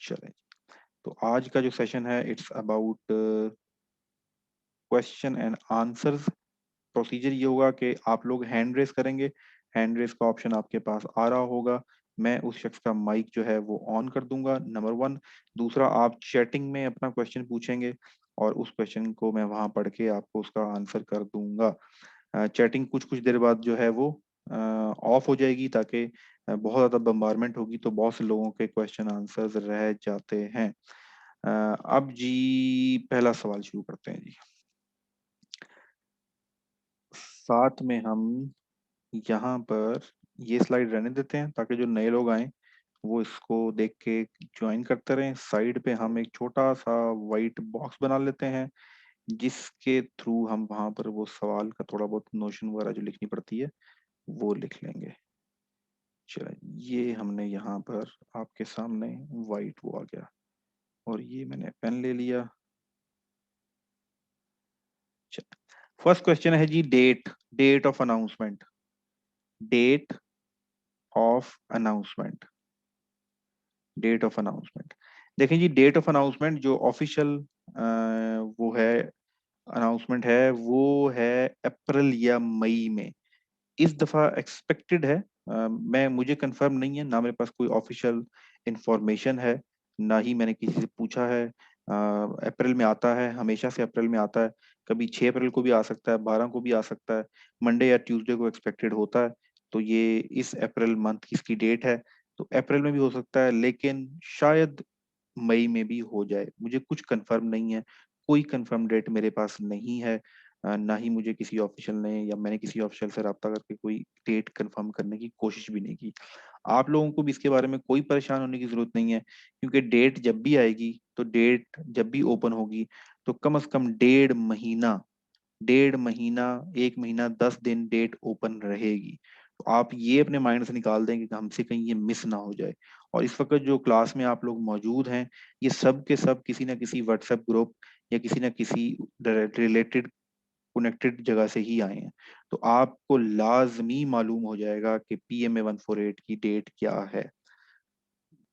चलें, तो आज का जो सेशन है it's about question and answers. Procedure ये होगा कि आप लोग हैंड रेस करेंगे। हैंड रेस का ऑप्शन आपके पास आ रहा होगा। मैं उस शख्स का माइक जो है वो ऑन कर दूंगा, नंबर वन। दूसरा, आप चैटिंग में अपना क्वेश्चन पूछेंगे और उस क्वेश्चन को मैं वहां पढ़ के आपको उसका आंसर कर दूंगा। चैटिंग कुछ कुछ देर बाद जो है वो ऑफ हो जाएगी, ताकि बहुत ज्यादा बम्बारमेंट होगी तो बहुत से लोगों के क्वेश्चन आंसर्स रह जाते हैं। अब जी पहला सवाल शुरू करते हैं जी। साथ में हम यहाँ पर ये स्लाइड रहने देते हैं ताकि जो नए लोग आए वो इसको देख के ज्वाइन करते रहें। साइड पे हम एक छोटा सा वाइट बॉक्स बना लेते हैं जिसके थ्रू हम वहां पर वो सवाल का थोड़ा बहुत नोशन वगैरह जो लिखनी पड़ती है वो लिख लेंगे। चलो, ये हमने यहाँ पर आपके सामने वाइट वो आ गया और ये मैंने पेन ले लिया। फर्स्ट क्वेश्चन है जी, date date of announcement. Date of announcement, date of announcement. देखें जी, डेट ऑफ अनाउंसमेंट जो ऑफिशियल वो है, अनाउंसमेंट है, वो है अप्रैल या मई में। इस दफा एक्सपेक्टेड है। मैं मुझे कंफर्म नहीं है, ना मेरे पास कोई ऑफिशियल इंफॉर्मेशन है, ना ही मैंने किसी से पूछा है। अप्रैल में आता है, हमेशा से अप्रैल में आता है। कभी 6 अप्रैल को भी आ सकता है, 12 को भी आ सकता है, मंडे या ट्यूसडे को एक्सपेक्टेड होता है। तो ये इस अप्रैल मंथ की इसकी डेट है, तो अप्रैल में भी हो सकता है, लेकिन शायद मई में भी हो जाए। मुझे कुछ कंफर्म नहीं है, कोई कंफर्म डेट मेरे पास नहीं है। ना ही मुझे किसी ऑफिशियल ने या मैंने किसी ऑफिशियल से रब्ता करके कोई डेट कंफर्म करने की कोशिश भी नहीं की। आप लोगों को भी इसके बारे में कोई परेशान होने की जरूरत नहीं है, क्योंकि डेट जब भी आएगी, तो डेट जब भी ओपन होगी तो कम से कम 1.5 महीना, 1.5 महीना, 1 महीना 10 दिन डेट ओपन रहेगी। तो आप ये अपने माइंड से निकाल दें कि हमसे कहीं ये मिस ना हो जाए। और इस वक्त जो क्लास में आप लोग मौजूद हैं, ये सब के सब किसी ना किसी व्हाट्सएप ग्रुप या किसी ना किसी रिलेटेड कनेक्टेड जगह से ही आए हैं। तो आपको लाजमी मालूम हो जाएगा कि PMA 148 की डेट क्या है।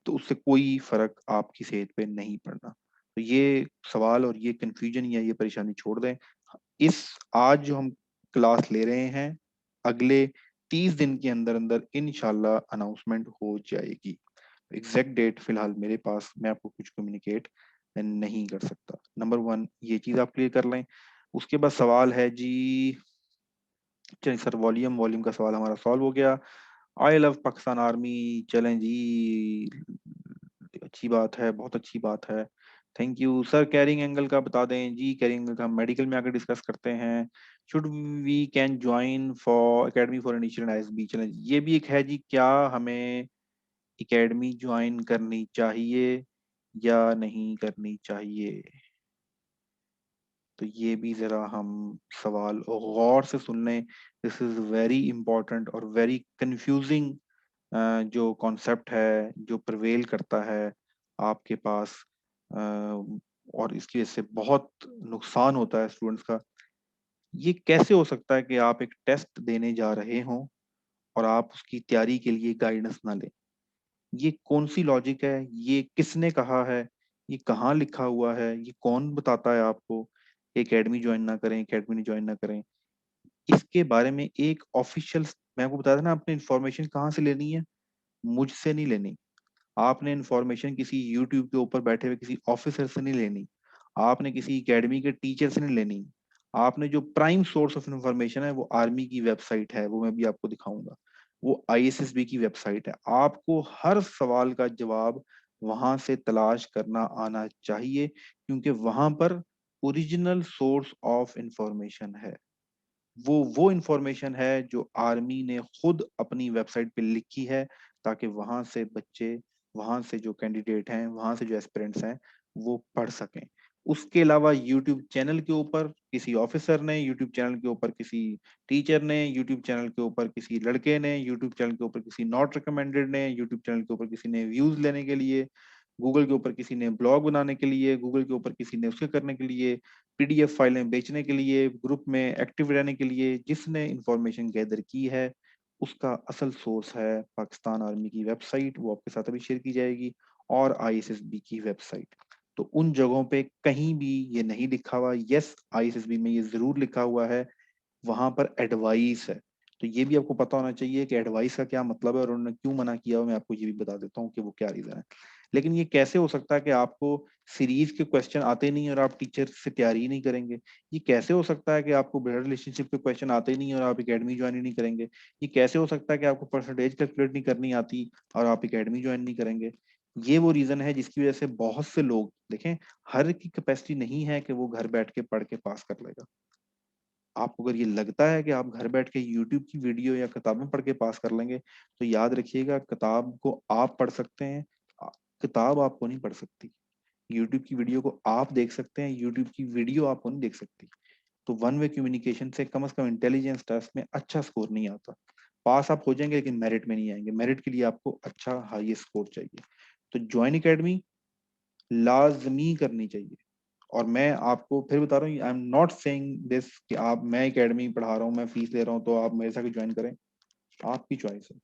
तो उससे कोई फर्क आपकी सेहत पे नहीं पड़ना। तो ये सवाल और ये कंफ्यूजन या ये परेशानी छोड़ दें। इस आज जो हम क्लास ले रहे हैं, अगले 30 दिन के अंदर अंदर इंशाल्लाह अनाउंसमेंट हो जाएगी। एग्जैक्ट डेट फिलहाल मेरे पास, मैं आपको कुछ कम्युनिकेट नहीं कर सकता। नंबर वन, ये चीज आप क्लियर कर लें। उसके बाद सवाल है जी, चलिए सर, वॉल्यूम वॉल्यूम का सवाल हमारा सॉल्व हो गया। आई लव पाकिस्तान आर्मी, चलें जी, अच्छी बात है, बहुत अच्छी बात है। Thank you sir. Carrying angle का बता दें जी, कैरिंग एंगल का हम मेडिकल में आकर डिस्कस करते हैं। Should we can join for academy for initial SB, चलें ये भी एक है जी, क्या हमें एकेडमी ज्वाइन करनी चाहिए या नहीं करनी चाहिए? तो ये भी जरा हम सवाल गौर से सुन लें। दिस इज वेरी इंपॉर्टेंट और वेरी कंफ्यूजिंग जो कॉन्सेप्ट है, जो प्रवेल करता है आपके पास, और इसकी वजह से बहुत नुकसान होता है स्टूडेंट्स का। ये कैसे हो सकता है कि आप एक टेस्ट देने जा रहे हो और आप उसकी तैयारी के लिए गाइडेंस ना लें? ये कौन सी लॉजिक है? ये किसने कहा है? ये कहाँ लिखा हुआ है? ये कौन बताता है आपको एकेडमी ज्वाइन ना करें, एकेडमी ज्वाइन ना करें? इसके बारे में एक ऑफिशियल, मैं आपको बताया था ना, आपने इंफॉर्मेशन कहाँ से लेनी है? मुझसे नहीं लेनी। आपने इंफॉर्मेशन किसी यूट्यूब के ऊपर बैठे हुए किसी ऑफिसर से नहीं लेनी। आपने किसी एकेडमी के टीचर से नहीं लेनी। आपने जो प्राइम सोर्स ऑफ इंफॉर्मेशन है वो आर्मी की वेबसाइट है, वो मैं भी आपको दिखाऊंगा। वो ISSB की वेबसाइट है। आपको हर सवाल का जवाब वहां से तलाश करना आना चाहिए, क्योंकि वहां पर ओरिजिनल सोर्स ऑफ इंफॉर्मेशन है। वो इंफॉर्मेशन है जो आर्मी ने खुद अपनी वेबसाइट पे लिखी है, ताकि वहां से बच्चे, वहां से जो कैंडिडेट हैं, वहां से जो एस्पिरेंट्स हैं, वो पढ़ सकें। उसके अलावा यूट्यूब चैनल के ऊपर किसी ऑफिसर ने, यूट्यूब चैनल के ऊपर किसी टीचर ने, यूट्यूब चैनल के ऊपर किसी लड़के ने, यूट्यूब चैनल के ऊपर किसी नॉट रिकमेंडेड ने, यूट्यूब चैनल के ऊपर किसी ने व्यूज लेने के लिए, गूगल के ऊपर किसी ने ब्लॉग बनाने के लिए, गूगल के ऊपर किसी ने उसके करने के लिए, PDF फाइलें बेचने के लिए, ग्रुप में एक्टिव रहने के लिए, जिसने इंफॉर्मेशन गैदर की है उसका असल सोर्स है पाकिस्तान आर्मी की वेबसाइट। वो आपके साथ अभी शेयर की जाएगी। और आईएसएसबी की वेबसाइट। तो उन जगहों पे कहीं भी ये नहीं लिखा हुआ, यस आईएसएसबी में ये जरूर लिखा हुआ है, वहां पर एडवाइस है। तो ये भी आपको पता होना चाहिए कि एडवाइस का क्या मतलब है और उन्होंने क्यों मना किया, मैं आपको ये भी बता देता हूँ कि वो क्या रीजन है। लेकिन ये कैसे हो सकता है कि आपको सीरीज के क्वेश्चन आते नहीं और आप टीचर से तैयारी ही नहीं करेंगे? ये कैसे हो सकता है कि आपको ब्लड रिलेशनशिप के क्वेश्चन आते ही नहीं और आप एकेडमी ज्वाइन ही नहीं करेंगे? ये कैसे हो सकता है कि आपको परसेंटेज कैलकुलेट नहीं करनी आती और आप एकेडमी ज्वाइन नहीं करेंगे? ये वो रीजन है जिसकी वजह से बहुत से लोग, देखें, हर की कैपेसिटी नहीं है कि वो घर बैठ के पढ़ के पास कर लेगा। आपको अगर ये लगता है कि आप घर बैठ के यूट्यूब की वीडियो या किताबें पढ़ के पास कर लेंगे, तो याद रखिएगा किताब को आप पढ़ सकते हैं, किताब आपको नहीं पढ़ सकती। यूट्यूब की वीडियो को आप देख सकते हैं, यूट्यूब की वीडियो आपको नहीं देख सकती। तो वन वे कम्युनिकेशन से कम इंटेलिजेंस टेस्ट में अच्छा स्कोर नहीं आता। पास आप हो जाएंगे लेकिन मेरिट में नहीं आएंगे। मेरिट के लिए आपको अच्छा हाईएस्ट स्कोर चाहिए। तो ज्वाइन एकेडमी लाजमी करनी चाहिए। और मैं आपको फिर बता रहा हूँ, I am not saying this कि आप, मैं एकेडमी पढ़ा रहा हूँ, मैं फीस ले रहा हूँ तो आप मेरे साथ ज्वाइन करें। आपकी चॉइस है।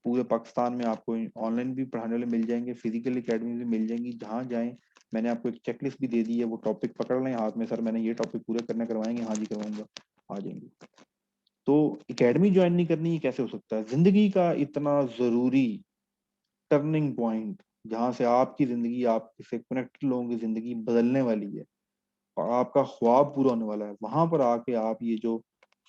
पूरे पाकिस्तान में आपको ऑनलाइन भी पढ़ाने वाले मिल जाएंगे, फिजिकल एकेडमी भी मिल जाएंगी, जहाँ जाएं। मैंने आपको एक चेकलिस्ट भी दे दी है, वो टॉपिक पकड़ लें हाथ में, सर मैंने ये टॉपिक पूरे करने करवाएंगे, हाँ जी करवाऊंगा, आ जाएंगे। तो एकेडमी ज्वाइन नहीं करनी, ये कैसे हो सकता है? जिंदगी का इतना जरूरी टर्निंग पॉइंट, जहां से आपकी जिंदगी, आपसे कनेक्टेड लोगों की जिंदगी बदलने वाली है और आपका ख्वाब पूरा होने वाला है, वहां पर आके आप ये जो,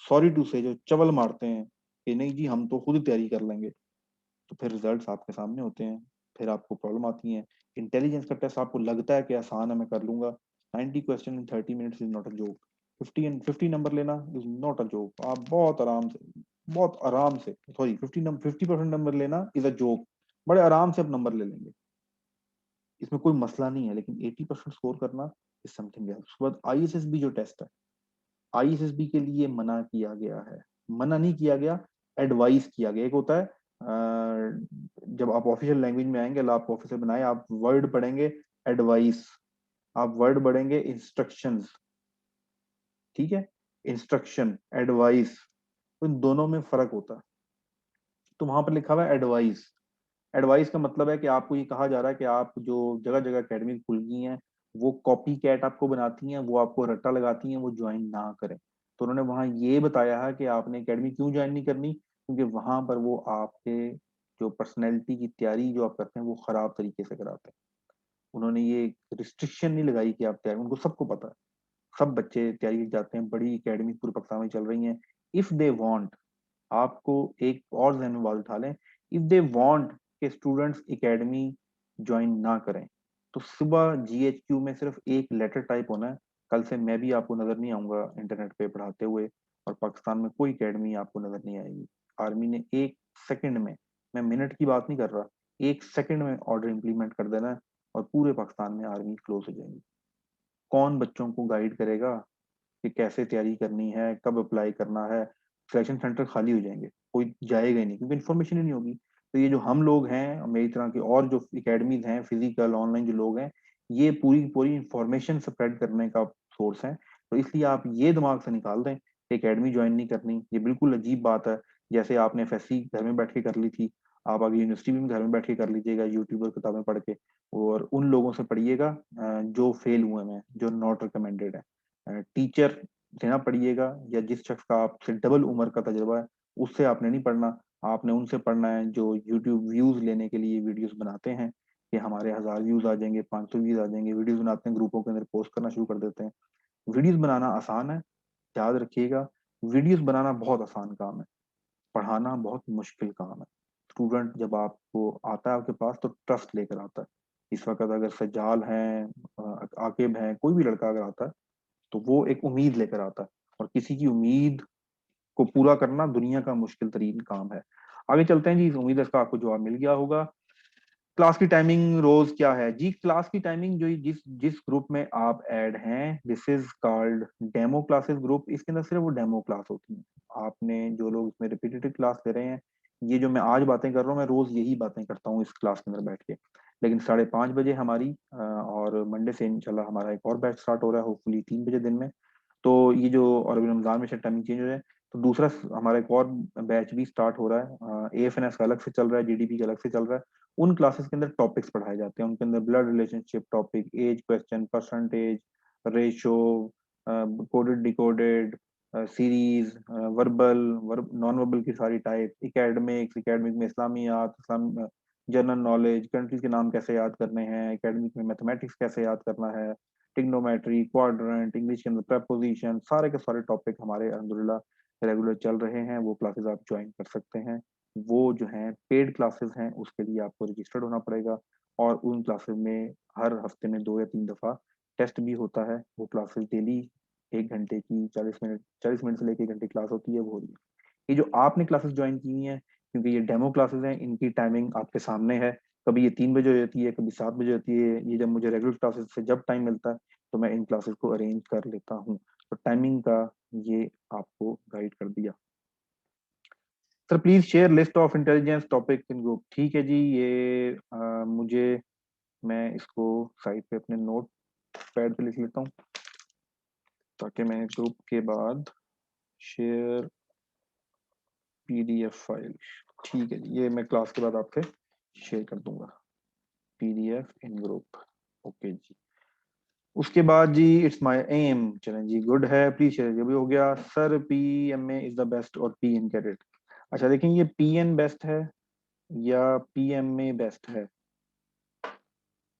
सॉरी टू से, जो चवल मारते हैं कि नहीं जी हम तो खुद तैयारी कर लेंगे, तो फिर रिजल्ट्स आपके सामने होते हैं, फिर आपको प्रॉब्लम आती है। इंटेलिजेंस का टेस्ट आपको लगता है कि आसान है, मैं कर लूंगा, 90 question in 30 minutes is not a joke. 50 number लेना इज नॉट अ जोक। आप बहुत आराम से, सॉरी, 50% नंबर लेना इज अ जोक। बड़े आराम से आप नंबर ले लेंगे, इसमें कोई मसला नहीं है। लेकिन 80% स्कोर करना इज समथिंग एल्स। उसके बाद आईएसएसबी जो टेस्ट है, आईएसएसबी के लिए मना किया गया है। मना नहीं किया गया, एडवाइस किया गया। एक होता है जब आप ऑफिशियल लैंग्वेज में आएंगे, अल्लाह आपको ऑफिशियल बनाए, आप वर्ड पढ़ेंगे एडवाइस, आप वर्ड पढ़ेंगे इंस्ट्रक्शंस। ठीक है, इंस्ट्रक्शन, एडवाइस, इन दोनों में फर्क होता है। तो वहां पर लिखा हुआ है एडवाइस। एडवाइस का मतलब है कि आपको ये कहा जा रहा है कि आप जो जगह जगह अकेडमी खुल गई हैं, वो कॉपी कैट आपको बनाती हैं, वो आपको रट्टा लगाती हैं, वो ज्वाइन ना करें। तो उन्होंने वहां ये बताया है कि आपने अकेडमी क्यों ज्वाइन नहीं करनी, क्योंकि वहां पर वो आपके जो पर्सनैलिटी की तैयारी जो आप करते हैं वो खराब तरीके से कराते हैं। उन्होंने ये रिस्ट्रिक्शन नहीं लगाई कि आप तैयारी, उनको सबको पता है, सब बच्चे तैयारी जाते हैं, बड़ी अकेडमी पूरे पाकिस्तान में चल रही हैं। इफ दे वांट, आपको एक और जहन में बात उठा लें, इफ दे वांट के स्टूडेंट्स एकेडमी ज्वाइन ना करें, तो सुबह जीएचक्यू में सिर्फ एक लेटर टाइप होना है। कल से मैं भी आपको नजर नहीं आऊंगा इंटरनेट पे पढ़ाते हुए, और पाकिस्तान में कोई एकेडमी आपको नजर नहीं आएगी। आर्मी ने 1 सेकंड में, मैं मिनट की बात नहीं कर रहा, 1 सेकंड में ऑर्डर इंप्लीमेंट कर देना है और पूरे पाकिस्तान में आर्मी क्लोज हो जाएगी। कौन बच्चों को गाइड करेगा कि कैसे तैयारी करनी है, कब अप्लाई करना है? सिलेक्शन सेंटर खाली हो जाएंगे, कोई जाएगा ही नहीं, क्योंकि इन्फॉर्मेशन ही नहीं होगी। तो ये जो हम लोग हैं, मेरी तरह की और जो एकेडमीज हैं, फिजिकल ऑनलाइन जो लोग हैं, ये पूरी पूरी इंफॉर्मेशन स्प्रेड करने का सोर्स है। तो इसलिए आप ये दिमाग से निकाल दें कि एकेडमी ज्वाइन नहीं करनी, ये बिल्कुल अजीब बात है। जैसे आपने एफएससी घर में बैठ के कर ली थी, आप आगे यूनिवर्सिटी में घर में बैठ के कर लीजिएगा, यूट्यूब पर किताबें पढ़ के। और उन लोगों से पढ़िएगा जो फेल हुए हैं, जो नॉट रिकमेंडेड है। टीचर देना पड़िएगा, या जिस शख्स का आपसे डबल उम्र का तजुर्बा है, उससे आपने नहीं पढ़ना। आपने उनसे पढ़ना है जो यूट्यूब व्यूज लेने के लिए वीडियोस बनाते हैं कि हमारे 1000 व्यूज आ जाएंगे, 500 व्यूज आ जाएंगे, वीडियोस बनाते हैं, ग्रुपों के अंदर पोस्ट करना शुरू कर देते हैं। वीडियोस बनाना आसान है, याद रखिएगा, वीडियोस बनाना बहुत आसान काम है, पढ़ाना बहुत मुश्किल काम है। स्टूडेंट जब आपको आता है आपके पास, तो ट्रस्ट लेकर आता है। इस वक्त अगर सज्जाल हैं, आकिब हैं, कोई भी लड़का अगर आता है, तो वो एक उम्मीद लेकर आता है, और किसी की उम्मीद को पूरा करना दुनिया का मुश्किल तरीन काम है। आगे चलते हैं जी, इस उम्मीद है इसका आपको जवाब मिल गया होगा। क्लास की टाइमिंग रोज क्या है जी? क्लास की टाइमिंग जो जिस जिस ग्रुप में आप ऐड हैं, this is called demo classes group. इसके अंदर सिर्फ वो डेमो क्लास होती है। आपने जो लोग इसमें रिपीटेटिव क्लास ले रहे हैं, ये जो मैं आज बातें कर रहा हूँ, मैं रोज यही बातें करता हूँ इस क्लास के अंदर बैठ के। लेकिन 5:30 बजे हमारी और मंडे से इंशाल्लाह हमारा एक और बैच स्टार्ट हो रहा है, होपफुली 3 बजे दिन में। तो ये जो, और अभी रमजान में शायद टाइमिंग चेंज हो जाए, तो दूसरा हमारा एक और बैच भी स्टार्ट हो रहा है। एएफएनएस का अलग से चल रहा है, जीडीपी का अलग से चल रहा है, उन क्लासेस के अंदर टॉपिक्स पढ़ाए जाते हैं, उनके अंदर blood relationship topic, age question, percentage, ratio, coded decoded, series, verbal, non verbal की सारी टाइप, एकेडमिक्स, एकेडमिक में Islamiyat, Islam, general knowledge, countries के नाम कैसे याद करने हैं, एकेडमिक में मैथमेटिक्स कैसे याद करना है, टिग्नोमेट्री, क्वाड्रेंट, इंग्लिश के अंदर प्रेपोजिशन, सारे के सारे टॉपिक हमारे अल्हम्दुलिल्लाह रेगुलर चल रहे हैं। वो क्लासेस आप ज्वाइन कर सकते हैं। वो जो हैं पेड क्लासेस हैं, उसके लिए आपको रजिस्टर्ड होना पड़ेगा, और उन क्लासेस में हर हफ्ते में 2 या 3 दफ़ा टेस्ट भी होता है। वो क्लासेस डेली 1 घंटे की 40 मिनट से लेकर 1 घंटे क्लास होती है, वो हो रही है। ये जो आपने क्लासेस ज्वाइन की हुई हैं, क्योंकि ये डेमो क्लासेस हैं, इनकी टाइमिंग आपके सामने है। कभी ये 3 बजे हो जाती है, कभी 7 बजे होती है। ये जब मुझे रेगुलर क्लासेस से जब टाइम मिलता है तो मैं इन क्लासेस को अरेंज कर लेता हूँ। तो टाइमिंग का ये आपको गाइड कर दिया। Sir please share list of intelligence topic in group. ठीक है जी, ये मुझे, मैं इसको साइड पे अपने नोट पैड पे लिख लेता हूँ, ताकि मैं ग्रुप के बाद शेयर पीडीएफ फाइल। ठीक है जी, ये मैं क्लास के बाद आपसे शेयर कर दूंगा, पीडीएफ इन ग्रुप। ओके जी। उसके बाद जी, इट्स माय एम, चलें जी, गुड है, प्लीज शेयर। ये भी हो गया sir, PMA is the best और पी इन कैडेट। अच्छा देखें, ये पीएन बेस्ट है या पीएमए बेस्ट है,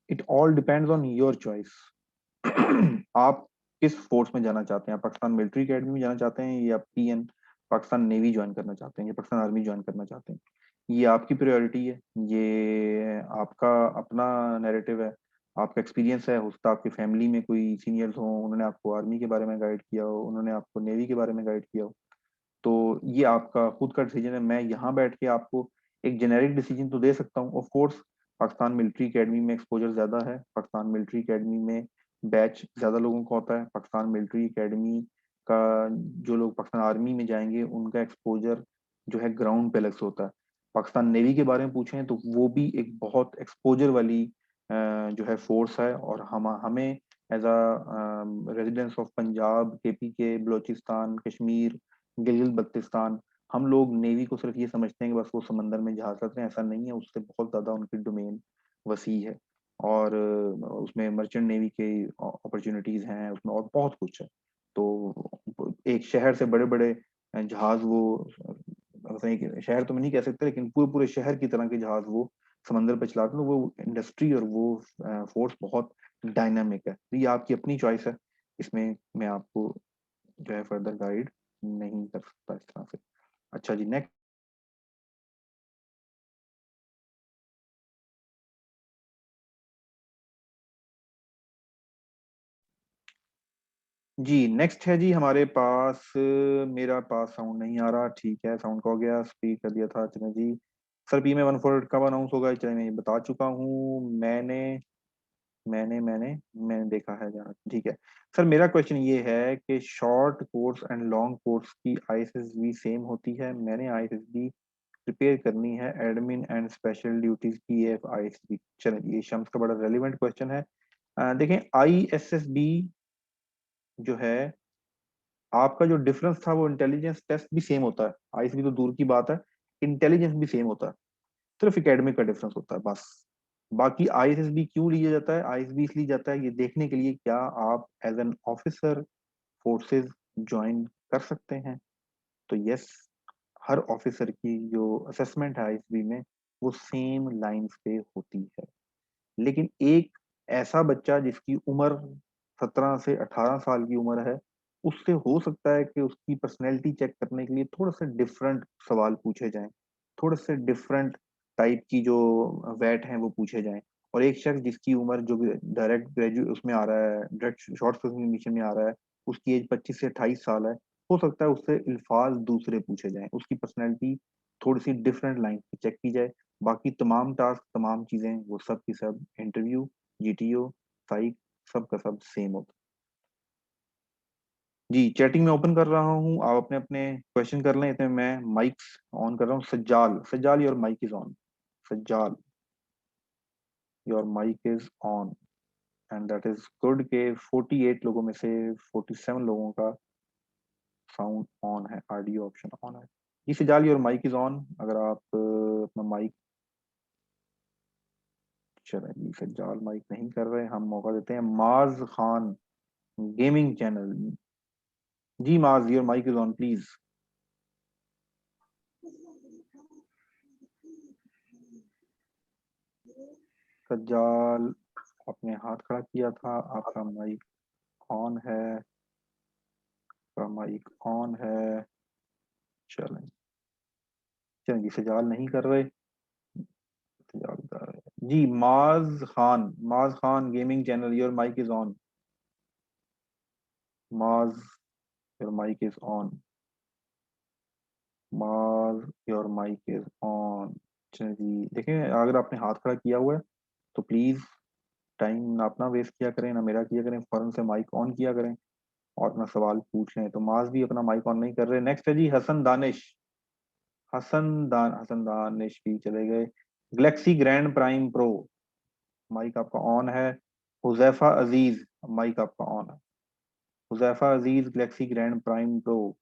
it all depends on your choice. आप किस फोर्स में जाना चाहते हैं, आप पाकिस्तान मिलिट्री एकेडमी में जाना चाहते हैं, या पीएन पाकिस्तान नेवी ज्वाइन करना चाहते हैं, या पाकिस्तान आर्मी ज्वाइन करना चाहते हैं, ये आपकी प्रायोरिटी है, ये आपका अपना नैरेटिव है, आपका एक्सपीरियंस है। हो सकता है आपकी फैमिली में कोई सीनियर्स हो, उन्होंने आपको आर्मी के बारे में गाइड किया हो, उन्होंने आपको नेवी के बारे में गाइड किया हो। तो ये आपका खुद का डिसीजन है। मैं यहाँ बैठ के आपको एक जेनेरिक डिसीजन तो दे सकता हूँ। Of course Pakistan military academy में एक्सपोजर ज्यादा है, पाकिस्तान मिलिट्री एकेडमी में बैच ज्यादा लोगों का होता है। पाकिस्तान मिलिट्री एकेडमी का जो लोग पाकिस्तान आर्मी में जाएंगे, उनका एक्सपोजर जो है ग्राउंड पे अलग से होता है। पाकिस्तान नेवी के बारे में पूछें तो वो भी एक बहुत एक्सपोजर वाली जो है फोर्स है, और हमें as a residence of Punjab, KP के, बलोचिस्तान, कश्मीर, गिलगित बल्तिस्तान, हम लोग नेवी को सिर्फ ये समझते हैं कि बस वो समंदर में जहाज चलते हैं। ऐसा नहीं है, उससे बहुत ज्यादा उनकी डोमेन वसी है, और उसमें मर्चेंट नेवी के अपॉर्चुनिटीज हैं, उसमें और बहुत कुछ है। तो एक शहर से बड़े बड़े जहाज वो, मतलब शहर तो मैं नहीं कह सकते, लेकिन पूरे पूरे शहर की तरह के जहाज वो समंदर पे चलाते हैं। तो वो इंडस्ट्री और वो फोर्स बहुत डायनामिक है। तो ये आपकी अपनी चॉइस है, इसमें मैं आपको जो है फर्दर गाइड नहीं कर सकता इस तरह से। अच्छा जी, नेक्स्ट जी, नेक्स्ट है जी हमारे पास, मेरा पास साउंड नहीं आ रहा, ठीक है, साउंड का हो गया, स्पीक कर दिया था। चले जी, सर पी में 1 4 कब अनाउंस होगा, चले मैं ये बता चुका हूँ। मैंने देखा है जहाँ, ठीक है। सर मेरा क्वेश्चन ये है कि short course and long course की आईएसएसबी सेम होती है? मैंने आईएसएसबी प्रिपेयर करनी है, एडमिन एंड स्पेशल ड्यूटीज की एफ आईएसबी। चलिए, ये शम्स का बड़ा रेलिवेंट क्वेश्चन है। देखें, आईएसएसबी जो है, आपका जो डिफरेंस था वो इंटेलिजेंस टेस्ट भी सेम होता है, आईएसबी तो दूर की बात है, इंटेलिजेंस भी सेम होता है, सिर्फ एकेडमिक का डिफरेंस होता है बस। बाकी आईएसबी क्यों लिया जाता है, आईएसबी इसलिए जाता है ये देखने के लिए क्या आप as an officer forces join कर सकते हैं। तो यस, हर ऑफिसर की जो असेसमेंट है आईएसबी में, वो सेम लाइंस पे होती है। लेकिन एक ऐसा बच्चा जिसकी उम्र 17 से 18 साल की उम्र है, उससे हो सकता है कि उसकी पर्सनैलिटी चेक करने के लिए थोड़ा सा डिफरेंट सवाल पूछे जाएं, थोड़े से डिफरेंट टाइप की जो वैट हैं वो पूछे जाएं। और एक शख्स जिसकी उम्र जो डायरेक्ट ग्रेजुएट उसमें आ रहा है, डायरेक्ट शॉर्ट सर्विस मिशन में आ रहा है, उसकी एज 25 से 28 साल है, हो सकता है उससे अल्फाज दूसरे पूछे जाएं, उसकी पर्सनैलिटी थोड़ी सी डिफरेंट लाइन पे चेक की जाए। बाकी तमाम टास्क, तमाम चीजें, वो सब की सब इंटरव्यू, जीटीओ, साइक, सब का सब सेम होता है। जी, चैटिंग में ओपन कर रहा हूँ, आप अपने अपने क्वेश्चन कर लें, इतने मैं माइक्स ऑन कर रहा हूँ। Sajjal, Sajjal your mic is on, Sajjal your mic is on, and that is good के 48 लोगों में से 47 लोगों का साउंड ऑन है, ऑडियो ऑप्शन ऑन है। जी Sajjal your mic is on, अगर आप अपना माइक चलें जी, सज्जाल माइक नहीं कर रहे, हम मौका देते हैं माज खान गेमिंग चैनल। जी Maaz, your mic is on please. Sajjal, आपने हाथ खड़ा किया था, आपका माइक ऑन है, आपका माइक ऑन है। चलें चलें जी, सज्जाल नहीं कर रहे, सज्जाल कर रहे जी। Maaz Khan, Maaz Khan gaming channel, your mic is on. Maaz, your mic is on. Maaz, your mic is on. चलिए जी, देखें अगर आपने हाथ खड़ा किया हुआ है तो प्लीज टाइम ना अपना वेस्ट किया करें ना मेरा किया करें, फौरन से माइक ऑन किया करें और अपना सवाल पूछ लें। तो माज भी अपना माइक ऑन नहीं कर रहे। नेक्स्ट है जी हसन दानिश। हसन दानिश भी चले गए। Galaxy grand prime pro, mic आपका ऑन है। हुजैफा अजीज, माइक आपका ऑन है। Huzaifa Aziz galaxy grand prime pro,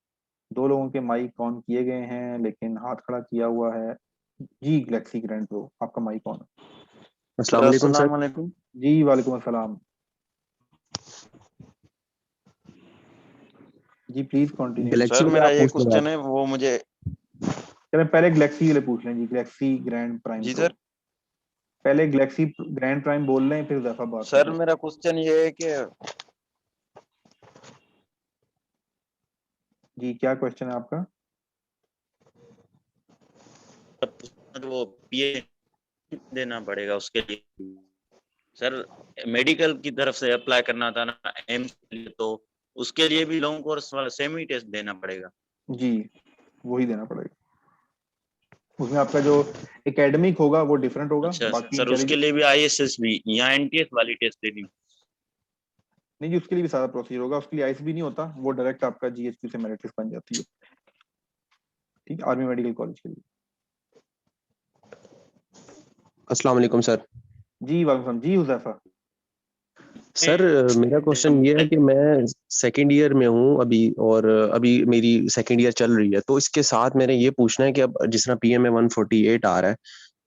दो लोगों के माइक ऑन किए गए हैं लेकिन हाथ खड़ा किया हुआ है जी। गैलेक्सी ग्रैंड प्रो, आपका माइक ऑन। अस्सलाम सर वालेकुम सर। अस्सलाम वालेकुम। जी वालेकुम अस्सलाम। जी प्लीज कंटिन्यू। गैलेक्सी सर वाले मेरा आप ये पूछ लो आप। क्वेश्चन है वो मुझे। चले पहले गैलेक्सी वाले पूछ लें जी, गैलेक्सी ग्रैंड प्राइम जी प्रो। सर। पहले गैलेक्सी ग्रैंड प्राइम बोल लें फिर दफा बात कर सर लें। मेरा क्वेश्चन ये है कि जी क्या क्वेश्चन है आपका? वो पीए देना पड़ेगा उसके लिए। सर मेडिकल की तरफ से अप्लाई करना था ना एम्स के लिए, तो उसके लिए भी लॉन्ग कोर्स वाला सेम ही टेस्ट देना पड़ेगा। जी वही देना पड़ेगा। उसमें आपका जो एकेडमिक होगा वो डिफरेंट होगा, अच्छा बाकी सर, उसके इंटेलिजेंस लिए भी आईएसएस भी या एनटीएस वाली टेस्ट देनी। नहीं जी, उसके लिए भी सारा प्रोसीजर होगा। उसके लिए आईएस भी नहीं होता, वो डायरेक्ट आपका जीएचक्यू से मेरिट लिस्ट बन जाती है। ठीक है, आर्मी मेडिकल कॉलेज के लिए। अस्सलाम वालेकुम सर। जी वालेकुम जी हुजैफा। सर मेरा क्वेश्चन ये है कि मैं सेकंड ईयर में हूँ अभी, और अभी मेरी सेकंड ईयर चल रही है, तो इसके साथ मैंने ये पूछना है कि अब जिस तरह पीएम में 148 आ रहा है,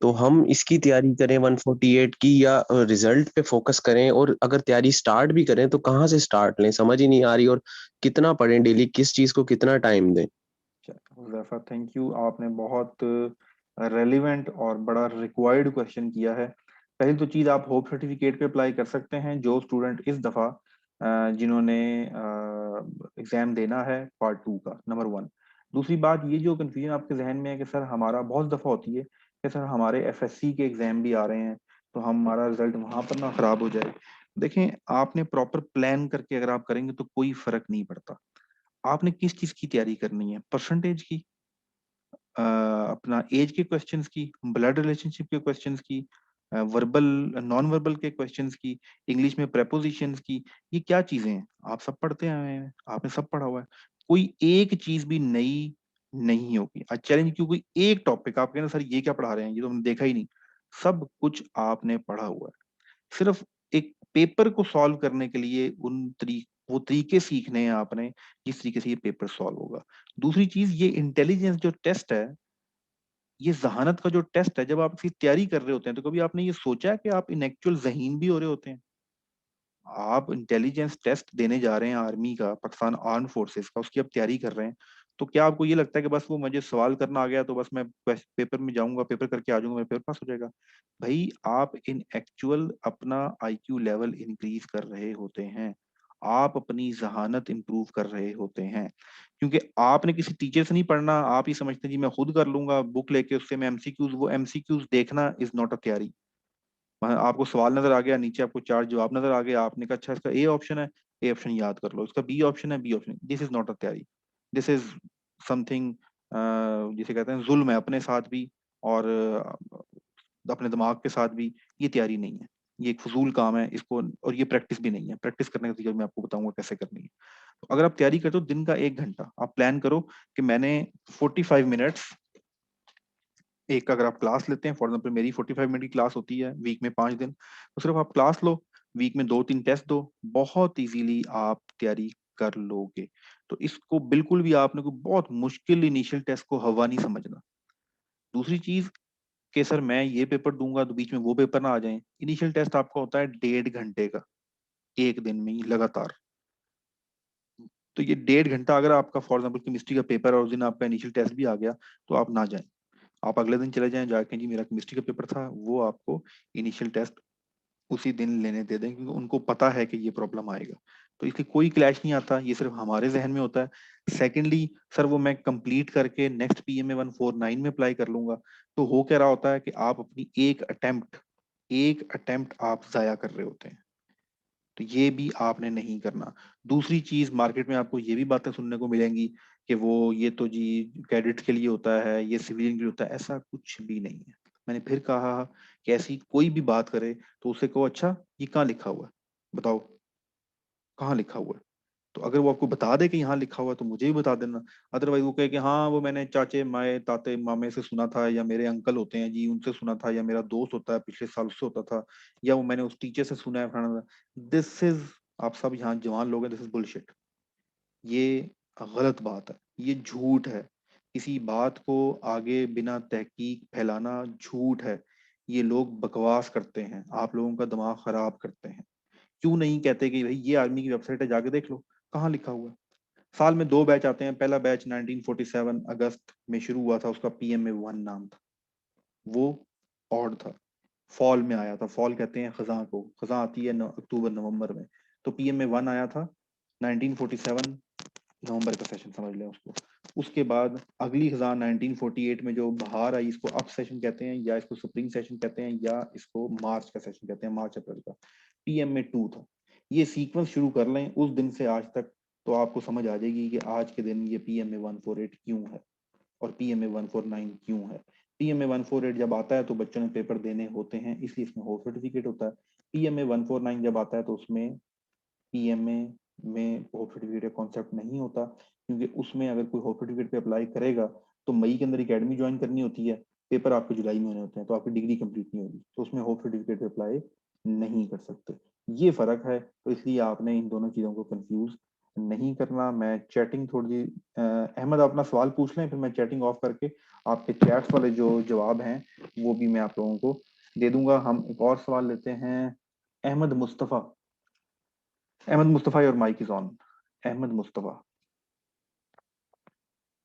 तो हम इसकी तैयारी करें 148 की, या रिजल्ट पे फोकस करें, और अगर तैयारी स्टार्ट भी करें तो कहाँ से स्टार्ट लें, समझ ही नहीं आ रही, और कितना पढ़ें डेली, किस चीज को कितना टाइम दें। हुजैफा थैंक यू, आपने बहुत रेलिवेंट और बड़ा रिक्वायर्ड क्वेश्चन किया है। पहली तो चीज़, आप होप सर्टिफिकेट पे अप्लाई कर सकते हैं जो स्टूडेंट इस दफ़ा जिन्होंने एग्ज़ाम देना है पार्ट 2 का, नंबर 1। दूसरी बात, ये जो कन्फ्यूजन आपके जहन में है कि सर हमारा बहुत दफ़ा होती है कि सर हमारे एफएससी के एग्ज़ाम भी आ रहे हैं तो हमारा रिजल्ट वहाँ पर ना ख़राब हो जाए। देखें, आपने प्रॉपर प्लान करके अगर आप करेंगे तो कोई फ़र्क नहीं पड़ता। आपने किस चीज़ की तैयारी करनी है? परसेंटेज की, अपना एज के क्वेश्चंस की, ब्लड रिलेशनशिप के क्वेश्चंस की, वर्बल नॉन वर्बल के क्वेश्चंस की, इंग्लिश में प्रेपोजिशंस की। ये क्या चीजें हैं? आप सब पढ़ते आए हैं, आपने सब पढ़ा हुआ है। कोई एक चीज भी नई नहीं होगी। आज चैलेंज क्यों, कोई एक टॉपिक आप कहना सर ये क्या पढ़ा रहे हैं, ये तो हमने देखा ही नहीं। सब कुछ आपने पढ़ा हुआ है। सिर्फ एक पेपर को सॉल्व करने के लिए वो तरीके सीखने हैं आपने जिस तरीके से ये पेपर सॉल्व होगा। दूसरी चीज, ये इंटेलिजेंस जो टेस्ट है, ये जहानत का जो टेस्ट है, जब आप इसकी तैयारी कर रहे होते हैं तो कभी आपने ये सोचा है कि आप इन एक्चुअल जहीन भी हो रहे होते हैं? आप इंटेलिजेंस टेस्ट देने जा रहे हैं आर्मी का, पाकिस्तान आर्म फोर्सेस का, उसकी आप तैयारी कर रहे हैं, तो क्या आपको ये लगता है कि बस वो मुझे सवाल करना आ गया तो बस मैं पेपर में जाऊंगा, पेपर करके आ जाऊंगा, मेरा पेपर पास हो जाएगा? भाई, आप इन एक्चुअल अपना आईक्यू लेवल इंक्रीज कर रहे होते हैं, आप अपनी जहानत इंप्रूव कर रहे होते हैं। क्योंकि आपने किसी टीचर से नहीं पढ़ना, आप ही समझते हैं जी मैं खुद कर लूंगा बुक लेके, उससे मैं एमसीक्यूज, वो एमसीक्यूज देखना इज नॉट अ तैयारी। आपको सवाल नजर आ गया, नीचे आपको 4 जवाब नजर आ गए, आपने कहा अच्छा इसका ए ऑप्शन है, ए ऑप्शन याद कर लो, इसका बी ऑप्शन है, B option. This is not a तैयारी, दिस इज समथिंग, जिसे कहते हैं जुल्म है अपने साथ भी और अपने दिमाग के साथ भी। ये तैयारी नहीं है, ये एक फजूल काम है इसको, और ये प्रैक्टिस भी नहीं है। प्रैक्टिस करने का तरीका मैं आपको बताऊंगा कैसे करनी है। तो अगर आप तैयारी करते हो दिन का 1 घंटा, आप प्लान करो कि मैंने 45 मिनट्स, एक अगर आप क्लास लेते हैं, फॉर एग्जाम्पल मेरी 45 मिनट की क्लास होती है वीक में 5 दिन, तो सिर्फ आप क्लास लो, वीक में 2-3 टेस्ट दो, बहुत इजीली आप तैयारी कर लोगे। तो इसको बिल्कुल भी आपने कोई बहुत मुश्किल इनिशियल टेस्ट को हवा नहीं समझना। दूसरी चीज, कि सर मैं ये पेपर दूंगा तो बीच में वो पेपर ना आ जाए। इनिशियल टेस्ट आपका होता है 1.5 घंटे का, एक दिन में ही लगातार। तो ये 1.5 घंटा अगर आपका फॉर एग्जाम्पल केमिस्ट्री का पेपर और उस दिन आपका इनिशियल टेस्ट भी आ गया तो आप ना जाएं, आप अगले दिन चले जाएं, जाके जी मेरा केमिस्ट्री का पेपर था, वो आपको इनिशियल टेस्ट उसी दिन लेने दे दें, क्योंकि उनको पता है कि ये प्रॉब्लम आएगा। तो इसलिए कोई क्लैश नहीं आता, ये सिर्फ हमारे जहन में होता है। सेकेंडली सर वो मैं कंप्लीट करके नेक्स्ट पीएमए 149 में अप्लाई कर लूंगा, तो हो क्या रहा होता है कि आप अपनी एक अटेम्प्ट आप जाया कर रहे होते हैं। तो ये भी आपने नहीं करना। दूसरी चीज, मार्केट में आपको ये भी बातें सुनने को मिलेंगी कि वो ये तो जी कैडेट के लिए होता है, ये सिविलियन के लिए होता है, ऐसा कुछ भी नहीं है। मैंने फिर कहा कि ऐसी कोई भी बात करे तो उसे कहो अच्छा ये कहाँ लिखा हुआ है, बताओ कहाँ लिखा हुआ है। तो अगर वो आपको बता दे कि यहाँ लिखा हुआ है तो मुझे भी बता देना। अदरवाइज वो कहे कि हाँ वो मैंने चाचे माए ताते मामे से सुना था, या मेरे अंकल होते हैं जी उनसे सुना था, या मेरा दोस्त होता है पिछले साल उससे होता था, या वो मैंने उस टीचर से सुना है फलाना। दिस इज, आप सब यहाँ जवान लोग हैं, दिस इज बुलशिट। ये गलत बात है, ये झूठ है। किसी बात को आगे बिना तहकीक फैलाना झूठ है। ये लोग बकवास करते हैं, आप लोगों का दिमाग खराब करते हैं। क्यों नहीं कहते कि भाई ये आर्मी की वेबसाइट है, जाके देख लो कहाँ लिखा हुआ है। साल में 2 बैच आते हैं, पहला बैच 1947 अगस्त में शुरू हुआ था, उसका PMA-1 नाम था, वो ऑड था, फॉल में आया था। फॉल कहते हैं खजा को, खजा आती है अक्टूबर नवंबर में। तो PMA-1 आया था 1947 नवंबर का सेशन समझ लें उसको। उसके बाद अगली खजा 1948 में जो बाहर आई, इसको अप सेशन कहते हैं, या इसको स्प्रिंग सेशन कहते हैं, या इसको मार्च का सेशन कहते हैं, मार्च अप्रैल का। PMA-2 था। ये सीक्वेंस शुरू कर लें उस दिन से आज तक, तो आपको समझ आ जाएगी कि आज के दिन ये PMA-148 क्यों है और PMA-149 क्यों है। PMA-148 जब आता है तो बच्चों ने पेपर देने होते हैं, इसलिए इसमें हो सर्टिफिकेट होता है। PMA-149 जब आता है तो उसमें PMA में होप सर्टिफिकेट का कॉन्सेप्ट नहीं होता, क्योंकि उसमें अगर कोई होप सर्टिफिकेट पे अप्लाई करेगा तो मई के अंदर एकेडमी ज्वाइन करनी होती है, पेपर आपके जुलाई में होने होते हैं, तो आपकी डिग्री कंप्लीट नहीं होगी, तो उसमें होप सर्टिफिकेट पे अप्लाई नहीं कर सकते। ये फर्क है, तो इसलिए आपने इन दोनों चीजों को कंफ्यूज नहीं करना। मैं चैटिंग थोड़ी अहमद अपना सवाल पूछ लें, फिर मैं चैटिंग ऑफ करके आपके चैट्स वाले जो जवाब हैं वो भी मैं आप लोगों को दे दूंगा। हम एक और सवाल लेते हैं। Ahmed Mustafa, Ahmed Mustafa your mic is on. Ahmed Mustafa,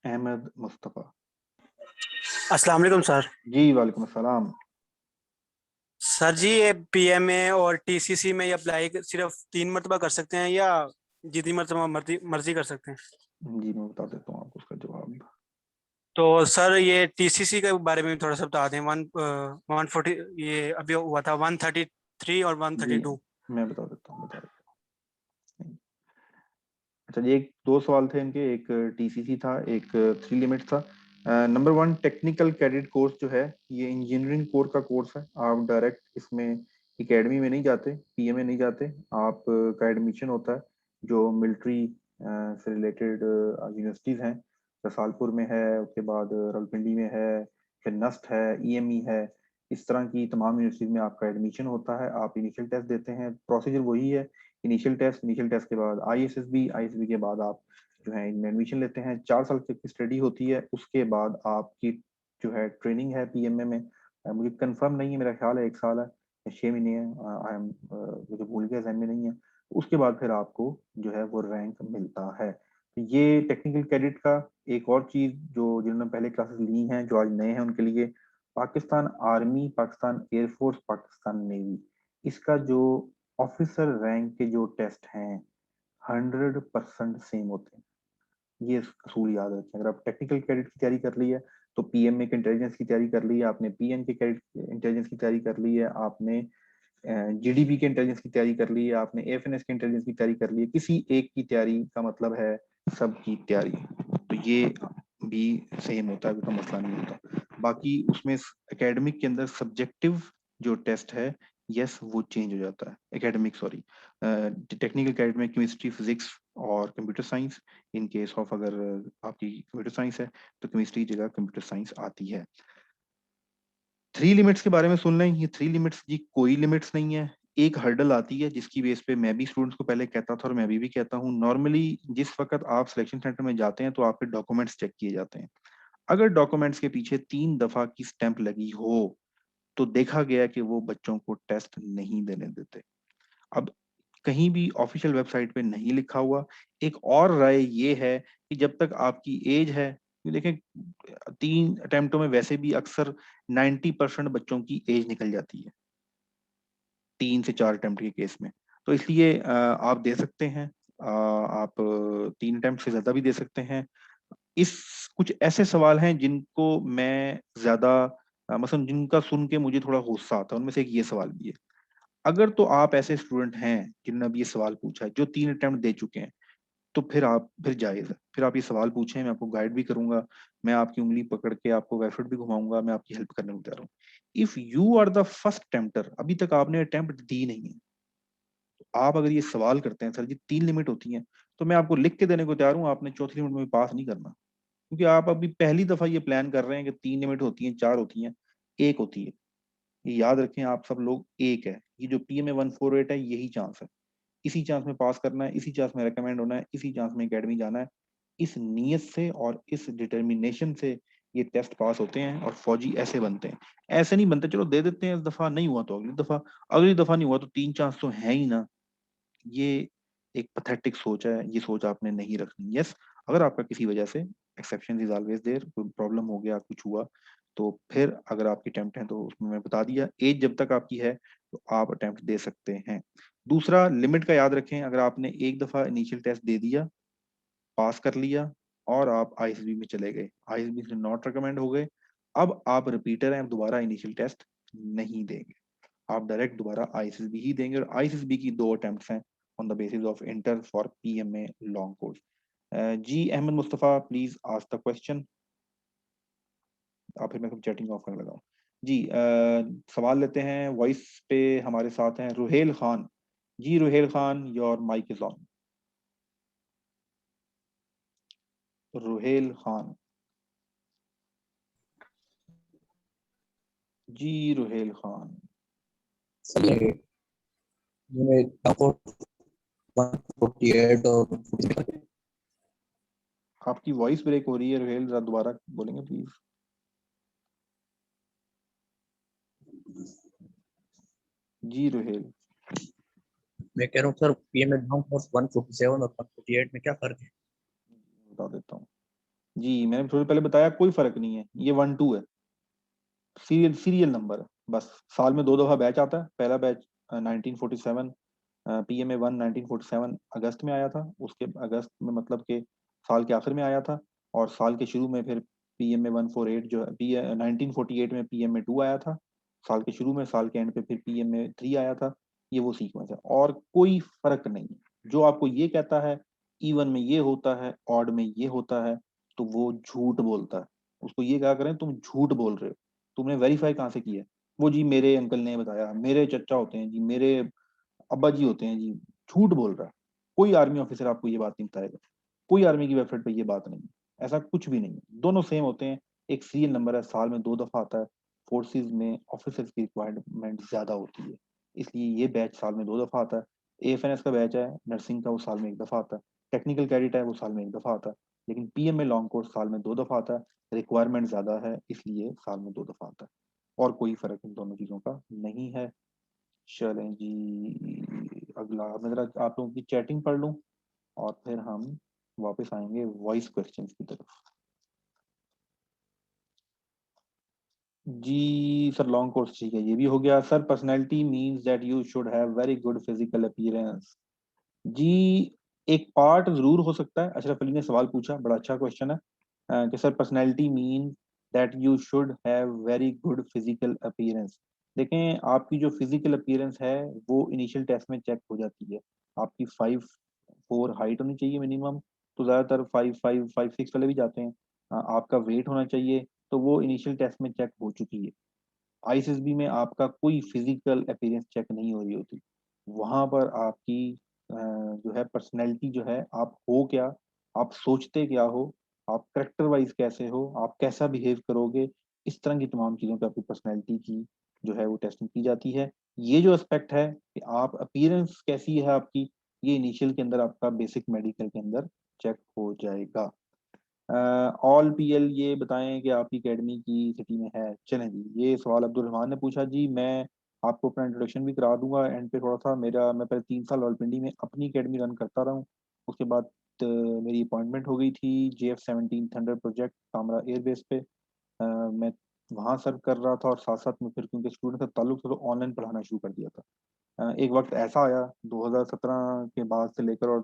Ahmed Mustafa. अस्सलाम वालेकुम सर। जी वालेकुम अस्सलाम। सर जी ये पीएमए और टीसीसी में ये अप्लाई सिर्फ 3 मरतबा कर सकते हैं या जितनी मरतबा मर्जी मर्जी कर सकते हैं? जी मैं बता देता हूँ आपको उसका जवाब। तो सर ये टीसीसी के बारे में थोड़ा सा बता दें। 140 ये अभी हुआ था 133 और जी 132। मैं बता देता हूँ, बता देता हूँ। अच्छा जी, एक दो सवाल थे इनके, एक TCC था, एक 3 लिमिट था। नंबर 1, टेक्निकल कैडेट कोर्स जो है ये इंजीनियरिंग कोर का कोर्स है। आप डायरेक्ट इसमें एकेडमी में नहीं जाते, PMA नहीं जाते, आप का एडमिशन होता है जो मिलिट्री से रिलेटेड यूनिवर्सिटीज हैं। रसालपुर में है, उसके बाद रावलपिंडी में है, फिर नस्ट है, EME है। इस तरह की तमाम यूनिवर्सिटीज में आपका एडमिशन होता है। आप इनिशियल टेस्ट देते हैं, प्रोसीजर वही है। इनिशियल टेस्ट के बाद ISSB के बाद आप जो है इनमें एडमिशन लेते हैं। 4 साल तक की स्टडी होती है, उसके बाद आपकी जो है ट्रेनिंग है PMA में। मुझे कंफर्म नहीं है, मेरा ख्याल है 1 साल है या 6 महीने है, आई एम मुझे भूल गया, जहन में नहीं है। उसके बाद फिर आपको जो है वो रैंक मिलता है। तो ये टेक्निकल कैडेट का एक और चीज जो जिन्होंने पहले क्लासेस ली हैं, जो आज नए हैं उनके लिए, Pakistan army, Pakistan air force, Pakistan navy, इसका जो ऑफिसर रैंक के जो टेस्ट हैं 100% सेम होते हैं। ये असूल याद रखें। अगर आप टेक्निकल कैडेट की तैयारी कर ली है तो PMA के इंटेलिजेंस की तैयारी कर ली है आपने, PN के कैडेट इंटेलिजेंस की तैयारी कर ली है आपने, GDP के इंटेलिजेंस की तैयारी कर ली है आपने, AFNS के इंटेलिजेंस की तैयारी कर ली है, किसी एक की तैयारी का मतलब है सबकी तैयारी। तो ये भी सेम होता है, कोई मसला नहीं होता। बाकी उसमें एकेडमिक के अंदर सब्जेक्टिव जो टेस्ट है, यस वो चेंज हो जाता है। एकेडमिक सॉरी, टेक्निकल कैडेट में केमिस्ट्री, फिजिक्स और computer science. In case of अगर आपकी कंप्यूटर साइंस है तो केमिस्ट्री की जगह कंप्यूटर साइंस आती है। 3 लिमिट्स के बारे में सुन लें। ये 3 लिमिट्स जी कोई लिमिट्स नहीं है, एक हर्डल आती है जिसकी बेस पे मैं भी स्टूडेंट्स को पहले कहता था और मैं अभी भी कहता हूँ। नॉर्मली जिस वक्त आप सिलेक्शन सेंटर में जाते हैं तो आपके डॉक्यूमेंट्स चेक किए जाते हैं। अगर डॉक्यूमेंट्स के पीछे 3 दफा की स्टैंप लगी हो तो देखा गया कि वो बच्चों को टेस्ट नहीं देने देते। अब कहीं भी ऑफिशियल वेबसाइट पे नहीं लिखा हुआ। एक और राय ये है कि जब तक आपकी एज है, ये देखें 3 अटेम्प्टों में वैसे भी अक्सर 90% बच्चों की एज निकल जाती है 3 से 4 अटेम्प्ट के केस में। तो इसलिए आप दे सकते हैं, आप 3 अटेम्प्ट से ज्यादा भी दे सकते हैं। इस कुछ ऐसे सवाल हैं जिनको मैं ज्यादा मतलब जिनका सुन के मुझे थोड़ा गुस्सा आता है, उनमें से एक ये सवाल भी है। अगर तो आप ऐसे स्टूडेंट हैं जिन्होंने अब ये सवाल पूछा है, जो 3 अटेम्प्ट दे चुके हैं, तो फिर जायज है, फिर आप ये सवाल पूछें, मैं आपको गाइड भी करूंगा, मैं आपकी उंगली पकड़ के आपको वेबसाइट भी घुमाऊंगा, मैं आपकी हेल्प करने को तैयार हूँ। If you are the first attempter, अभी तक आपने अटेम्प्ट दी नहीं है, तो आप अगर ये सवाल करते हैं सर जी 3 लिमिट होती हैं, तो मैं आपको लिख के देने को तैयार हूँ, आपने चौथी लिमिट में पास नहीं करना। क्योंकि आप अभी पहली दफा ये प्लान कर रहे हैं कि 3 लिमिट होती हैं, 4 होती हैं, 1 होती है। ये याद रखें आप सब लोग, 1 है। ये जो PMA 148 है, यही चांस है, इसी चांस में पास करना है, इसी चांस में रेकमेंड होना है, इसी चांस में एकेडमी जाना है। इस नीयत से और इस डिटर्मिनेशन से ये टेस्ट पास होते हैं और फौजी ऐसे बनते हैं। ऐसे नहीं बनते चलो दे देते हैं, इस दफा नहीं हुआ तो अगली दफा नहीं हुआ तो 3 चांस तो है ही ना। ये एक पथेटिक सोच है, ये सोच आपने नहीं रखनी। यस, अगर आपका किसी वजह से, एक्सेप्शन इज ऑलवेज देयर, कोई प्रॉब्लम हो गया, कुछ हुआ, तो फिर अगर आपकी अटेम्प्ट है तो उसमें मैं बता दिया, एज जब तक आपकी है तो आप अटेम्प्ट दे सकते हैं। दूसरा, लिमिट का याद रखें, अगर आपने एक दफा इनिशियल टेस्ट दे दिया, पास कर लिया और आप ISB में चले गए, ISB से नॉट रिकमेंड हो गए, अब आप रिपीटर हैं, अब दोबारा इनिशियल टेस्ट नहीं देंगे, आप डायरेक्ट दोबारा ISSB ही देंगे। और ISSB की 2 अटेम्प्ट्स हैं on the basis of inter for PMA long course. जी Ahmed Mustafa, please ask the question. आप फिर मैं चैटिंग ऑफ करने लगा हूँ। जी सवाल लेते हैं, वॉइस पे हमारे साथ हैं रुहेल खान। जी Rohail Khan, your mic is on. Rohail Khan, जी रुहेल खान। सर मैंने अकाउंट 148 और 149 आपकी वॉइस ब्रेक हो रही है रुहेल, जरा दोबारा बोलेंगे प्लीज। जी रुहेल, मैं कह रहा हूँ सर पीएमए लॉन्ग कोर्स 147 और 148 में क्या फर्क है? बता देता हूँ। जी मैंने थोड़ी पहले बताया, कोई फर्क नहीं है, ये 1-2 है, सीरियल नंबर है बस। साल में 2 दफा बैच आता है, पहला बैच 1947 PMA 1 1947 अगस्त में आया था, उसके अगस्त में मतलब के साल के आखिर में आया था, और साल के शुरू में फिर PMA 148 जो है 1948 में PMA 2 आया था, साल के शुरू में, साल के एंड पे फिर PMA 3 आया था। ये वो सीक्वेंस है और कोई फर्क नहीं है। जो आपको ये कहता है इवन में ये होता है, ऑड में ये होता है, तो वो झूठ बोलता है। उसको ये कहा करें तुम झूठ बोल रहे हो, तुमने वेरीफाई कहाँ से किया? वो जी मेरे अंकल ने बताया, मेरे चचा होते हैं जी, मेरे अब्बा जी होते हैं जी। झूठ बोल रहा है। कोई आर्मी ऑफिसर आपको ये बात नहीं बताएगा, कोई आर्मी की वेबसाइट पे ये बात नहीं है, ऐसा कुछ भी नहीं है। दोनों सेम होते हैं, एक सीरियल नंबर है, साल में 2 दफा आता है। फोर्सेज में ऑफिसर्स की रिक्वायरमेंट ज्यादा होती है, इसलिए ये बैच साल में 2 दफा आता है। AFNS का बैच है नर्सिंग का, वो साल में 1 दफा आता है। टेक्निकल कैडेट है, वो साल में 1 दफा आता है। लेकिन PMA लॉन्ग कोर्स साल में 2 दफा आता है, रिक्वायरमेंट ज्यादा है इसलिए साल में 2 दफा आता है, और कोई फर्क इन दोनों चीजों का नहीं है। चलें जी, अगला मैं जरा आप लोगों की चैटिंग पढ़ लूं और फिर हम वापस आएंगे वॉइस क्वेश्चंस की तरफ। जी सर लॉन्ग कोर्स ठीक है, ये भी हो गया sir. Personality means that you should have very good physical appearance. जी एक पार्ट जरूर हो सकता है। अशरफ अली ने सवाल पूछा, बड़ा अच्छा क्वेश्चन है कि sir personality mean that you should have very good physical appearance. देखें आपकी जो फिजिकल अपीयरेंस है वो इनिशियल टेस्ट में चेक हो जाती है। आपकी 5'4" हाइट होनी चाहिए मिनिमम, तो ज़्यादातर 5'5", 5'6" वाले भी जाते हैं। आपका वेट होना चाहिए, तो वो इनिशियल टेस्ट में चेक हो चुकी है। ISSB में आपका कोई फिजिकल अपीयरेंस चेक नहीं हो रही होती, वहां पर आपकी जो है पर्सनैलिटी जो है, आप हो क्या, आप सोचते क्या हो, आप करेक्टर वाइज कैसे हो, आप कैसा बिहेव करोगे, इस तरह की तमाम चीज़ों पे आपकी पर्सनैलिटी की जो है वो टेस्टिंग की जाती है। ये जो एस्पेक्ट है कि आप अपीयरेंस कैसी है आपकी, ये इनिशियल के अंदर आपका बेसिक मेडिकल के अंदर चेक हो जाएगा। ऑल पीएल ये बताएं कि आपकी एकेडमी की सिटी में है। चलें जी, ये सवाल अब्दुल रहमान ने पूछा जी। मैं आपको अपना इंट्रोडक्शन भी करा दूंगा एंड पे थोड़ा सा। मैं पहले 3 साल रावलपिंडी में अपनी एकेडमी रन करता रहा हूँ। उसके बाद मेरी अपॉइंटमेंट हो गई थी JF-17 thunder project Kamra airbase पे। मैं वहाँ सर्व कर रहा था और साथ साथ में फिर क्योंकि स्टूडेंट का ताल्लुक था तो ऑनलाइन पढ़ाना शुरू कर दिया था। एक वक्त ऐसा आया 2017 के बाद से लेकर, और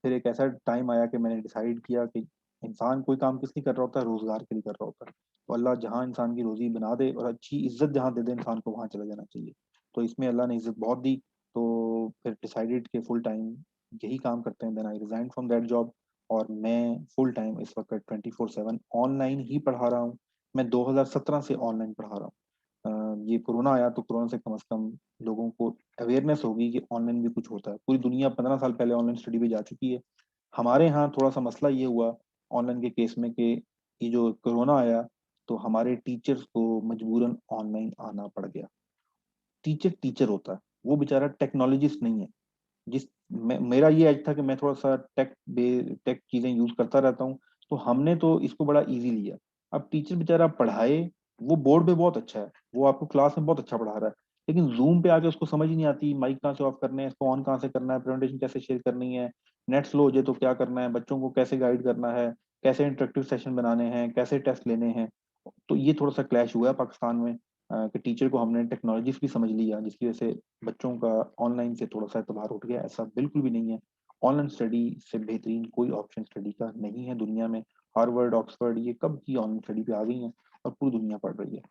फिर एक ऐसा टाइम आया कि मैंने डिसाइड किया कि इंसान कोई काम किस लिए कर रहा होता है, रोजगार के लिए कर रहा होता है। तो अल्लाह जहाँ इंसान की रोजी बना दे और अच्छी इज्जत जहाँ दे दे इंसान को, वहाँ चला जाना चाहिए। तो इसमें अल्लाह ने इज्जत बहुत दी, तो फिर डिसाइडेड कि फुल टाइम यही काम करते हैं। Then I resign from that job और मैं फुल टाइम इस वक्त 24/7 ऑनलाइन ही पढ़ा रहा हूँ। मैं 2017 से ऑनलाइन पढ़ा रहा हूँ। ये कोरोना आया तो कोरोना से कम लोगों को अवेयरनेस होगी कि ऑनलाइन भी कुछ होता है। पूरी दुनिया 15 साल पहले ऑनलाइन स्टडी पे जा चुकी है। हमारे यहाँ थोड़ा सा मसला ये हुआ ऑनलाइन के केस में कि ये जो कोरोना आया तो हमारे टीचर्स को मजबूरन ऑनलाइन आना पड़ गया। टीचर टीचर होता है, वो बेचारा टेक्नोलॉजिस्ट नहीं है। मेरा ये एज था कि मैं थोड़ा सा टेक चीजें यूज करता रहता हूँ, तो हमने तो इसको बड़ा इजी लिया। अब टीचर बेचारा पढ़ाए, वो बोर्ड पे बहुत अच्छा है, वो आपको क्लास में बहुत अच्छा पढ़ा रहा है, लेकिन जूम पे आके उसको समझ ही नहीं आती माइक कहाँ से ऑफ करने हैं, इसको ऑन कहाँ से करना है, प्रेजेंटेशन कैसे शेयर करनी है, नेट स्लो हो जाए तो क्या करना है, बच्चों को कैसे गाइड करना है, कैसे इंटरेक्टिव सेशन बनाने हैं, कैसे टेस्ट लेने हैं। तो ये थोड़ा सा क्लैश हुआ है पाकिस्तान में कि टीचर को हमने टेक्नोलॉजीज भी समझ लिया, जिसकी वजह से बच्चों का ऑनलाइन से थोड़ा सा एतबार उठ गया। ऐसा बिल्कुल भी नहीं है। ऑनलाइन स्टडी से बेहतरीन कोई ऑप्शन स्टडी का नहीं है दुनिया में। हार्वर्ड, ऑक्सफोर्ड ये कब की ऑनलाइन स्टडी पे आ गई हैं और पूरी दुनिया पढ़ रही है।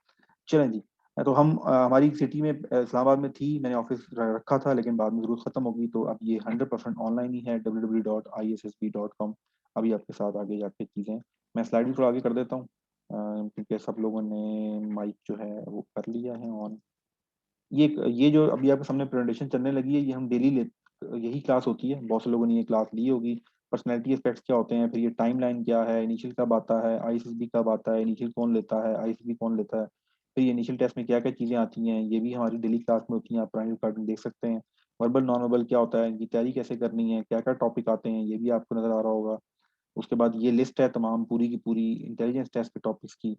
चलें जी। तो हम हमारी सिटी में इस्लामाबाद में थी, मैंने ऑफिस रखा था, लेकिन बाद में जरूरत खत्म हो गई तो अब ये 100% ऑनलाइन ही है, www.issb.com। अभी आपके साथ आगे जाके चीज़ें, मैं स्लाइड भी थोड़ा आगे कर देता हूँ क्योंकि सब लोगों ने माइक जो है वो कर लिया है ऑन। ये जो अभी आपके सामने प्रेजेंटेशन चलने लगी है, ये हम डेली ले, यही क्लास होती है, बहुत से लोगों ने ये क्लास ली होगी। पर्सनैलिटी एस्पेक्ट्स क्या होते हैं, फिर ये टाइमलाइन क्या है, इनिशियल कब आता है, आईएसएसबी कब आता है, इनिशियल कौन लेता है, आईएसएसबी कौन लेता है, फिर ये इनिशियल टेस्ट में क्या क्या चीज़ें आती हैं, ये भी हमारी डेली क्लास में होती हैं, आप प्राइमरी कार्ड में देख सकते हैं। वर्बल नॉन वर्बल क्या होता है, इनकी तैयारी कैसे करनी है, क्या क्या टॉपिक आते हैं, ये भी आपको नजर आ रहा होगा। उसके बाद ये लिस्ट है तमाम पूरी की पूरी इंटेलिजेंस टेस्ट के टॉपिक्स की।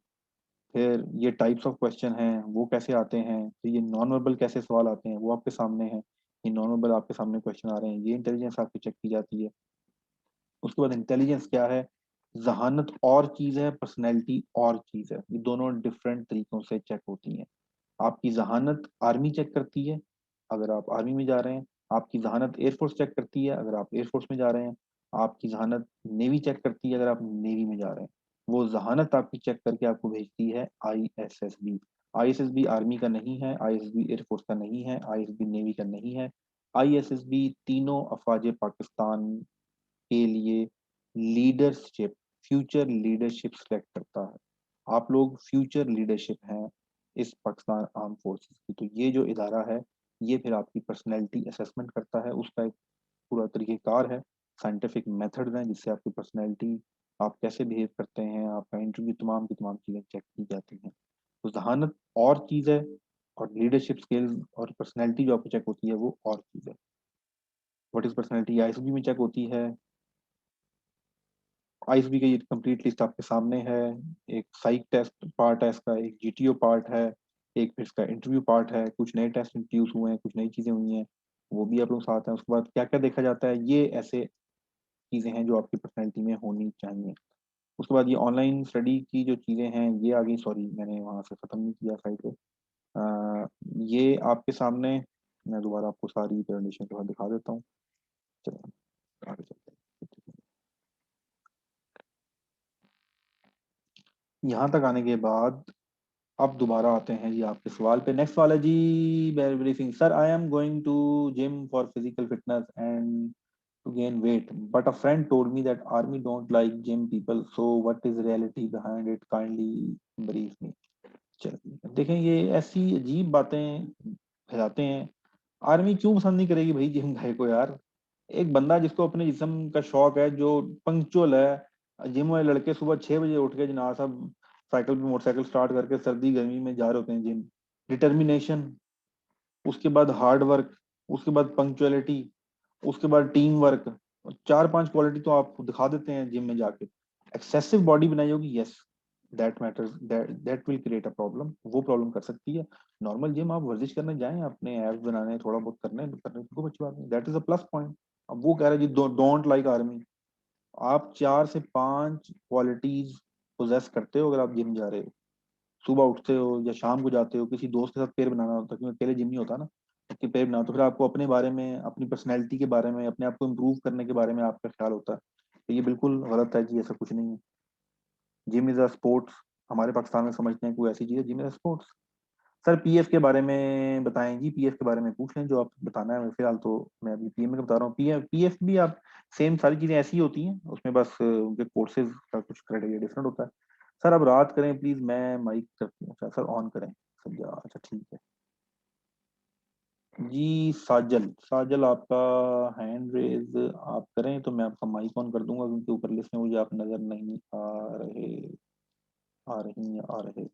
फिर ये टाइप्स ऑफ क्वेश्चन हैं वो कैसे आते हैं, फिर ये नॉन वर्बल कैसे सवाल आते हैं वो आपके सामने है। ये नॉन वर्बल आपके सामने क्वेश्चन आ रहे हैं, ये इंटेलिजेंस आपकी चेक की जाती है। उसके बाद इंटेलिजेंस क्या है, जहानत और चीज़ है, पर्सनैलिटी और चीज़ है, ये दोनों डिफरेंट तरीकों से चेक होती हैं। आपकी जहानत आर्मी चेक करती है अगर आप आर्मी में जा रहे हैं, आपकी जहानत एयरफोर्स चेक करती है अगर आप एयरफोर्स में जा रहे हैं, आपकी जहानत नेवी चेक करती है अगर आप नेवी में जा रहे हैं। वो जहानत आपकी चेक करके आपको भेजती है आईएसएसबी। आईएसएसबी आर्मी का नहीं है, आईएसएसबी एयरफोर्स का नहीं है, आईएसएसबी नेवी का नहीं है। आईएसएसबी तीनों अफवाज पाकिस्तान के लिए लीडरशिप, फ्यूचर लीडरशिप सेलेक्ट करता है। आप लोग फ्यूचर लीडरशिप हैं इस पाकिस्तान आर्म फोर्सेस की। तो ये जो इदारा है ये फिर आपकी पर्सनैलिटी असेसमेंट करता है, उसका एक पूरा तरीक़ेकार है, साइंटिफिक मेथड्स हैं जिससे आपकी पर्सनैलिटी, आप कैसे बिहेव करते हैं, आपका इंटरव्यू, तमाम की तमाम चीज़ें चेक की जाती हैं। तो जहानत और चीज़ है और लीडरशिप स्किल्स और पर्सनैलिटी जो आपकी चेक होती है वो और चीज़ है। व्हाट इज पर्सनैलिटी आईएसबी में चेक होती है। आईएसबी की ये कंप्लीट लिस्ट आपके सामने है। एक साइक टेस्ट पार्ट है इसका, एक जीटीओ पार्ट है, एक फिर इसका इंटरव्यू पार्ट है, कुछ नए टेस्ट इंट्रोड्यूस हुए हैं, कुछ नई चीज़ें हुई हैं, वो भी आप लोग साथ हैं। उसके बाद क्या क्या देखा जाता है, ये ऐसे चीज़ें हैं जो आपकी पर्सनैलिटी में होनी चाहिए। उसके बाद ये ऑनलाइन स्टडी की जो चीज़ें हैं ये आ गई, सॉरी मैंने वहाँ से ख़त्म नहीं किया साइड पे। ये आपके सामने, मैं दोबारा आपको सारी प्रेजेंटेशन के बाद दिखा देता हूँ। चलिए आगे चलते हैं। यहाँ तक आने के बाद अब दोबारा आते हैं जी आपके सवाल पे। नेक्स्ट सवाल है जी, briefing sir, I am going to gym for physical fitness and to gain weight, but a friend told me that army don't like gym people, so what is reality behind it, kindly brief me. चलिए देखें, ये ऐसी अजीब बातें फैलाते हैं। Army क्यों पसंद नहीं करेगी भाई जिम भाई को यार। एक बंदा जिसको अपने जिस्म का शौक है, जो पंक्चुअल है, जिम वाले लड़के सुबह 6 बजे उठ के जना सब साइकिल पे मोटरसाइकिल स्टार्ट करके सर्दी गर्मी में जा रहे होते हैं जिम। डिटर्मिनेशन, उसके बाद हार्ड वर्क, उसके बाद पंक्चुअलिटी, उसके बाद टीम वर्क, 4-5 क्वालिटी तो आप दिखा देते हैं जिम में जाके। एक्सेसिव बॉडी बनाई होगी, yes that matters, that will create a problem, वो प्रॉब्लम कर सकती है। नॉर्मल जिम आप वर्जिश करने जाएं, अपने एब्स बनाने, थोड़ा बहुत करने को अच्छी बात नहीं, that is a plus point. अब वो कह रहे हैं जी डोंट लाइक आर्मी, आप 4 से 5 क्वालिटीज पोजेस करते हो अगर आप जिम जा रहे हो। सुबह उठते हो या शाम को जाते हो, किसी दोस्त के साथ पेयर बनाना होता है, क्योंकि अकेले जिम नहीं होता ना, कि पेयर बनाओ, तो फिर आपको अपने बारे में, अपनी पर्सनैलिटी के बारे में, अपने आप को इम्प्रूव करने के बारे में आपका ख्याल होता है। तो ये बिल्कुल गलत है जी, ऐसा कुछ नहीं है। जिम इज अ स्पोर्ट्स, हमारे पाकिस्तान में समझते हैं कोई ऐसी चीज है, gym is a sports. Sir PF के बारे में बताएं जी, पीएफ के बारे में पूछ लें जो आप बताना है, फिलहाल तो मैं अभी पीएम का बता रहा हूँ। पीएफ पीएफ भी आप सेम सारी चीजें ऐसी ही होती हैं, उसमें बस उनके कोर्सेज का कुछ क्राइटेरिया डिफरेंट होता है। सर अब रात करें प्लीज, मैं माइक करती हूँ। अच्छा सर ऑन करें सर, अच्छा ठीक है जी। साजल, साजल आपका हैंड रेज आप करें तो मैं आपका माइक ऑन कर दूंगा, क्योंकि ऊपर लिस्ट में मुझे आप नजर नहीं आ रहे, आ रहे।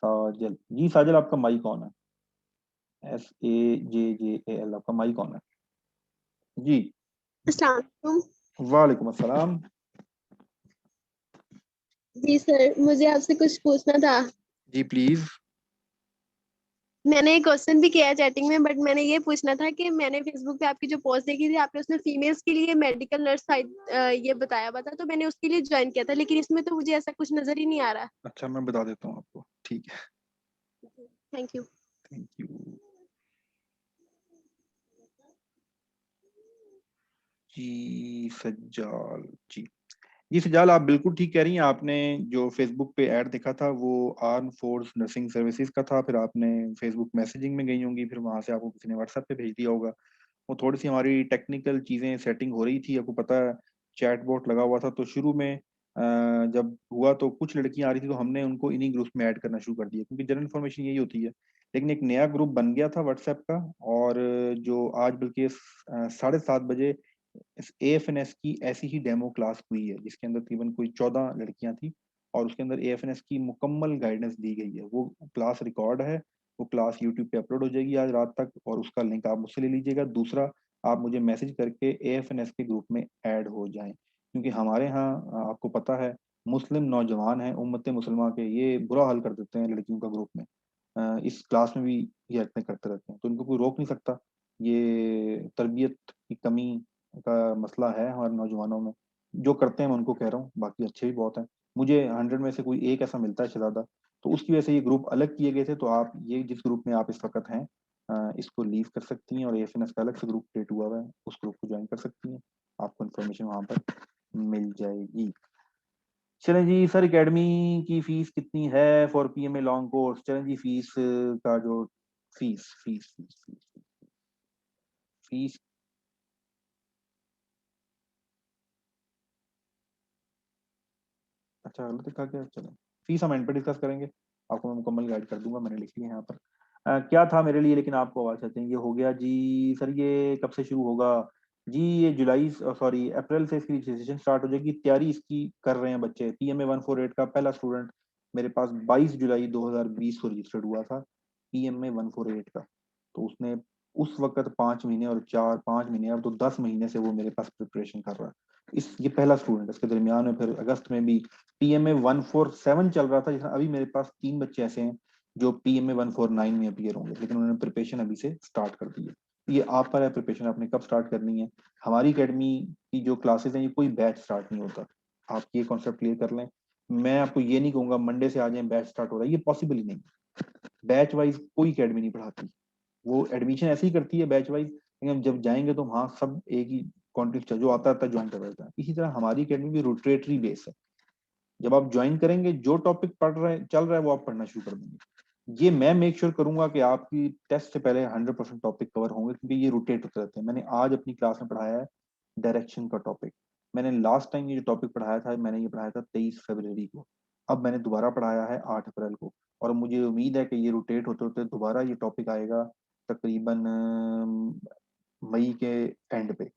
साजल जी, साजल आपका माइक ऑन है, SAJJAL आपका माइक ऑन है जी। अस्सलाम वालेकुम। वालेकुम अस्सलाम। जी सर, मुझे आपसे कुछ पूछना था। जी प्लीज। मैंने एक क्वेश्चन भी किया है चैटिंग में, बट मैंने ये पूछना था कि मैंने फेसबुक पे आपकी जो पोस्ट देखी थी, आपने उसमें फीमेल्स के लिए मेडिकल नर्स ये बताया हुआ था, तो मैंने उसके लिए ज्वाइन किया था, लेकिन इसमें तो मुझे ऐसा कुछ नजर ही नहीं आ रहा। अच्छा मैं बता देता हूँ आपको, ठीक है, थैंक यू। थैंक यू जी। सज्जाल जी, जी सज्जाल आप बिल्कुल ठीक कह रही हैं। आपने जो फेसबुक पे ऐड देखा था वो आर्म फोर्स नर्सिंग सर्विसेज का था, फिर आपने फेसबुक मैसेजिंग में गई होंगी, फिर वहां से आपको किसी ने व्हाट्सएप पे भेज दिया होगा। वो थोड़ी सी हमारी टेक्निकल चीजें सेटिंग हो रही थी, आपको पता है चैट बोट लगा हुआ था, तो शुरू में जब हुआ तो कुछ लड़कियां आ रही थी, तो हमने उनको इन्हीं ग्रुप्स में ऐड करना शुरू कर दिया, क्योंकि जनरल इन्फॉर्मेशन यही होती है। लेकिन एक नया ग्रुप बन गया था व्हाट्सएप का, और जो आज बल्कि 7:30 बजे इस AFNS की ऐसी ही डेमो क्लास हुई है, जिसके अंदर तकरीबन कोई 14 लड़कियां थी, और उसके अंदर AFNS की मुकम्मल गाइडेंस दी गई है। वो क्लास रिकॉर्ड है, वो क्लास यूट्यूब पे अपलोड हो जाएगी आज रात तक, और उसका लिंक आप मुझसे ले लीजिएगा। दूसरा, आप मुझे मैसेज करके AFNS के ग्रुप में ऐड हो जाएं, क्योंकि हमारे यहाँ आपको पता है मुस्लिम नौजवान हैं, उम्मत मुसलमा के, ये बुरा हाल कर देते हैं लड़कियों का ग्रुप में। इस क्लास में भी ये हरकतें करते रहते हैं, तो इनको कोई रोक नहीं सकता। ये तरबियत की कमी का मसला है हमारे नौजवानों में। जो करते हैं मैं उनको कह रहा हूँ, बाकी अच्छे भी बहुत हैं। मुझे 100 में से कोई एक ऐसा मिलता है शहजादा, तो उसकी वजह से ये ग्रुप अलग किए गए थे। तो आप ये जिस ग्रुप में आप इस वक्त हैं, इसको लीव कर सकती हैं, और AFNS का अलग से ग्रुप क्रिएट हुआ हुआ है, उस ग्रुप को ज्वाइन कर सकती हैं। आपको इन्फॉर्मेशन वहां पर मिल जाएगी। चलें जी सर, एकेडमी की फीस कितनी है फॉर PMA लॉन्ग कोर्स? चलें जी, फीस का जो fees fees fees fees fees अच्छा गलत लिखा क्या? चलें, फीस हम एंड पे डिस्कस करेंगे, आपको मैं मुकम्मल गाइड कर दूंगा, मैंने लिख लिया है यहाँ पर। क्या था मेरे लिए, लेकिन आपको आवाज चाहते हैं, ये हो गया जी। सर ये कब से शुरू होगा जी? ये जुलाई, सॉरी अप्रैल से इसकी रजिस्ट्रेशन स्टार्ट हो जाएगी, तैयारी इसकी कर रहे हैं बच्चे। PMA 148 का पहला स्टूडेंट मेरे पास 22 जुलाई 2020 को रजिस्टर्ड हुआ था, PMA 148 का। तो उसने उस वक्त 5 महीने और 4-5 महीने, अब तो 10 महीने से वो मेरे पास प्रिपरेशन कर रहा है। ये पहला स्टूडेंट है। इसके दरमियान में फिर अगस्त में भी PMA 147 चल रहा था, जिसमें अभी मेरे पास 3 बच्चे ऐसे हैं जो PMA 149 में अपीयर होंगे, लेकिन उन्होंने प्रिपरेशन अभी से स्टार्ट कर दी है। ये आप पर है, प्रिपरेशन आपने कब स्टार्ट करनी है। हमारी एकेडमी की जो क्लासेस हैं, ये कोई बैच स्टार्ट नहीं होता, आप ये कॉन्सेप्ट क्लियर कर लें। मैं आपको ये नहीं कहूंगा मंडे से आ जाए बैच स्टार्ट हो रहा है, ये पॉसिबल ही नहीं। बैच वाइज कोई एकेडमी नहीं पढ़ाती, वो एडमिशन ऐसे ही करती है बैच वाइज, लेकिन जब जाएंगे तो वहाँ सब एक ही कॉन्टेक्स्ट, जो आता है ज्वाइन कर रहता है। इसी तरह हमारी एकेडमी भी रोटेटरी बेस है। जब आप ज्वाइन करेंगे, जो टॉपिक पढ़ रहे चल रहा है वो आप पढ़ना शुरू कर देंगे। ये मैं मेक श्योर करूंगा कि आपकी टेस्ट से पहले 100% टॉपिक कवर होंगे, क्योंकि ये रोटेट होते रहते हैं। मैंने आज अपनी क्लास में पढ़ाया है डायरेक्शन का टॉपिक। मैंने लास्ट टाइम ये जो टॉपिक पढ़ाया था, मैंने ये पढ़ाया था 23 फरवरी को। अब मैंने दोबारा पढ़ाया है 8 अप्रैल को, और मुझे उम्मीद है कि ये रोटेट होते होते दोबारा ये टॉपिक आएगा तकरीबन मई के एंड पे।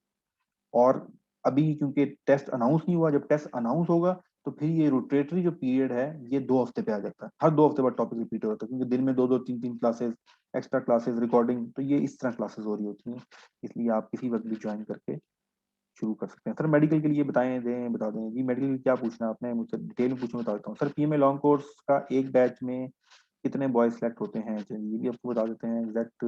और अभी क्योंकि टेस्ट अनाउंस नहीं हुआ, जब टेस्ट अनाउंस होगा तो फिर ये रोटेटरी जो पीरियड है ये 2 हफ्ते पे आ जाता है। हर 2 हफ्ते बाद टॉपिक रिपीट होता है, क्योंकि दिन में 2-2 3-3 क्लासेस, एक्स्ट्रा क्लासेस, रिकॉर्डिंग, तो ये इस तरह क्लासेस हो रही होती हैं। इसलिए आप किसी वक्त भी ज्वाइन करके शुरू कर सकते हैं। सर मेडिकल के लिए बता दें जी, मेडिकल के क्या पूछना है आपने मुझसे, डिटेल में पूछना बता देता हूँ। सर पीएमए लॉन्ग कोर्स का एक बैच में कितने बॉयज सेलेक्ट होते हैं, चलिए ये भी आपको बता देते हैं एग्जैक्ट।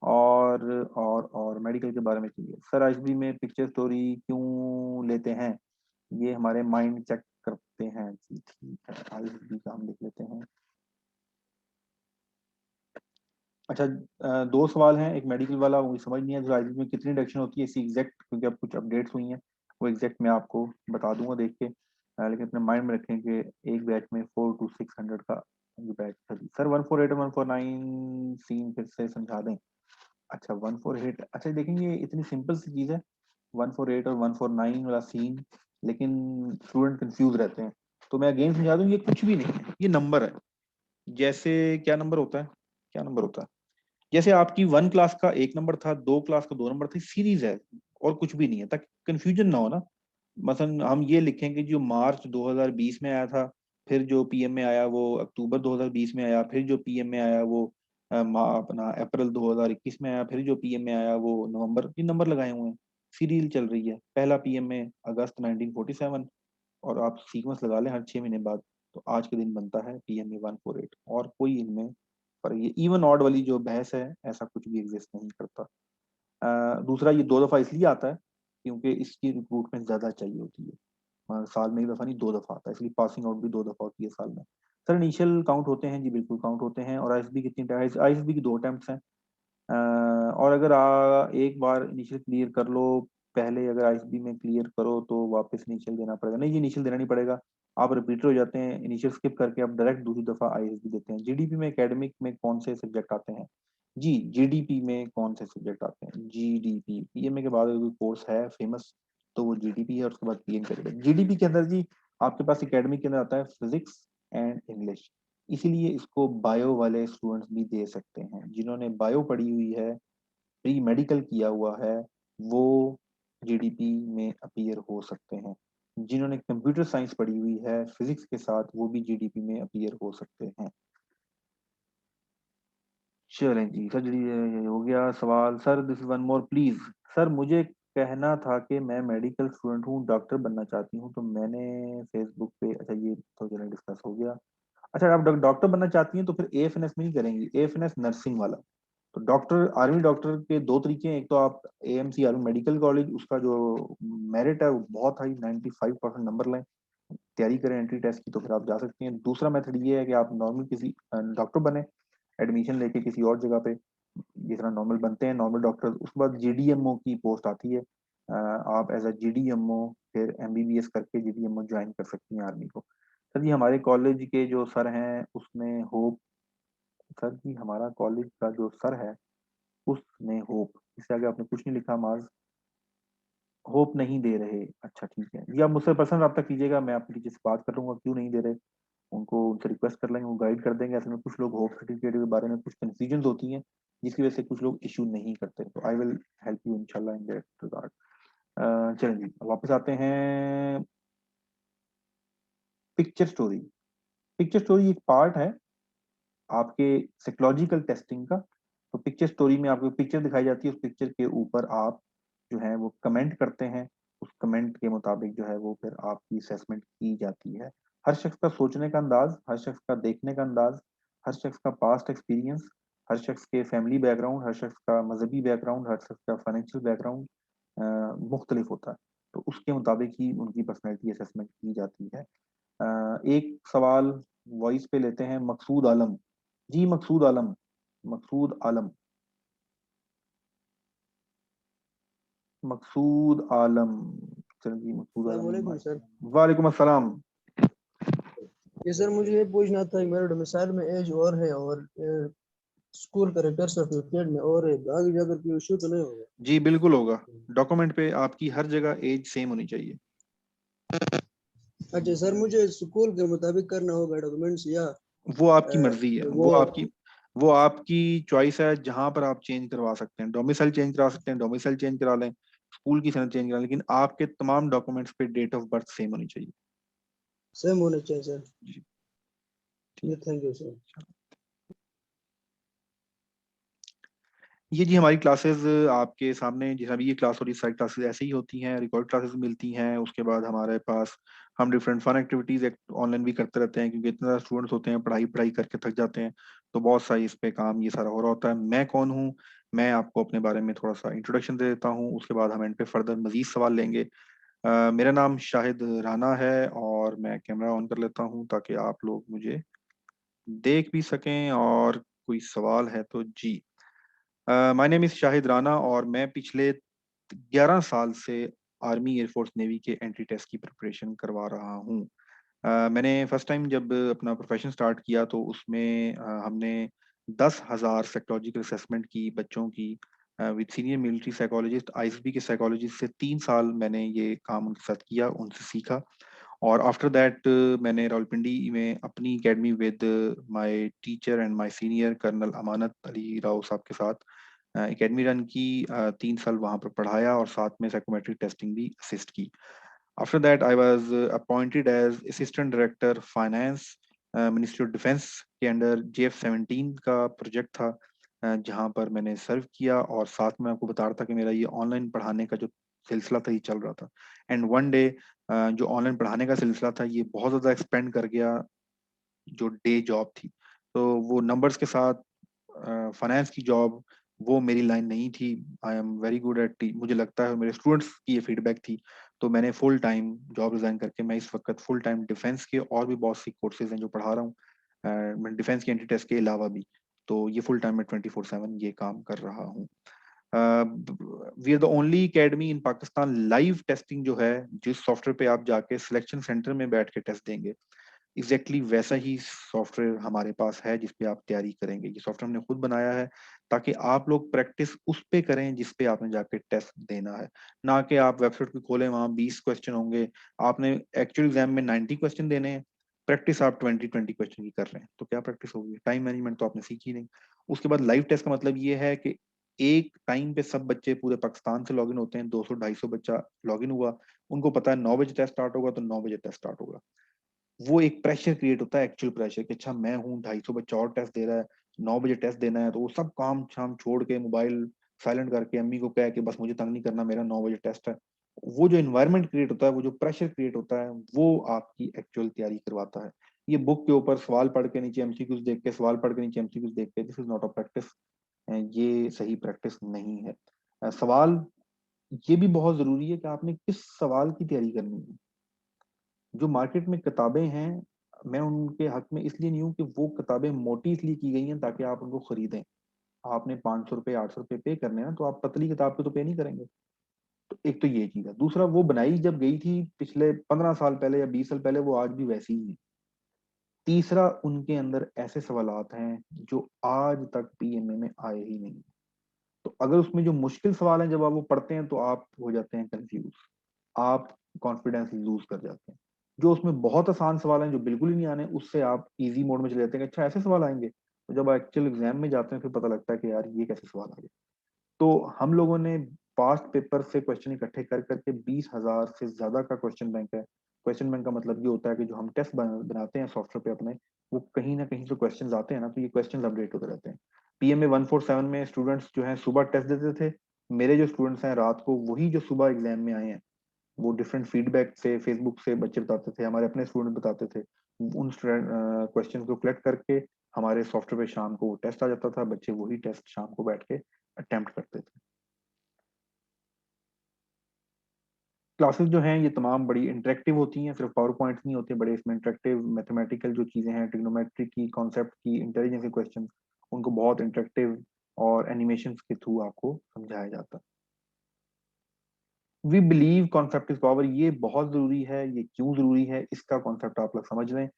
और मेडिकल के बारे में चाहिए सर, आईएसबी में पिक्चर स्टोरी क्यों लेते हैं, ये हमारे माइंड चेक करते हैं जी, ठीक है आईएसबी का हम लिख लेते हैं। अच्छा दो सवाल हैं, एक मेडिकल वाला मुझे समझ नहीं है जो आईएसबी में कितनी डिडक्शन होती है इसकी एग्जैक्ट, क्योंकि अब कुछ अपडेट्स हुई हैं वो एग्जैक्ट मैं आपको बता दूंगा देख के, लेकिन अपने माइंड में रखें कि एक बैच में 400 to 600 का जो बैच था जी। सर 148 और 149 सीन फिर से समझा दें। अच्छा 148, अच्छा देखेंगे ये इतनी सिंपल सी चीज है 148 और 149 वाला सीन, लेकिन स्टूडेंट कंफ्यूज रहते हैं, तो मैं अगेन समझा दूं ये कुछ भी नहीं है, ये नंबर है। जैसे क्या नंबर होता है, क्या नंबर होता है, जैसे आपकी 1 क्लास का 1 नंबर था, 2 क्लास का 2 नंबर था, सीरीज है और कुछ भी नहीं है, ताकि कंफ्यूजन ना हो ना। मसलन हम ये लिखेंगे जो मार्च 2020 में आया था, फिर जो पीएम में आया वो अक्टूबर 2020 में आया, फिर जो पीएम में आया वो अपना अप्रैल 2021 में आया, फिर जो पीएम में आया वो नवंबर, तीन नंबर लगाए हुए हैं, सीरियल चल रही है। पहला पीएम में अगस्त 1947 और आप सीक्वेंस लगा लें हर 6 महीने बाद, तो आज के दिन बनता है पीएम में 148, और कोई इनमें पर ये इवन ऑड वाली जो बहस है ऐसा कुछ भी एग्जिस्ट नहीं करता। दूसरा ये 2 दफा इसलिए आता है क्योंकि इसकी रिक्रूटमेंट ज्यादा चाहिए होती है, साल में 1 दफा नहीं 2 दफा आता है, इसलिए पासिंग आउट भी 2 दफा होती है साल में। सर इनिशियल काउंट होते हैं जी, बिल्कुल काउंट होते हैं। और आईएसबी कितनी, आईएसबी की 2 अटेम्प्ट्स हैं। और अगर एक बार इनिशियल क्लियर कर लो, पहले अगर आईएसबी में क्लियर करो तो वापस इनिशियल देना पड़ेगा, नहीं जी इनिशियल देना नहीं पड़ेगा, आप रिपीटर हो जाते हैं, इनिशियल स्किप करके आप डायरेक्ट दूसरी दफा आईएसबी देते हैं। जीडीपी में एकेडमिक में कौन से सब्जेक्ट आते हैं जी, जीडीपी में कौन से सब्जेक्ट आते हैं, जीडीपी पीएमए के बाद अगर कोई कोर्स है फेमस तो वो जीडीपी है, और उसके बाद पीएम करेगा। जीडीपी के अंदर जी आपके पास एकेडमिक के अंदर आता है फिजिक्स एंड इंग्लिश, इसीलिए इसको बायो वाले स्टूडेंट्स भी दे सकते हैं, जिन्होंने बायो पढ़ी हुई है, प्री मेडिकल किया हुआ है, वो जीडीपी में अपीयर हो सकते हैं। जिन्होंने कंप्यूटर साइंस पढ़ी हुई है फिजिक्स के साथ, वो भी जीडीपी में अपीयर हो सकते हैं। चलें जी सर जी, ये हो गया सवाल। Sir this is one more please. Sir मुझे कहना था कि मैं मेडिकल स्टूडेंट हूँ, डॉक्टर बनना चाहती हूँ, तो मैंने फेसबुक पे, अच्छा ये तो जरा डिस्कस हो गया। अच्छा आप डॉक्टर बनना चाहती हैं तो फिर एएफएनएस में नहीं करेंगी, एएफएनएस नर्सिंग वाला। तो डॉक्टर आर्मी डॉक्टर के 2 तरीके हैं, एक तो आप एएमसी आर्मी मेडिकल कॉलेज, उसका जो मेरिट है वो बहुत हाई 95% नंबर लें, तैयारी करें एंट्री टेस्ट की, तो फिर आप जा सकते हैं। दूसरा मेथड ये है कि आप नॉर्मल किसी डॉक्टर बने, एडमिशन लेके किसी और जगह पे, जिस तरह नॉर्मल बनते हैं नॉर्मल डॉक्टर, उसके बाद जीडीएमओ की पोस्ट आती है, आप एज अ जीडीएमओ फिर एमबीबीएस करके जीडीएमओ ज्वाइन कर सकती हैं आर्मी को। सर जी हमारे कॉलेज के जो सर हैं उसमें होप, सर जी हमारा कॉलेज का जो सर है उसमें होप, इससे आगे आपने कुछ नहीं लिखा माज, होप नहीं दे रहे। अच्छा ठीक है जी, आप मुझसे पर्सनल रब्ता कीजिएगा, मैं आपके टीचर से बात कर लूंगा क्यों नहीं दे रहे, उनको उनसे रिक्वेस्ट कर लेंगे, वो गाइड कर देंगे। असल में कुछ लोग होप सर्टिफिकेट के बारे में कुछ कंफ्यूजन होती हैं जिसकी वजह से कुछ लोग इशू नहीं करते, तो आई विल हेल्प यू इंशाल्लाह इन दैट रिगार्ड। चलें जी वापस आते हैं पिक्चर स्टोरी। पिक्चर स्टोरी एक पार्ट है आपके साइकोलॉजिकल टेस्टिंग का। तो पिक्चर स्टोरी में आपको पिक्चर दिखाई जाती है, उस पिक्चर के ऊपर आप जो है वो कमेंट करते हैं, उस कमेंट के मुताबिक जो है वो फिर आपकी असेसमेंट की जाती है। हर शख्स का सोचने का अंदाज, हर शख्स का देखने का अंदाज, हर शख्स का पास्ट एक्सपीरियंस, हर शख्स के फैमिली बैकग्राउंड, हर शख्स का मजहबी बैकग्राउंड, हर शख्स का फाइनेंशियल बैकग्राउंड मुख्तलिफ होता है, तो उसके मुताबिक ही उनकी पर्सनैलिटी असेसमेंट की जाती है। एक सवाल वॉइस पे लेते हैं, मकसूद आलम जी, मकसूद आलम, मकसूद आलम, मकसूद आलम, चलिए जी मकसूद अस्सलामुअलैकुम आलम, सर। वालेकुम अस्सलाम। ये सर मुझे ये पूछना था कि मेरे डोमिसाइल में एज और है और स्कूल करेक्टर सर्टिफिकेट में और है, आगे जाकर कोई इशू तो नहीं होगा? जी बिल्कुल होगा, डॉक्यूमेंट पे आपकी हर जगह एज सेम होनी चाहिए। अच्छा सर, मुझे स्कूल के मुताबिक करना होगा डॉक्यूमेंट्स या वो आपकी मर्जी है, वो वो आपकी चॉइस है, जहां पर आप चेंज करवा सकते हैं, डोमिसाइल चेंज करा सकते हैं, डोमिसाइल चेंज करा लें, स्कूल की सनद चेंज करा लें, लेकिन आपके तमाम डॉक्यूमेंट्स पे डेट ऑफ बर्थ सेम होनी चाहिए। सेम होने चाहिए सर? जी ये ठीक। Thank you sir. ये जी हमारी क्लासेस आपके सामने, जैसा भी ये क्लास हो रही है, सारी क्लासेस ऐसे ही होती हैं, रिकॉर्ड क्लासेस मिलती हैं। उसके बाद हमारे पास हम डिफरेंट फन एक्टिविटीज ऑनलाइन भी करते रहते हैं, क्योंकि इतने ज़्यादा स्टूडेंट्स होते हैं, पढ़ाई पढ़ाई करके थक जाते हैं, तो बहुत सारी इस पे काम ये सारा हो रहा होता है। मैं कौन हूँ, मैं आपको अपने बारे में थोड़ा सा इंट्रोडक्शन दे देता हूँ, उसके बाद हम इन पे फर्दर मजीद सवाल लेंगे। मेरा नाम शाहिद राना है, और मैं कैमरा ऑन कर लेता हूँ ताकि आप लोग मुझे देख भी सकें, और कोई सवाल है तो जी। My name is Shahid Rana, और मैं पिछले 11 साल से आर्मी एयरफोर्स नेवी के एंट्री टेस्ट की प्रिपरेशन करवा रहा हूँ। मैंने फर्स्ट टाइम जब अपना प्रोफेशन स्टार्ट किया तो उसमें हमने 10,000 साइकोलॉजिकल असेसमेंट की बच्चों की, with senior military psychologist, ISB के साइकोलॉजिस्ट से 3 साल मैंने ये काम उनके साथ किया, उनसे सीखा। और आफ्टर दैट मैंने रावलपिंडी में अपनी academy with my teacher and my senior colonel Amanat Ali Rao Sahab के साथ एकेडमी रन की। 3 साल वहां पर पढ़ाया और साथ में साइकोमेट्रिक टेस्टिंग भी असिस्ट की। After that I was appointed as assistant director finance, ministry of defence के अंडर JF-17 का प्रोजेक्ट था, जहां पर मैंने सर्व किया। और साथ में आपको बता रहा था कि मेरा ये ऑनलाइन पढ़ाने का जो सिलसिला था ये चल रहा था। एंड वन डे जो ऑनलाइन पढ़ाने का सिलसिला था ये बहुत ज़्यादा एक्सपेंड कर गया जो डे जॉब थी। तो वो नंबर्स के साथ फाइनेंस की जॉब, वो मेरी लाइन नहीं थी। I am very good at, मुझे लगता है मेरे स्टूडेंट्स की ये फीडबैक थी। तो मैंने फुल टाइम जॉब रिजाइन करके मैं इस वक्त फुल टाइम डिफेंस के और भी बहुत सी कोर्सेज हैं जो पढ़ा रहा हूँ, मैं डिफेंस के एंटी टेस्ट के अलावा भी। तो ये फुल टाइम में 24/7 ये काम कर रहा हूँ। We are the only academy in Pakistan, live testing जो है, जिस सॉफ्टवेयर पे आप जाके सिलेक्शन सेंटर में बैठ के टेस्ट देंगे, एग्जैक्टली वैसा ही सॉफ्टवेयर हमारे पास है जिस पे आप तैयारी करेंगे। ये सॉफ्टवेयर हमने खुद बनाया है ताकि आप लोग प्रैक्टिस उस पे करें जिस पे आपने जाके टेस्ट देना है, ना कि आप वेबसाइट को खोलें वहां 20 क्वेश्चन होंगे, आपने एक्चुअल एग्जाम में 90 क्वेश्चन देने हैं, प्रैक्टिस आप 20 क्वेश्चन की कर रहे हैं, तो क्या प्रैक्टिस होगी? टाइम मैनेजमेंट तो आपने सीखी नहीं। उसके बाद लाइव टेस्ट का मतलब ये है कि एक टाइम पे सब बच्चे पूरे पाकिस्तान से लॉगिन होते हैं, 200-250 बच्चा लॉगिन हुआ, उनको पता है 9 बजे टेस्ट स्टार्ट होगा तो 9 बजे टेस्ट स्टार्ट होगा। वो एक प्रेशर क्रिएट होता है, एक्चुअल प्रेशर, कि अच्छा मैं हूँ 250 बच्चा और टेस्ट दे रहा है, 9 बजे टेस्ट देना है, तो वो सब काम शाम छोड़ के मोबाइल साइलेंट करके अम्मी को कह के बस मुझे तंग नहीं करना, मेरा 9 बजे टेस्ट है। वो जो इन्वायरमेंट क्रिएट होता है, वो जो प्रेशर क्रिएट होता है, वो आपकी एक्चुअल तैयारी करवाता है। ये बुक के ऊपर सवाल पढ़ के नीचे एमसीक्यूज देख के, सवाल पढ़ के नीचे एमसीक्यूज देख के, this is not a practice. ये सही प्रैक्टिस नहीं है। सवाल ये भी बहुत जरूरी है कि आपने किस सवाल की तैयारी करनी है। जो मार्केट में किताबें हैं, मैं उनके हक में इसलिए नहीं हूँ कि वो किताबें मोटी इसलिए की गई हैं ताकि आप उनको खरीदें। आपने 500 रुपये 800 रुपये पे करने हैं ना, तो आप पतली किताब के तो पे नहीं करेंगे। तो एक तो ये चीज है। दूसरा, वो बनाई जब गई थी पिछले 15 साल पहले या 20 साल पहले, वो आज भी वैसी ही है। तीसरा, उनके अंदर ऐसे सवालात हैं जो आज तक पीएमए में आए ही नहीं। तो अगर उसमें जो मुश्किल सवाल हैं जब आप वो पढ़ते हैं तो आप हो जाते हैं कंफ्यूज, आप कॉन्फिडेंस लूज कर जाते हैं। जो उसमें बहुत आसान सवाल हैं जो बिल्कुल ही नहीं आने, उससे आप इजी मोड में चले जाते हैं कि अच्छा ऐसे सवाल आएंगे, तो जब एक्चुअल एग्जाम में जाते हैं फिर पता लगता है कि यार ये कैसे सवाल आ गए। तो हम लोगों ने पास्ट पेपर से क्वेश्चन इकट्ठे कर करके 20,000 से ज्यादा का क्वेश्चन बैंक है। क्वेश्चन बैंक का मतलब ये होता है कि जो हम टेस्ट बनाते हैं सॉफ्टवेयर पे अपने, वो कहीं ना कहीं से क्वेश्चन आते हैं ना, तो ये क्वेश्चन अपडेट होते रहते हैं। पीएमए 147 में स्टूडेंट्स जो है सुबह टेस्ट देते थे, मेरे जो स्टूडेंट्स हैं रात को वही जो सुबह एग्जाम में आए हैं, वो डिफरेंट फीडबैक से फेसबुक से बच्चे बताते थे, हमारे अपने स्टूडेंट बताते थे, उन क्वेश्चन को कलेक्ट करके हमारे सॉफ्टवेयर पे शाम को वो टेस्ट आ जाता था, बच्चे वही टेस्ट शाम को बैठ के अटेम्प्ट करते थे। क्लासेस जो हैं ये तमाम बड़ी इंटरेक्टिव होती हैं, सिर्फ पावर पॉइंट्स नहीं होते, बड़े इसमें इंटरेक्टिव मैथमेटिकल जो चीज़ें हैं, ट्रिग्नोमेट्री की कॉन्सेप्ट की, इंटेलिजेंस के क्वेश्चन, उनको बहुत इंटरेक्टिव और एनिमेशन के थ्रू आपको समझाया जाता है। We believe concept is power, ये बहुत जरूरी है। ये क्यों जरूरी है इसका कॉन्सेप्ट आप लोग समझ लें।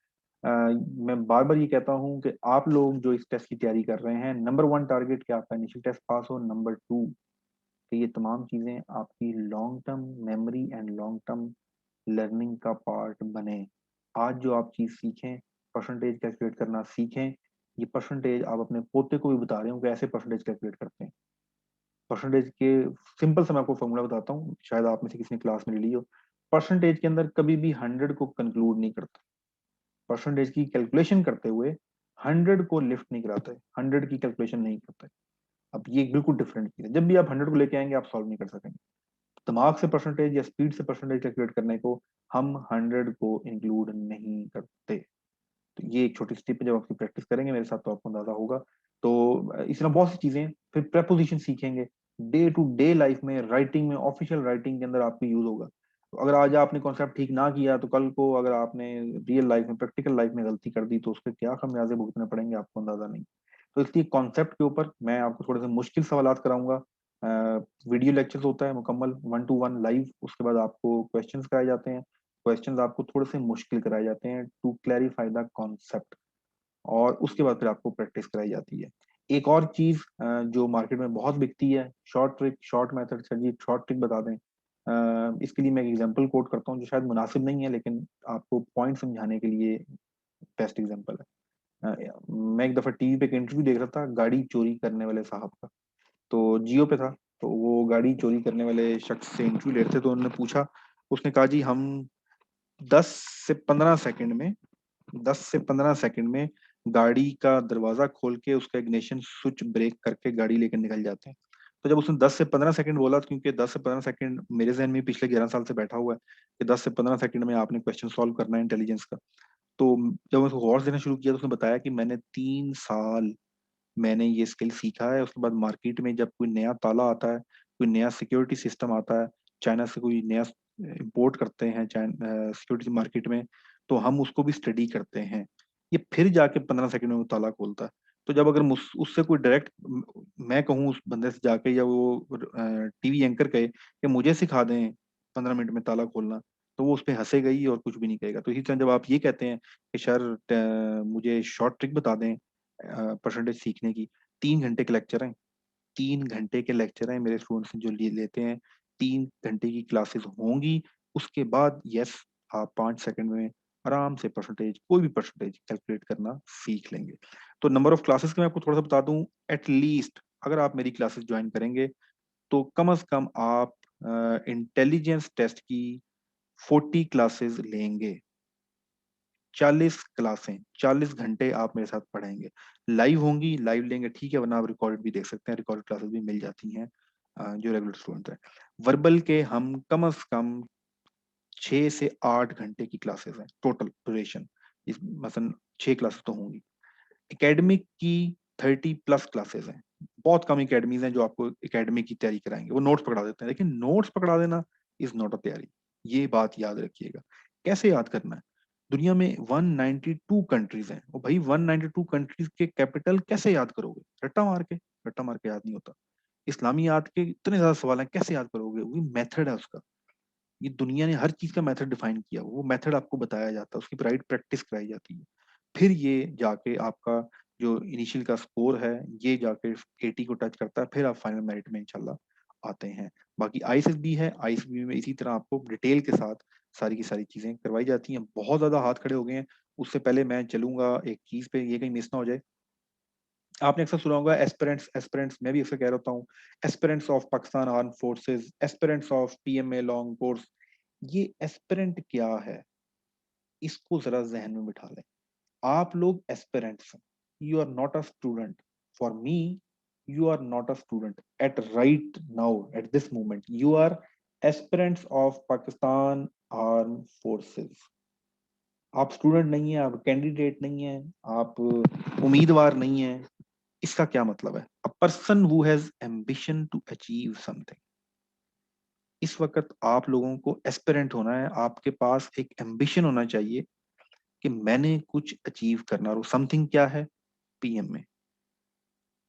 मैं बार बार ये कहता हूँ कि आप लोग जो इस टेस्ट की तैयारी कर रहे हैं, नंबर 1 टारगेट कि आपका इनिशियल टेस्ट पास हो, नंबर 2 कि ये तमाम चीजें आपकी long term memory and long term learning का पार्ट बने। आज जो आप चीज सीखें, परसेंटेज कैलकुलेट करना सीखें, ये परसेंटेज आप अपने पोते को भी बता रहे हो कि ऐसे परसेंटेज कैलकुलेट करते हैं। परसेंटेज के सिंपल से मैं आपको फॉर्मूला बताता हूँ, शायद आप में से किसी ने क्लास में ले ली हो। परसेंटेज के अंदर कभी भी 100 को कंक्लूड नहीं करता। परसेंटेज की कैलकुलेशन करते हुए 100 को लिफ्ट नहीं कराते, 100 की कैलकुलेशन नहीं करते। अब ये बिल्कुल डिफरेंट चीज है। जब भी आप 100 को लेके आएंगे आप सॉल्व नहीं कर सकेंगे। दिमाग से परसेंटेज या स्पीड से परसेंटेज कैलकुलेट करने को हम 100 को इंक्लूड नहीं करते। तो ये एक छोटी स्टेप है, जब आपकी प्रैक्टिस करेंगे मेरे साथ तो आपको अंदाजा होगा। तो इस तरह बहुत सी चीजें हैं। फिर प्रेपोजिशन सीखेंगे, डे टू डे लाइफ में, राइटिंग में, ऑफिशियल राइटिंग के अंदर आपको यूज होगा। तो अगर आज आपने कॉन्सेप्ट ठीक ना किया तो कल को अगर आपने रियल लाइफ में, प्रैक्टिकल लाइफ में गलती कर दी तो उसके क्या खमियाजे भुगतने पड़ेंगे आपको अंदाजा नहीं। तो इसलिए कॉन्सेप्ट के ऊपर मैं आपको थोड़े से मुश्किल सवालात कराऊंगा। वीडियो लेक्चर्स होता है मुकम्मल 1 to 1 लाइव, उसके बाद आपको क्वेश्चंस कराए जाते हैं। क्वेश्चंस आपको थोड़े से मुश्किल कराए जाते हैं टू क्लैरिफाई द कॉन्सेप्ट, और उसके बाद फिर आपको प्रैक्टिस कराई जाती है। एक और चीज जो मार्केट में बहुत बिकती है, short trick, short method. Sir जी शॉर्ट ट्रिक बता दें। इसके लिए मैं एक एग्जांपल कोट करता हूँ जो शायद मुनासिब नहीं है, लेकिन आपको पॉइंट समझाने के लिए बेस्ट एग्जांपल है। मैं एक दफा टीवी पे एक इंटरव्यू देख रहा था गाड़ी चोरी करने वाले साहब का। तो जियो पे था। तो वो गाड़ी चोरी करने वाले शख्स से इंटरव्यू ले रहे थे, तो उन्होंने पूछा, उसने कहा जी हम 10 से 15 सेकंड में 10 से 15 सेकंड में गाड़ी का दरवाजा खोल के उसका इग्निशन स्विच ब्रेक करके गाड़ी लेकर निकल जाते हैं। तो जब उसने 10 से 15 सेकंड बोला, तो क्योंकि 10 से 15 सेकंड मेरे जहन में पिछले 11 साल से बैठा हुआ है कि 10 से 15 सेकंड में आपने क्वेश्चन सॉल्व करना है इंटेलिजेंस का। तो जब मैं उसको गौर से देना शुरू किया तो उसने बताया कि मैंने 3 साल मैंने ये स्किल सीखा है। उसके बाद मार्केट में जब कोई नया ताला आता है, कोई नया सिक्योरिटी सिस्टम आता है, चाइना से कोई नया इंपोर्ट करते हैं सिक्योरिटी मार्केट में, तो हम उसको भी स्टडी करते हैं। ये फिर जाके 15 सेकंड में वो ताला खोलता है। तो जब अगर उससे कोई डायरेक्ट मैं कहूँ उस बंदे से जाके, या वो टीवी एंकर कहे कि मुझे सिखा दें 15 मिनट में ताला खोलना, तो वो उस पर हंसेगा ही और कुछ भी नहीं कहेगा। तो इसी तरह जब आप ये कहते हैं कि सर मुझे शॉर्ट ट्रिक बता दें परसेंटेज सीखने की, 3 घंटे के लेक्चर हैं। 3 घंटे के लेक्चर हैं मेरे स्टूडेंट्स जो लेते हैं। 3 घंटे की क्लासेस होंगी। उसके बाद यस, आप 5 सेकंड में आराम से परसेंटेज, कोई भी परसेंटेज कैलकुलेट करना सीख लेंगे। तो नंबर ऑफ क्लासेस का मैं आपको थोड़ा सा बता दूं। एटलीस्ट अगर आप मेरी क्लासेस ज्वाइन करेंगे तो कम से कम आप इंटेलिजेंस टेस्ट की 40 क्लासेस लेंगे। 40 क्लासें, 40 घंटे आप मेरे साथ पढ़ेंगे। लाइव होंगी, लाइव लेंगे ठीक है, वरना आप रिकॉर्ड भी देख सकते हैं, रिकॉर्ड क्लासेस भी मिल जाती हैं जो रेगुलर स्टूडेंट है। वर्बल के हम कम से कम 6 से 8 घंटे की क्लासेस हैं टोटल ड्यूरेशन। इस मसलन 6 क्लासेस तो होंगी। एकेडमिक की 30+ क्लासेस हैं। बहुत कम एकेडमीज हैं जो आपको एकेडमिक की तैयारी कराएंगे, वो नोट्स पकड़ा देते हैं, लेकिन नोट्स पकड़ा देना इज नॉट अ तैयारी। ये बात याद रखिएगा। कैसे याद करना है? दुनिया में 192 कंट्रीज हैं, और भाई 192 कंट्रीज के कैपिटल कैसे याद करोगे? रट्टा मार के? रट्टा मार के याद नहीं होता। इस्लामी याद के इतने ज्यादा सवाल हैं, कैसे याद करोगे? वो मेथड है उसका। ये दुनिया ने हर चीज का मेथड डिफाइन किया, वो मेथड आपको बताया जाता है, उसकी राइट प्रैक्टिस कराई जाती है। फिर ये जाके आपका जो इनिशियल का स्कोर है ये जाके 80 को टच करता है, फिर आप फाइनल मेरिट में इंशाल्लाह आते हैं। बाकी आईएसएसबी है, आईएसएसबी में इसी तरह आपको डिटेल के साथ सारी की सारी चीजें करवाई जाती हैं। बहुत ज्यादा हाथ खड़े हो गए हैं। उससे पहले मैं चलूंगा एक चीज पे, ये कहीं मिस ना हो जाए। आपने अक्सर सुना होगा एस्पिरेंट्स, एस्पिरेंट्स, मैं भी अक्सर कह रहा हूँ aspirants of Pakistan arm forces, aspirants of PMA long course. ये एस्पिरेंट क्या है, इसको जरा जहन में बिठा लें। आप लोग एस्पिरेंट्स हैं, you are not a student. For me you are not a student at right now, at this moment you are aspirants of Pakistan arm forces. आप स्टूडेंट नहीं है, आप कैंडिडेट नहीं है, आप उम्मीदवार नहीं है। इसका क्या मतलब है? A person who has ambition to achieve something. इस वक्त आप लोगों को एस्पिरेंट होना है, आपके पास एक एम्बिशन होना चाहिए कि मैंने कुछ अचीव करना। और समथिंग क्या है? पीएम में।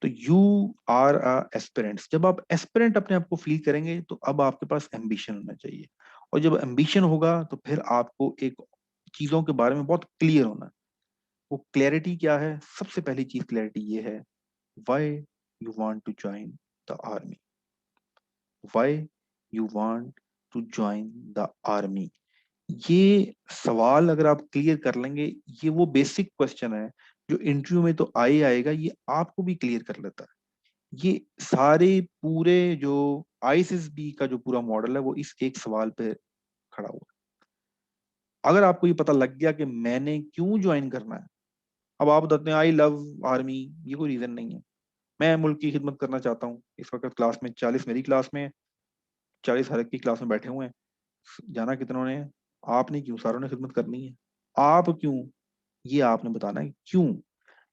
तो यू आर अ एस्पिरेंट्स। जब आप एस्पिरेंट अपने आप को फील करेंगे तो अब आपके पास एम्बिशन होना चाहिए, और जब एम्बिशन होगा तो फिर आपको एक चीजों के बारे में बहुत क्लियर होना है। वो क्लैरिटी क्या है? सबसे पहली चीज क्लैरिटी ये है, why you want to join the army. Why you want to join the army. ये सवाल अगर आप क्लियर कर लेंगे, ये वो बेसिक क्वेश्चन है जो इंटरव्यू में तो आएगा, ये आपको भी क्लियर कर लेता है। ये सारे पूरे जो आईएसएसबी का जो पूरा मॉडल है वो इस एक सवाल पे खड़ा हुआ है। अगर आपको ये पता लग गया कि मैंने क्यों ज्वाइन करना है, अब आप बताते हैं आई लव आर्मी, ये कोई रीजन नहीं है। मैं मुल्क की खिदमत करना चाहता हूँ। इस वक्त क्लास में 40 मेरी क्लास में, 40 हर एक की क्लास में बैठे हुए हैं। जाना कितनों ने है? आपने क्यों? सारों ने खिदमत करनी है। आप क्यों? ये आपने बताना है क्यों,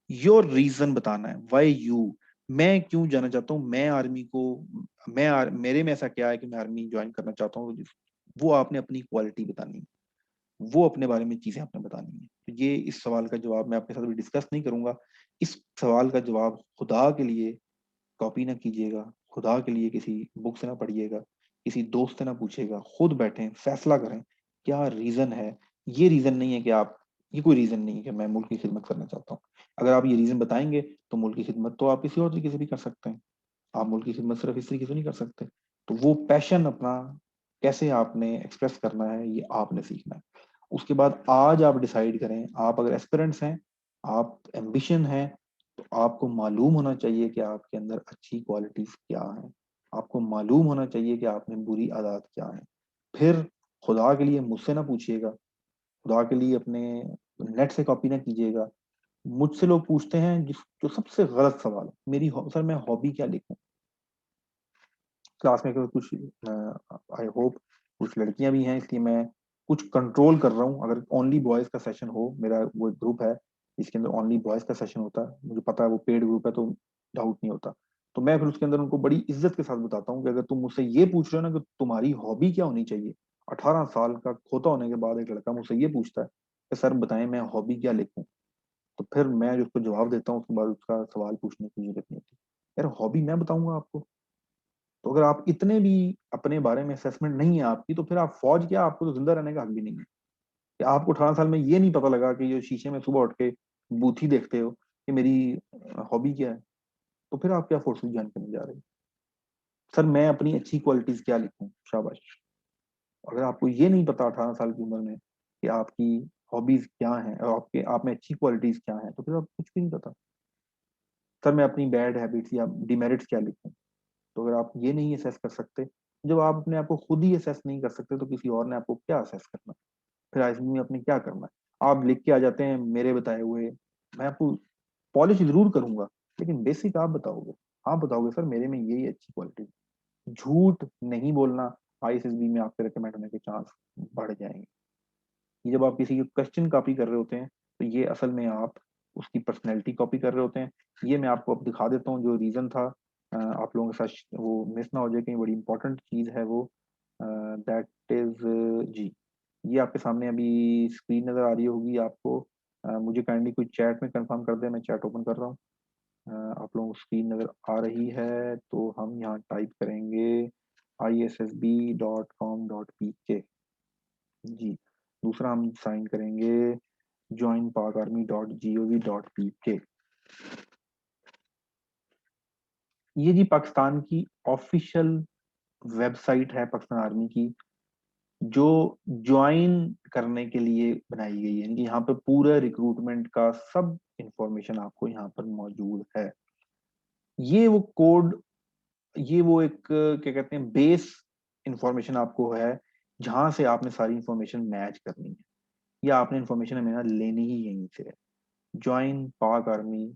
योर रीजन बताना है, वाई यू। मैं क्यों जाना चाहता हूँ, मैं आर्मी को, मेरे में ऐसा क्या है कि मैं आर्मी ज्वाइन करना चाहता हूँ, वो आपने अपनी क्वालिटी बतानी है, वो अपने बारे में चीजें आपने बतानी है। तो ये इस सवाल का जवाब मैं आपके साथ भी डिस्कस नहीं करूंगा। इस सवाल का जवाब खुदा के लिए कॉपी ना कीजिएगा, खुदा के लिए किसी बुक से ना पढ़िएगा, किसी दोस्त से ना पूछिएगा, खुद बैठें फैसला करें क्या रीजन है। ये रीजन नहीं है कि आप, ये कोई रीजन नहीं है कि मैं मुल्क की खिदमत करना चाहता हूँ। अगर आप ये रीजन बताएंगे तो मुल्क की खिदमत तो आप किसी और तरीके से भी कर सकते हैं। आप मुल्क की खिदमत सिर्फ इस तरीके से नहीं कर सकते। तो वो पैशन अपना कैसे आपने एक्सप्रेस करना है, ये आपने सीखना है। उसके बाद आज आप डिसाइड करें, आप अगर एस्पिरेंट्स हैं, आप एम्बिशन हैं, तो आपको मालूम होना चाहिए कि आपके अंदर अच्छी क्वालिटीज क्या हैं। आपको मालूम होना चाहिए कि आप में बुरी आदत क्या है। फिर खुदा के लिए मुझसे ना पूछिएगा, खुदा के लिए अपने नेट से कॉपी ना कीजिएगा। मुझसे लोग पूछते हैं जो सबसे गलत सवाल है, सर मैं हॉबी क्या लिखूं। क्लास में अगर कुछ, आई होप कुछ लड़कियां भी हैं, इसलिए मैं कुछ कंट्रोल कर रहा हूँ। अगर ओनली बॉयज का सेशन हो, मेरा वो एक ग्रुप है जिसके अंदर ओनली बॉयज का सेशन होता है, मुझे पता है वो पेड ग्रुप है तो डाउट नहीं होता। तो मैं फिर उसके अंदर उनको बड़ी इज्जत के साथ बताता हूँ कि अगर तुम मुझसे ये पूछ रहे हो ना कि तुम्हारी हॉबी क्या होनी चाहिए, 18 साल का खोता होने के बाद एक लड़का मुझसे ये पूछता है कि सर बताएं मैं हॉबी क्या लिखूं, तो फिर मैं जो उसको जवाब देता हूँ उसके बाद उसका सवाल पूछने की जरूरत नहीं होती। यार हॉबी मैं बताऊंगा आपको। तो अगर आप इतने भी अपने बारे में असेसमेंट नहीं है आपकी, तो फिर आप फौज क्या, आपको तो जिंदा रहने का हक भी नहीं है। कि आपको 18 साल में ये नहीं पता लगा कि जो शीशे में सुबह उठ के बूथी देखते हो कि मेरी हॉबी क्या है, तो फिर आप क्या फोर्सेस ज्वाइन करने जा रहे हो। सर मैं अपनी अच्छी क्वालिटीज क्या लिखूं, शाबाश। अगर आपको ये नहीं पता 18 साल की उम्र में कि आपकी हॉबीज क्या हैं और आपके आप में अच्छी क्वालिटीज क्या हैं, तो फिर आप कुछ भी नहीं पता। सर मैं अपनी बैड हैबिट्स या डिमेरिट्स क्या लिखूं। तो अगर आप ये नहीं असेस कर सकते, जब आप अपने आप को खुद ही असेस नहीं कर सकते, तो किसी और ने आपको क्या असेस करना। फिर आइसक्रीम में आपने क्या करना है। आप लिख के आ जाते हैं मेरे बताए हुए, मैं आपको पॉलिश जरूर करूंगा, लेकिन बेसिक आप बताओगे। आप बताओगे सर मेरे में यही अच्छी क्वालिटी। झूठ नहीं बोलना, आईएसएसबी में आपके रिकमेंड होने के चांस बढ़ जाएंगे। ये जब आप किसी की क्वेश्चन कॉपी कर रहे होते हैं, तो ये असल में आप उसकी पर्सनैलिटी कॉपी कर रहे होते हैं। ये मैं आपको अब दिखा देता हूँ जो रीजन था, आप लोगों के साथ वो मिस ना हो जाए, कहीं बड़ी इंपॉर्टेंट चीज है वो। दैट इज जी, ये आपके सामने अभी स्क्रीन नजर आ रही होगी आपको। मुझे काइंडली कोई चैट में कंफर्म कर दे, मैं चैट ओपन कर रहा हूँ। आप लोगों को स्क्रीन नजर आ रही है तो हम यहाँ टाइप करेंगे issb.com.pk। जी, दूसरा हम साइन करेंगे joinpakarmy.gov.pk। ये जी पाकिस्तान की ऑफिशियल वेबसाइट है पाकिस्तान आर्मी की, जो ज्वाइन करने के लिए बनाई गई है। यानी कि यहाँ पे पूरा रिक्रूटमेंट का सब इंफॉर्मेशन आपको यहाँ पर मौजूद है। ये वो कोड, ये वो एक क्या कहते हैं बेस इंफॉर्मेशन आपको है, जहां से आपने सारी इंफॉर्मेशन मैच करनी है, या आपने इंफॉर्मेशन हमें ना लेनी ही यहीं से है। ज्वाइन पाक आर्मी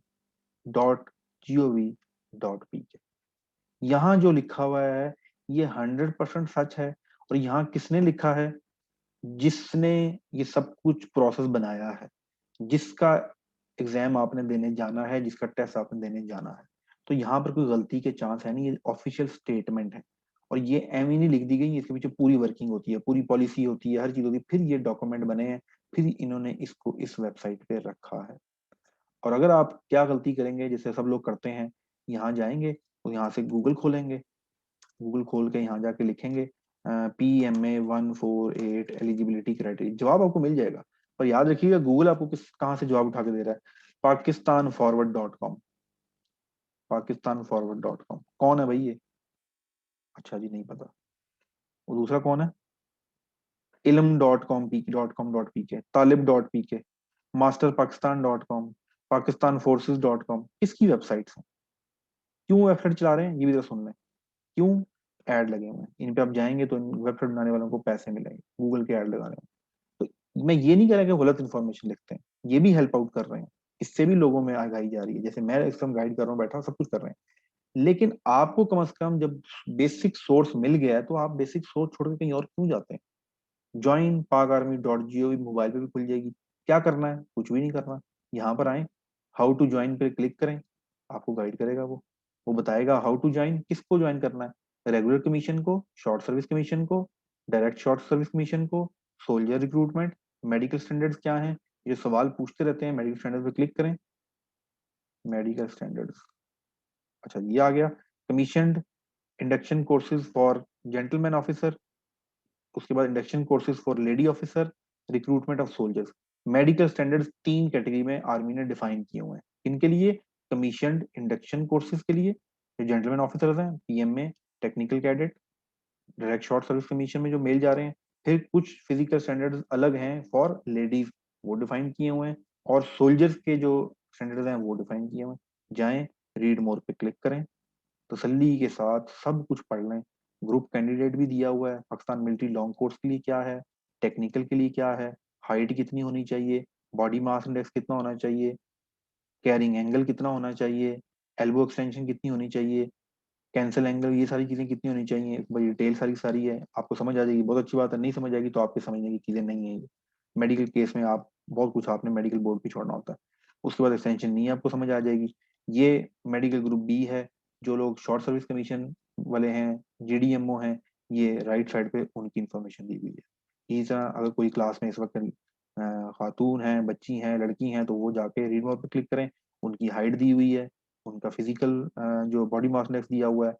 डॉट gov.pk। यहाँ जो लिखा हुआ है ये 100% सच है। और यहाँ किसने लिखा है? जिसने ये सब कुछ प्रोसेस बनाया है, जिसका एग्जाम आपने देने जाना है, जिसका टेस्ट आपने देने जाना है। तो यहाँ पर कोई गलती के चांस है नहीं, ये ऑफिशियल स्टेटमेंट है। और ये एम ही नहीं लिख दी गई, इसके पीछे पूरी वर्किंग होती है, पूरी पॉलिसी होती है, हर चीज होती है, फिर ये डॉक्यूमेंट बने हैं, फिर इन्होंने इसको इस वेबसाइट पे रखा है। और अगर आप क्या गलती करेंगे, जैसे सब लोग करते हैं, यहाँ जाएंगे तो यहाँ से गूगल खोलेंगे, गूगल खोल के यहाँ जाके लिखेंगे PMA 148 एलिजिबिलिटी क्राइटेरिया, जवाब आपको मिल जाएगा। पर याद रखिएगा गूगल आपको कहाँ से जवाब उठा के दे रहा है? pakistanforward.com। pakistanforward.com कौन है भाई ये? अच्छा जी नहीं पता। वो दूसरा कौन है? ilm.com.pk, talib.pk, masterpakistan.com, pakistanforces.com। किसकी वेबसाइट है? क्यों वेबसाइट चला रहे हैं ये भी तो सुन लें। क्यों? ऐड लगे हुए हैं इन पे, आप जाएंगे तो वेबसाइट बनाने वालों को पैसे मिलेंगे गूगल के ऐड लगाने में। तो मैं ये नहीं कह रहा कि गलत इन्फॉर्मेशन लिखते हैं, ये भी हेल्प आउट कर रहे हैं। इससे भी लोगों में आगाही जा रही है। जैसे मैं इस समय गाइड कर रहा हूँ, बैठा हूँ, सब कुछ कर रहे हैं, लेकिन आपको कम से कम जब बेसिक सोर्स मिल गया है तो आप बेसिक सोर्स छोड़ के कहीं और क्यों जाते हैं? ज्वाइन pakarmy.gov मोबाइल पे भी खुल जाएगी। क्या करना है? कुछ भी नहीं करना, यहाँ पर आए, हाउ टू ज्वाइन पे क्लिक करें, आपको गाइड करेगा वो बताएगा हाउ टू ज्वाइन, किसको ज्वाइन करना है, रेगुलर कमीशन को, शॉर्ट सर्विस कमीशन को, डायरेक्ट शॉर्ट सर्विस कमीशन को, सोल्जर रिक्रूटमेंट, मेडिकल स्टैंडर्ड्स क्या है, ये सवाल पूछते रहते हैं, मेडिकल स्टैंडर्ड पे क्लिक करें, मेडिकल स्टैंडर्ड्स, अच्छा ये आ गया, commissioned induction courses for gentleman officer, उसके बाद induction courses for lady officer, recruitment of soldiers. Medical standards 3 category में आर्मी ने डिफाइन किए हुए हैं, किनके लिए? कमीशनड इंडक्शन कोर्सेज के लिए, जो जेंटलमैन ऑफिसर्स हैं, पीएम में, technical cadet, direct short service commission में जो मेल जा रहे हैं, फिर कुछ फिजिकल स्टैंडर्ड्स अलग हैं फॉर लेडीज, वो डिफाइन किए हुए हैं, और सोल्जर्स के जो स्टैंडर्ड्स हैं वो डिफाइन किए हुए हैं। जाएं, रीड मोर पे क्लिक करें, तसल्ली के साथ सब कुछ पढ़ लें। ग्रुप कैंडिडेट भी दिया हुआ है, पाकिस्तान मिलिट्री लॉन्ग कोर्स के लिए क्या है, टेक्निकल के लिए क्या है, हाइट कितनी होनी चाहिए, बॉडी मास इंडेक्स कितना होना चाहिए, कैरिंग एंगल कितना होना चाहिए, एल्बो एक्सटेंशन कितनी होनी चाहिए, कैंसल एंगल, ये सारी चीजें कितनी होनी चाहिए, बड़ी डिटेल सारी सारी है, आपको समझ आ जाएगी। बहुत अच्छी बात है, नहीं समझ आएगी तो आपके समझने की चीजें नहीं है। मेडिकल केस में आप बहुत कुछ आपने मेडिकल बोर्ड पे छोड़ना होता है। उसके बाद एक्सटेंशन नहीं है, आपको समझ आ जाएगी। ये मेडिकल ग्रुप बी है, जो लोग शॉर्ट सर्विस कमीशन वाले हैं, जीडीएमओ हैं, ये राइट साइड पे उनकी इंफॉर्मेशन दी हुई है। इसी तरह अगर कोई क्लास में इस वक्त खातून हैं, बच्ची हैं, लड़की हैं, तो वो जाके रीड मोर पे क्लिक करें, उनकी हाइट दी हुई है, उनका फिजिकल जो बॉडी मास इंडेक्स दिया हुआ है,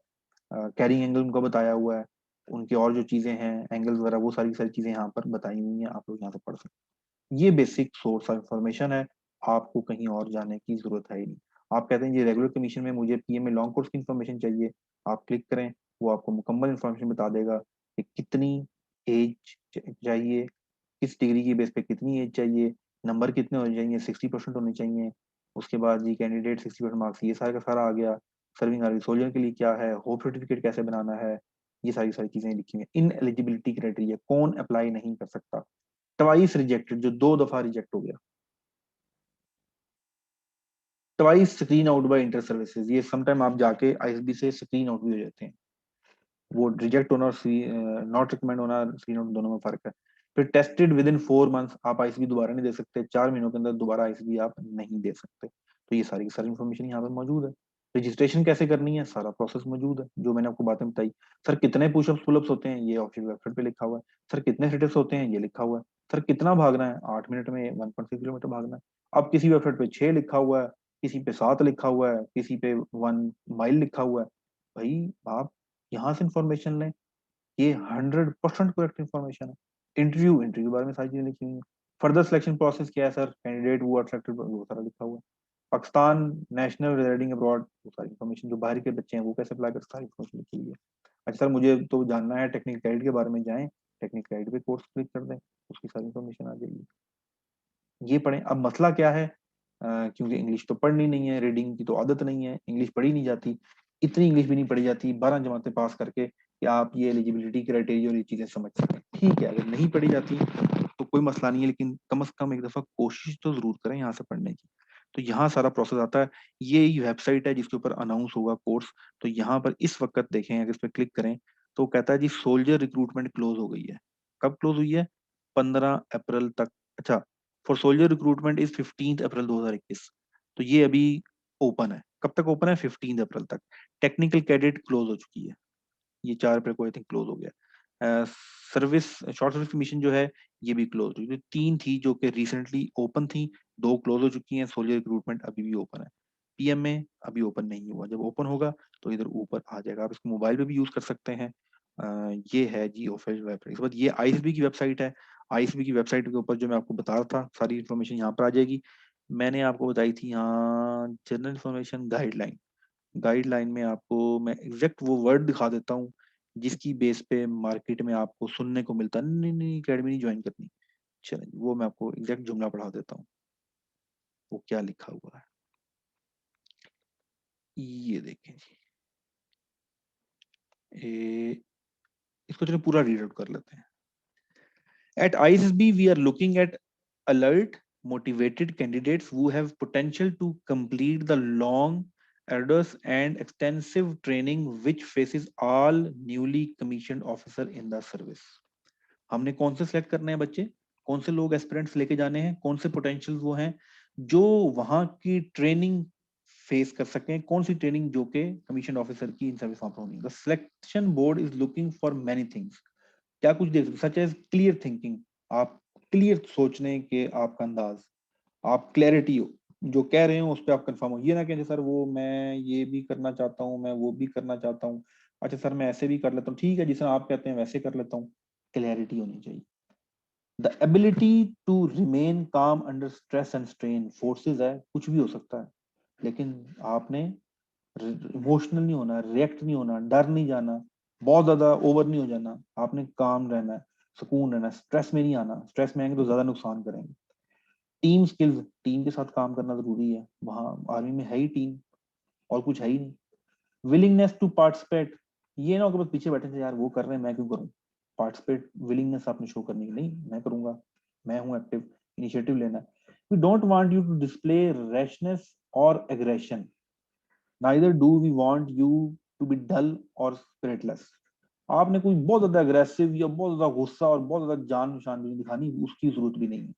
कैरिंग एंगल उनका बताया हुआ है, उनकी और जो चीजें हैं एंगल्स वगैरह, वो सारी सारी चीजें यहाँ पर बताई हुई हैं, आप लोग यहाँ से पढ़ सकते हैं। ये बेसिक सोर्स ऑफ इंफॉर्मेशन है, आपको कहीं और जाने की जरूरत है ही नहीं। आप कहते हैं ये रेगुलर कमीशन में मुझे पीएम में लॉन्ग कोर्स की इन्फॉर्मेशन चाहिए, आप क्लिक करें, वो आपको मुकम्मल इन्फॉर्मेशन बता देगा कि कितनी एज चाहिए, किस डिग्री की बेस पे कितनी एज चाहिए, नंबर कितने होने चाहिए, 60% होने चाहिए। उसके बाद जी कैंडिडेट 60% मार्क्स, ये सारा का सारा आ गया। सर्विंग आर्मी सोल्जर के लिए क्या है, होप सर्टिफिकेट कैसे बनाना है, ये सारी सारी चीजें लिखी हुई हैं। इन एलिजिबिलिटी क्राइटेरिया, कौन अप्लाई नहीं कर सकता, ट्वाइस रिजेक्टेड, जो 2 दफा रिजेक्ट हो गया, twice screen out by inter services, ये समटाइम आप जाके आईएसबी से स्क्रीन आउट भी हो जाते हैं। वो रिजेक्ट होना और नॉट रिकमेंड होना, स्क्रीन आउट दोनों में फर्क है। फिर टेस्टेड विद इन 4 मंथ्स, आप आईएसबी दोबारा नहीं दे सकते, 4 महीनों के अंदर दोबारा आईएसबी आप नहीं दे सकते। तो ये सारी की सारी इन्फॉर्मेशन यहाँ पर मौजूद है। रजिस्ट्रेशन कैसे करनी है, सारा प्रोसेस मौजूद है, जो मैंने आपको बातें बताई। सर कितने पुशअप्स पुलअप्स होते हैं, ये ऑफिशियल वेबसाइट पे लिखा हुआ है। सर कितने सिटअप्स होते हैं, ये लिखा हुआ है। सर कितना भागना है, 8 मिनट में 1.6 किलोमीटर भागना है। अब किसी वेबसाइट पे 6 लिखा हुआ है, किसी पे 7 लिखा हुआ है, किसी पे 1 माइल लिखा हुआ है। भाई आप यहाँ से इंफॉर्मेशन लें, ये 100% करेक्ट इन्फॉर्मेशन है। इंटरव्यू, इंटरव्यू के बारे में सारी चीजें लिखी हुई हैं। फर्दर सिलेक्शन प्रोसेस क्या है सर, कैंडिडेट वो सिलेक्टेड, वो सारा लिखा हुआ है। पाकिस्तान नेशनल रेजिडिंग अब्रॉड, वो सारी इन्फॉर्मेशन, जो बाहर के बच्चे हैं वो कैसे अप्लाई कर, सारी इन्फॉर्मेशन लिखी हुई है। अच्छा सर मुझे तो जानना है टेक्निकल गाइड के बारे में, जाएं टेक्निकल गाइड पे कोर्स क्लिक कर दें, उसकी सारी इन्फॉर्मेशन आ जाएगी। ये पढ़ें। अब मसला क्या है, क्योंकि इंग्लिश तो पढ़नी नहीं है, रीडिंग की तो आदत नहीं है, इंग्लिश पढ़ी नहीं जाती, इतनी इंग्लिश भी नहीं पढ़ी जाती 12 जमातें पास करके कि आप ये एलिजिबिलिटी क्राइटेरिया और ये चीजें समझ सकें। ठीक है, अगर नहीं पढ़ी जाती तो कोई मसला नहीं है, लेकिन कम से कम एक दफा कोशिश तो जरूर करें यहाँ से पढ़ने की। तो यहाँ सारा प्रोसेस आता है, ये वेबसाइट है जिसके ऊपर अनाउंस होगा कोर्स। तो यहाँ पर इस वक्त देखें, अगर इस पर क्लिक करें तो कहता है जी सोल्जर रिक्रूटमेंट क्लोज हो गई है। कब क्लोज हुई है? 15 अप्रैल तक। अच्छा, फॉर सोल्जर रिक्रूटमेंट इज 15 अप्रैल 2021। तो ये अभी ओपन है। कब तक ओपन है? 15 अप्रैल तक। टेक्निकल कैडेट क्लोज हो चुकी है, ये 4 अप्रैल को आई थिंक क्लोज हो गया। सर्विस शॉर्ट सर्विस कमीशन जो है ये भी क्लोज हुई। तो 3 थी जो कि रिसेंटली ओपन थी, 2 क्लोज हो चुकी हैं। सोल्जर रिक्रूटमेंट अभी भी ओपन है। पीएम में अभी ओपन नहीं हुआ, जब ओपन होगा तो इधर ऊपर आ जाएगा, आप इसको मोबाइल पे भी यूज कर सकते हैं। ये है जी ऑफिशियल वेबसाइट। इसके बाद ये आईएसबी की वेबसाइट है। आईएसबी की वेबसाइट के ऊपर जो मैं आपको बता रहा था सारी इन्फॉर्मेशन यहाँ पर आ जाएगी। मैंने आपको बताई थी यहाँ जनरल इन्फॉर्मेशन गाइडलाइन, गाइडलाइन में आपको मैं एग्जैक्ट वो वर्ड दिखा देता हूँ जिसकी बेस पे मार्केट में आपको सुनने को मिलता है, नहीं नहीं अकेडमी नहीं ज्वाइन करनी। चलें वो मैं आपको एग्जैक्ट जुमला पढ़ा देता हूँ, वो क्या लिखा हुआ है, ये देखें जी। इसको चलो पूरा रीड आउट कर लेते हैं। At ISSB, we are looking at alert, motivated candidates who have potential to complete the long, arduous and extensive training which faces all newly commissioned officer in the service. हमने कौन से select करने हैं बच्चे, कौन से लोग एस्पिरेंट्स लेके जाने हैं, कौन से पोटेंशियल वो हैं जो वहां की ट्रेनिंग फेस कर सके, कौन सी ट्रेनिंग जो के कमीशन ऑफिसर की इन सर्विस वहां पर होनी। The selection board is looking for many things, क्या कुछ देख सकते, सच एज क्लियर थिंकिंग, आप क्लियर सोचने के आपका अंदाज, आप क्लैरिटी हो, जो कह रहे हो उस पर आप कंफर्म हो। ये ना कहें सर वो मैं ये भी करना चाहता हूँ, मैं वो भी करना चाहता हूँ, अच्छा सर मैं ऐसे भी कर लेता हूँ, ठीक है जिस तरह आप कहते हैं वैसे कर लेता हूँ। क्लैरिटी होनी चाहिए। The ability to remain calm under stress and strain, forces है, कुछ भी हो सकता है, लेकिन आपने इमोशनल नहीं होना, रिएक्ट नहीं होना, डर नहीं जाना, बहुत ज्यादा ओवर नहीं हो जाना, आपने काम रहना है, सुकून रहना, स्ट्रेस में नहीं आना, स्ट्रेस में आएंगे तो ज्यादा नुकसान करेंगे। टीम स्किल्स, टीम के साथ काम करना जरूरी है, वहां आर्मी में है ही टीम और कुछ है ही नहीं। विलिंगनेस टू पार्टिसिपेट, ये ना हो कि बस पीछे बैठे थे यार वो कर रहे हैं मैं क्यों करूं, पार्टिसिपेट विलिंगनेस आपने शो करनी है, नहीं मैं करूंगा, मैं हूं एक्टिव, इनिशिएटिव लेना है। We don't want you to display rashness और aggression, neither do we want you to be dull और स्पिरिटलेस। आपने कोई बहुत ज्यादा अग्रेसिव या बहुत ज्यादा गुस्सा और बहुत ज्यादा जान निशान भी नहीं दिखानी, उसकी जरूरत भी नहीं है।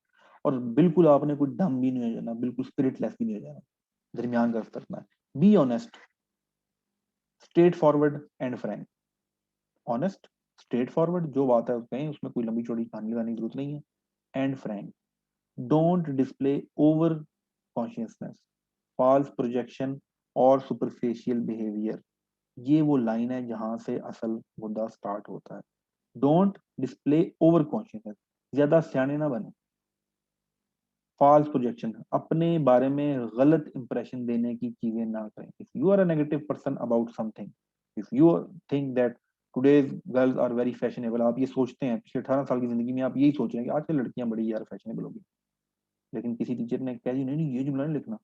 और बिल्कुल आपने कोई डम भी नहीं हो जाना, बिल्कुल स्पिरिटलेस भी नहीं हो जाना, दरमियान का रखना है। Be honest, straight forward and Frank. Honest, straight forward, जो बात है उसको कहें, उसमें कोई लंबी चौड़ी कहानी लगाने की जरूरत नहीं है। And frank, don't display over consciousness, false projection और सुपरफिशियल बिहेवियर। ये वो लाइन है जहां से असल मुद्दा स्टार्ट होता है। डोंट डिस्प्ले ओवर कॉन्शियसनेस, ज्यादा सियाने ना बने। फॉल्स प्रोजेक्शन, अपने बारे में गलत इंप्रेशन देने की चीजें ना करें। If you are a negative person about something, if you think that today's girls are very fashionable, आप ये सोचते हैं पिछले 18 साल की जिंदगी में आप यही सोच रहे हैं कि आजकल लड़कियां बड़ी यार फैशनेबल होगी, लेकिन किसी टीचर ने कह दी नहीं नहीं ये जुमला नहीं लिखना,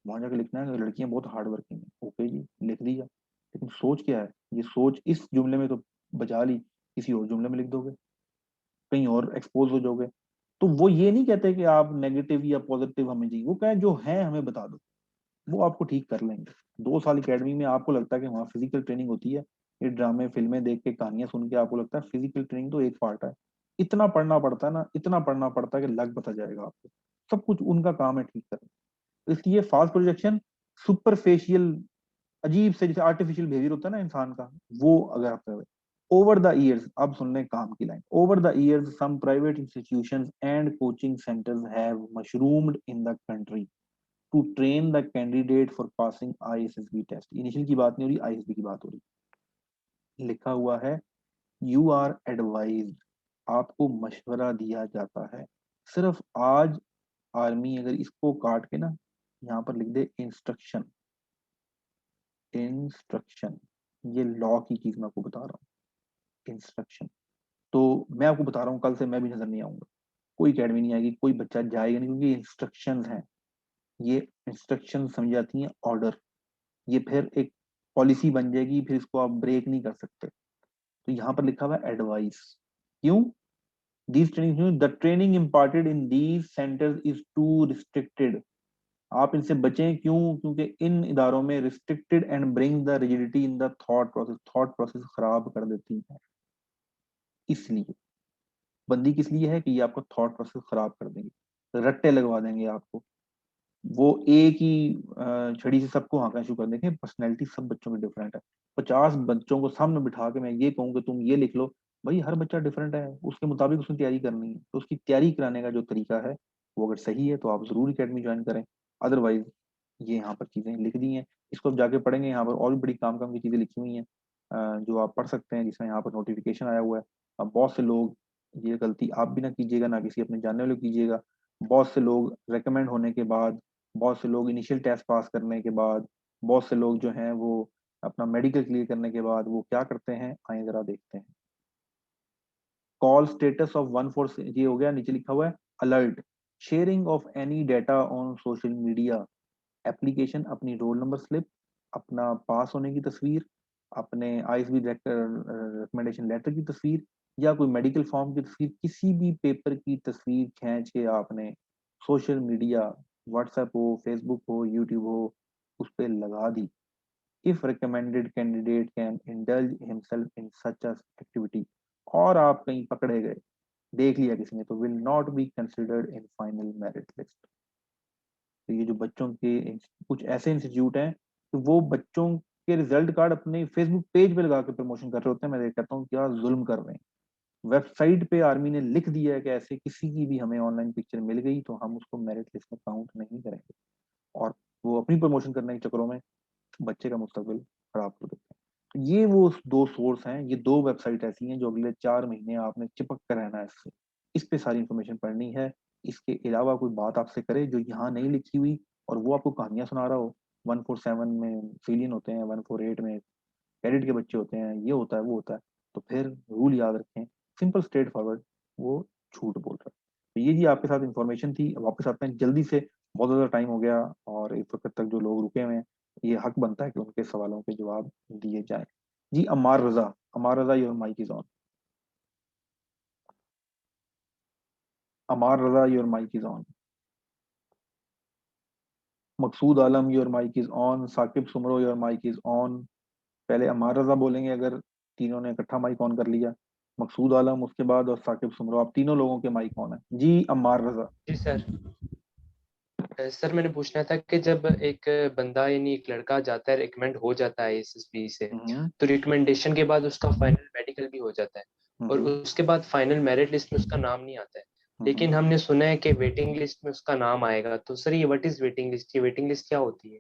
वहां जाकर लिखना है लड़कियां बहुत हार्ड वर्किंग है, ओके जी लिख दिया, लेकिन सोच क्या है, ये सोच इस जुमले में तो बचा ली, किसी और जुमले में लिख दोगे, कहीं और एक्सपोज हो जाओगे। तो वो ये नहीं कहते कि आप नेगेटिव या पॉजिटिव हमें चाहिए, वो कहें जो है हमें बता दो, वो आपको ठीक कर लेंगे। 2 साल अकेडमी में आपको लगता है कि वहाँ फिजिकल ट्रेनिंग होती है, ये ड्रामे फिल्में देख के कहानियां सुन के आपको लगता है फिजिकल ट्रेनिंग तो एक पार्ट है, इतना पढ़ना पड़ता है ना, इतना पढ़ना पड़ता है कि लग पता जाएगा आपको, सब कुछ उनका काम है ठीक करना। इसलिए फास्ट प्रोजेक्शन, सुपरफेशियल, अजीब से जैसे आर्टिफिशियल बिहेवियर होता है ना इंसान का, वो अगर आप करें। ओवर द ईयर्स, अब सुन लें काम की line, over the years some private institutions and coaching centres have mushroomed in the country to train the candidate for passing ISSB test. Initial की बात नहीं हो रही, आईएसबी की बात हो रही। लिखा हुआ है यू आर एडवाइज्ड, आपको मशवरा दिया जाता है। सिर्फ आज आर्मी अगर इसको काट के ना यहाँ पर लिख दे इंस्ट्रक्शन, इंस्ट्रक्शन, ये लॉ की चीज मैं आपको बता रहा हूँ, इंस्ट्रक्शन। तो मैं आपको बता रहा हूँ कल से मैं भी नजर नहीं आऊंगा, कोई अकेडमी नहीं आएगी, कोई बच्चा जाएगा नहीं, क्योंकि इंस्ट्रक्शंस हैं, ये इंस्ट्रक्शन समझ आती हैं ऑर्डर, ये फिर एक पॉलिसी बन जाएगी, फिर इसको आप ब्रेक नहीं कर सकते। तो यहाँ पर लिखा हुआ है एडवाइस, क्यों, these training, the training imparted in these centres is too restricted, आप इनसे बचें, क्यों, क्योंकि इन इदारों में restricted and bring the rigidity in the thought process खराब कर देती है। इसलिए बंदी किस लिए है कि ये आपका थॉट प्रोसेस खराब कर देंगे, रट्टे लगवा देंगे आपको, वो एक ही छड़ी से सबको हाँकना शुरू कर देंगे। पर्सनैलिटी सब बच्चों की डिफरेंट है, 50 बच्चों को सामने बिठा के मैं ये कहूँ कि तुम ये लिख लो, भाई हर बच्चा डिफरेंट है, उसके मुताबिक उसने तैयारी करनी है, तो उसकी तैयारी कराने का जो तरीका है वो अगर सही है तो आप जरूर अकेडमी ज्वाइन करें। अदरवाइज ये यहाँ पर चीजें लिख दी हैं, इसको आप जाके पढ़ेंगे, यहाँ पर और भी बड़ी काम काम की चीजें लिखी हुई हैं जो आप पढ़ सकते हैं, जिसमें यहाँ पर नोटिफिकेशन आया हुआ है। अब बहुत से लोग, ये गलती आप भी ना कीजिएगा, ना किसी अपने जानने वाले को कीजिएगा, बहुत से लोग रेकमेंड होने के बाद, बहुत से लोग इनिशियल टेस्ट पास करने के बाद, बहुत से लोग जो हैं वो अपना मेडिकल क्लियर करने के बाद वो क्या करते हैं, आइए जरा देखते हैं। कॉल स्टेटस ऑफ 146, ये हो गया, नीचे लिखा हुआ है alert, sharing of any data on social media, application, अपनी रोल नंबर स्लिप, अपना पास होने की तस्वीर, अपने आईएसबी रिकमेंडेशन लेटर की तस्वीर, या कोई मेडिकल फॉर्म की तस्वीर, किसी भी पेपर की तस्वीर खींच के आपने सोशल मीडिया, व्हाट्सएप हो, फेसबुक हो, यूट्यूब हो, उस पर लगा दी। If recommended candidate can indulge himself in such activity, और आप कहीं पकड़े गए, देख लिया किसी ने, तो will not be considered in final merit list. तो ये जो बच्चों के कुछ ऐसे इंस्टीट्यूट हैं कि वो बच्चों के रिजल्ट कार्ड अपने फेसबुक पेज पे लगा के प्रमोशन कर रहे होते हैं। मैं कहता हूँ क्या जुल्म कर रहे हैं। वेबसाइट पे आर्मी ने लिख दिया है कि ऐसे किसी की भी हमें ऑनलाइन पिक्चर मिल गई तो हम उसको मेरिट लिस्ट में काउंट नहीं करेंगे, और वो अपनी प्रमोशन करने के चक्करों में बच्चे का मुस्तकबिल खराब कर देते हैं। तो ये वो दो सोर्स हैं, ये दो वेबसाइट ऐसी हैं जो अगले 4 महीने आपने चिपक कर रहना है इससे, इस पे सारी इंफॉर्मेशन पढ़नी है। इसके अलावा कोई बात आपसे करे जो यहाँ नहीं लिखी हुई और वो आपको कहानियां सुना रहा हो, 147 में सीलियन होते हैं, 148 में कैडेट के बच्चे होते हैं, ये होता है वो होता है, तो फिर रूल याद रखें, सिंपल स्ट्रेट फॉरवर्ड, वो झूठ बोल रहा है। तो ये जी आपके साथ इंफॉर्मेशन थी। वापस आते हैं जल्दी से, बहुत ज़्यादा टाइम हो गया और इस वक्त तक जो लोग रुके हुए हैं ये हक बनता है कि उनके सवालों के जवाब दिए जाएं। जी Ammar Raza, Ammar Raza your mic is on. Ammar Raza your mic is on. Maqsood Alam your mic is on. Saqib Soomro your mic is on. पहले अम्मार रजा बोलेंगे अगर तीनों ने इकट्ठा माइक ऑन कर लिया, मकसूद आलम उसके बाद और साकिब सुमरो, आप तीनों लोगों के माइक ऑन है। जी अम्मार रजा। जी सर। सर मैंने पूछना था कि जब एक बंदा यानी एक लड़का जाता है, रिकमेंड हो जाता है एसएसबी से, तो रिकमेंडेशन के बाद उसका फाइनल मेडिकल भी हो जाता है और उसके बाद फाइनल मेरिट लिस्ट में उसका नाम नहीं आता है, लेकिन हमने सुना है कि वेटिंग लिस्ट में उसका नाम आएगा। तो सर ये व्हाट इज वेटिंग लिस्ट, ये वेटिंग लिस्ट क्या होती है?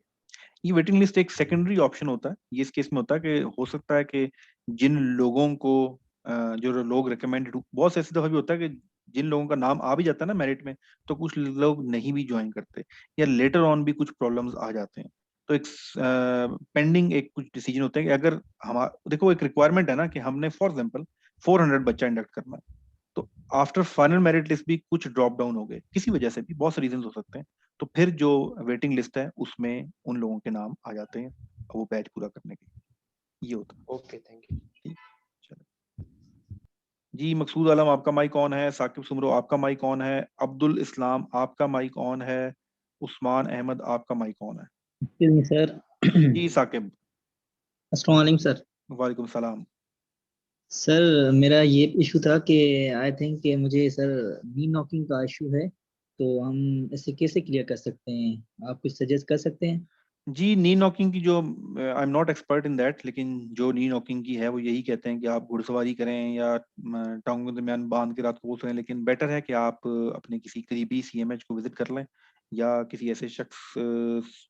ये वेटिंग लिस्ट एक सेकेंडरी ऑप्शन होता है। ये इस केस में होता है कि हो सकता है कि जिन लोगों को जो लोग रिकमेंडेड, बहुत से ऐसी दफा भी होता है कि जिन लोगों का नाम आ भी जाता है ना मेरिट में, तो कुछ लोग नहीं भी ज्वाइन करते या लेटर ऑन भी कुछ प्रॉब्लम्स आ जाते हैं। तो एक पेंडिंग एक कुछ डिसीजन होते हैं कि अगर हमारा, देखो एक रिक्वायरमेंट है ना कि हमने फॉर एग्जांपल 400 बच्चा इंडक्ट करना है, तो आफ्टर फाइनल मेरिट लिस्ट भी कुछ ड्रॉप डाउन हो गए किसी वजह से भी, बहुत से रीजन हो सकते हैं, तो फिर जो वेटिंग लिस्ट है उसमें उन लोगों के नाम आ जाते हैं वो बैच पूरा करने के। ये होता है। Okay thank you. ठीक, चलो जी। मकसूद आलम आपका माइक ऑन है। साकिब सुमरो आपका माइक ऑन है। अब्दुल इस्लाम आपका माइक ऑन है। उस्मान अहमद आपका माइक ऑन है। सर जी साकिब। अस्सलाम वालेकुम सर। वालेकुम सलाम। सर मेरा ये इशू था कि आई थिंक कि मुझे सर नी नॉकिंग का इशू है, तो हम इसे कैसे क्लियर कर सकते हैं? आप कुछ सजेस्ट कर सकते हैं? जी नी नॉकिंग की जो, I am not expert in that, लेकिन जो नी नॉकिंग की है वो यही कहते हैं कि आप घुड़सवारी करें या टांगों के दरमियान बांध के रात को सोएं, लेकिन बेटर है कि आप अपने किसी करीबी सीएमएच को विजिट कर लें या किसी ऐसे शख्स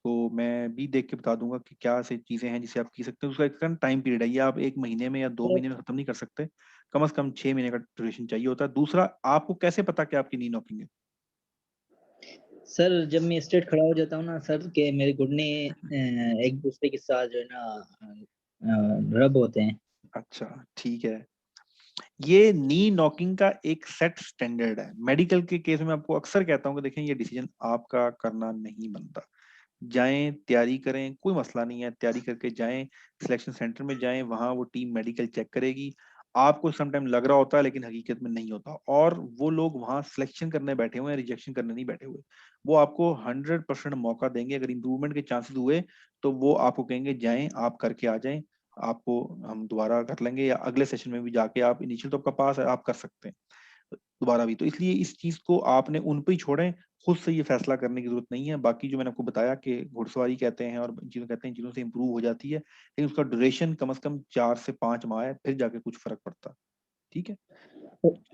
को मैं भी देख के बता दूंगा कि क्या ऐसी चीजें हैं जिसे आप की सकते हैं। उसका एक टाइम पीरियड है, ये आप 1 महीने में या 2 महीने में खत्म नहीं कर सकते, कम से कम 6 महीने का ड्यूरेशन चाहिए होता है। दूसरा, आपको कैसे पता कि आपकी नी नॉकिंग है? सर जब मैं स्ट्रेट खड़ा हो जाता हूँ ना सर, के मेरे घुटने एक दूसरे के साथ जो है ना रब होते हैं। अच्छा ठीक है। ये नी नॉकिंग का एक सेट स्टैंडर्ड है। मेडिकल के केस में आपको अक्सर कहता हूँ कि देखें ये डिसीजन आपका करना नहीं बनता। जाएं, तैयारी करें, कोई मसला नहीं है, तैयारी करके जाएं, सिलेक्शन सेंटर में जाएं, वहां वो टीम मेडिकल चेक करेगी। आपको समटाइम लग रहा होता है लेकिन हकीकत में नहीं होता, और वो लोग वहां सिलेक्शन करने बैठे हुए हैं, रिजेक्शन करने नहीं बैठे हुए। वो आपको 100% मौका देंगे। अगर इंप्रूवमेंट के चांसेस हुए तो वो आपको कहेंगे जाएं, आप करके आ जाएं, आपको हम दोबारा कर लेंगे, या अगले सेशन में भी जाके आप, इनिशियल तो आपका पास है, आप कर सकते हैं दोबारा भी। तो इसलिए इस चीज को आपने उन पे ही छोड़ें, खुद से ये फैसला करने की जरूरत नहीं है। बाकी जो मैंने आपको बताया कि घुड़सवारी कहते हैं और चीजों कहते हैं, चीजों से इंप्रूव हो जाती है, लेकिन उसका ड्यूरेशन कम से कम 4 से 5 माह है, फिर जाके कुछ फर्क पड़ता है। ठीक है।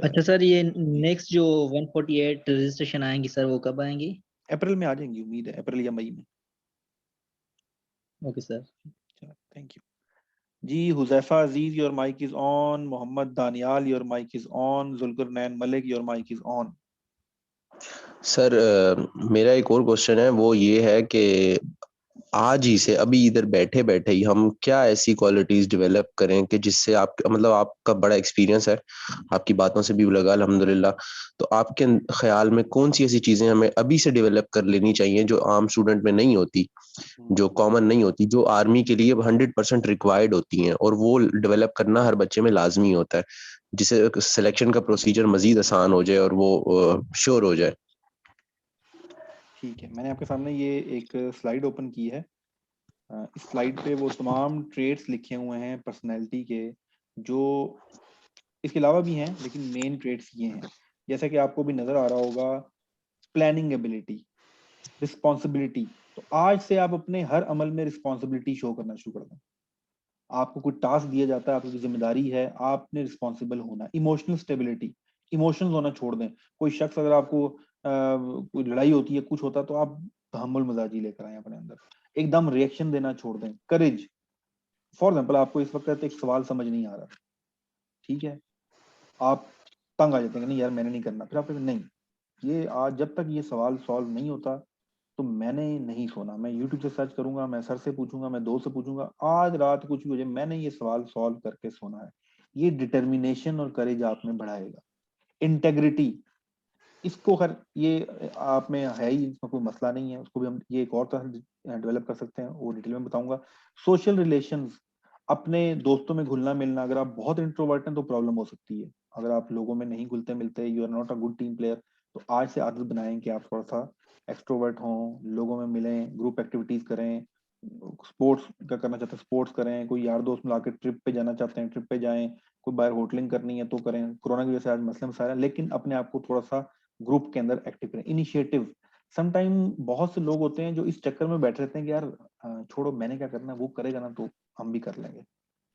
अच्छा सर, ये नेक्स्ट जो 148 रजिस्ट्रेशन आएंगी सर, वो कब आएंगी? अप्रैल में आ जाएंगी, उम्मीद है अप्रैल या मई में। Okay sir. थैंक यू जी। Huzaifa Aziz your mic is on. Mohammad Daniyal your mic is on. Zulqarnain Malik your mic is on. Sir मेरा एक और क्वेश्चन है, वो ये है कि आज ही से अभी इधर बैठे बैठे ही हम क्या ऐसी क्वालिटीज डेवलप करें कि जिससे आप, मतलब आपका बड़ा एक्सपीरियंस है, आपकी बातों से भी लगा अल्हम्दुलिल्लाह, तो आपके ख्याल में कौन सी ऐसी चीजें हमें अभी से डेवलप कर लेनी चाहिए जो आम स्टूडेंट में नहीं होती, जो कॉमन नहीं होती, जो आर्मी के लिए 100% रिक्वायर्ड होती हैं, और वो डेवलप करना हर बच्चे में लाजमी होता है, जिससे सिलेक्शन का प्रोसीजर मजीद आसान हो जाए और वो श्योर हो जाए? ठीक है, मैंने आपके सामने ये एक स्लाइड ओपन की है। इस स्लाइड पे वो तमाम ट्रेड्स लिखे हुए हैं पर्सनैलिटी के, जो इसके अलावा भी हैं, लेकिन मेन ट्रेड्स ये हैं। जैसा कि आपको भी नजर आ रहा होगा, प्लानिंग एबिलिटी, रिस्पॉन्सिबिलिटी। तो आज से आप अपने हर अमल में रिस्पॉन्सिबिलिटी शो करना शुरू कर दें। आपको कोई टास्क दिया जाता है, आपकी जिम्मेदारी है, आपने रिस्पॉन्सिबल होना। इमोशनल स्टेबिलिटी, इमोशंस होना छोड़ दें। कोई शख्स अगर आपको कोई लड़ाई होती है, कुछ होता है, तो आप तहम्मुल मजाजी लेकर आए अपने अंदर, एकदम रिएक्शन देना छोड़ दें। करेज, फॉर एग्जाम्पल आपको इस वक्त एक सवाल समझ नहीं आ रहा, ठीक है, आप तंग आ जाते हैं कि नहीं यार मैंने नहीं करना, फिर आप कहते हैं, नहीं ये आज जब तक ये सवाल सॉल्व नहीं होता तो मैंने नहीं सोना, मैं यूट्यूब से सर्च करूंगा, मैं सर से पूछूंगा, मैं दोस्त से पूछूंगा, आज रात कुछ भी हो जाए मैंने ये सवाल सॉल्व करके सोना है। ये डिटर्मिनेशन और करेज आप में बढ़ाएगा। इंटेग्रिटी, इसको खैर ये आप में है ही, इसमें कोई मसला नहीं है, उसको भी हम ये एक और तरह डेवलप कर सकते हैं, वो डिटेल में बताऊंगा। सोशल रिलेशंस, अपने दोस्तों में घुलना मिलना। अगर आप बहुत इंट्रोवर्ट हैं तो प्रॉब्लम हो सकती है, अगर आप लोगों में नहीं घुलते मिलते, you are not a good team player, तो आज से आदत बनाएं कि आप थोड़ा सा एक्सट्रोवर्ट हों, लोगों में मिलें, ग्रुप एक्टिविटीज करें। स्पोर्ट्स का करना चाहते हैं स्पोर्ट्स करें, कोई यार दोस्त मिला के ट्रिप पे जाना चाहते हैं ट्रिप पे जाएं, कोई बाहर होटलिंग करनी है तो करें। कोरोना की वजह से आज मसले मसाइल, लेकिन अपने आप को थोड़ा सा ग्रुप के अंदर एक्टिव करें। इनिशिएटिव, समटाइम बहुत से लोग होते हैं जो इस चक्कर में बैठे रहते हैं कि यार छोड़ो मैंने क्या करना है, वो करेगा ना तो हम भी कर लेंगे,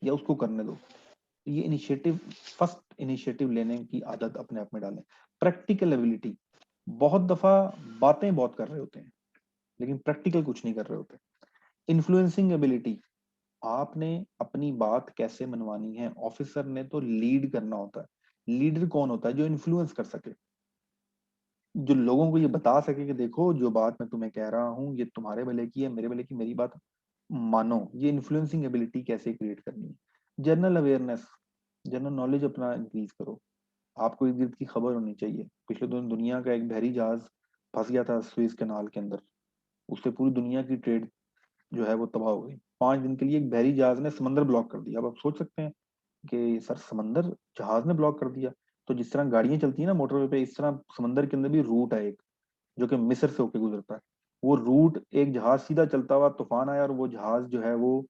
या उसको करने दो। ये इनिशिएटिव, फर्स्ट इनिशिएटिव लेने की आदत अपने आप में डालें। प्रैक्टिकल एबिलिटी, बहुत दफा बातें बहुत कर रहे होते हैं लेकिन प्रैक्टिकल कुछ नहीं कर रहे होते। इन्फ्लुएंसिंग एबिलिटी, आपने अपनी बात कैसे मनवानी है। ऑफिसर ने तो लीड करना होता है। लीडर कौन होता है? जो इन्फ्लुएंस कर सके, जो लोगों को ये बता सके कि देखो जो बात मैं तुम्हें कह रहा हूँ ये तुम्हारे भले की है, मेरे भले की, मेरी बात मानो। ये इन्फ्लुएंसिंग एबिलिटी कैसे क्रिएट करनी है। जनरल अवेयरनेस, जनरल नॉलेज अपना इंक्रीज करो। आपको इर्द गिर्द की खबर होनी चाहिए। पिछले दिन दुनिया का एक बहरी जहाज फंस गया था सुएज कैनाल के अंदर, उससे पूरी दुनिया की ट्रेड जो है वो तबाह हो गई। 5 दिन के लिए एक बहरी जहाज ने समंदर ब्लॉक कर दिया। अब आप सोच सकते हैं कि सर समंदर जहाज ने ब्लॉक कर दिया, तो जिस तरह गाड़ियां चलती है ना मोटरवे पे, इस तरह समंदर के अंदर भी रूट है एक जो कि मिस्र से होकर गुजरता है। वो रूट, एक जहाज सीधा चलता हुआ, तूफान आया और वो जहाज जो है वो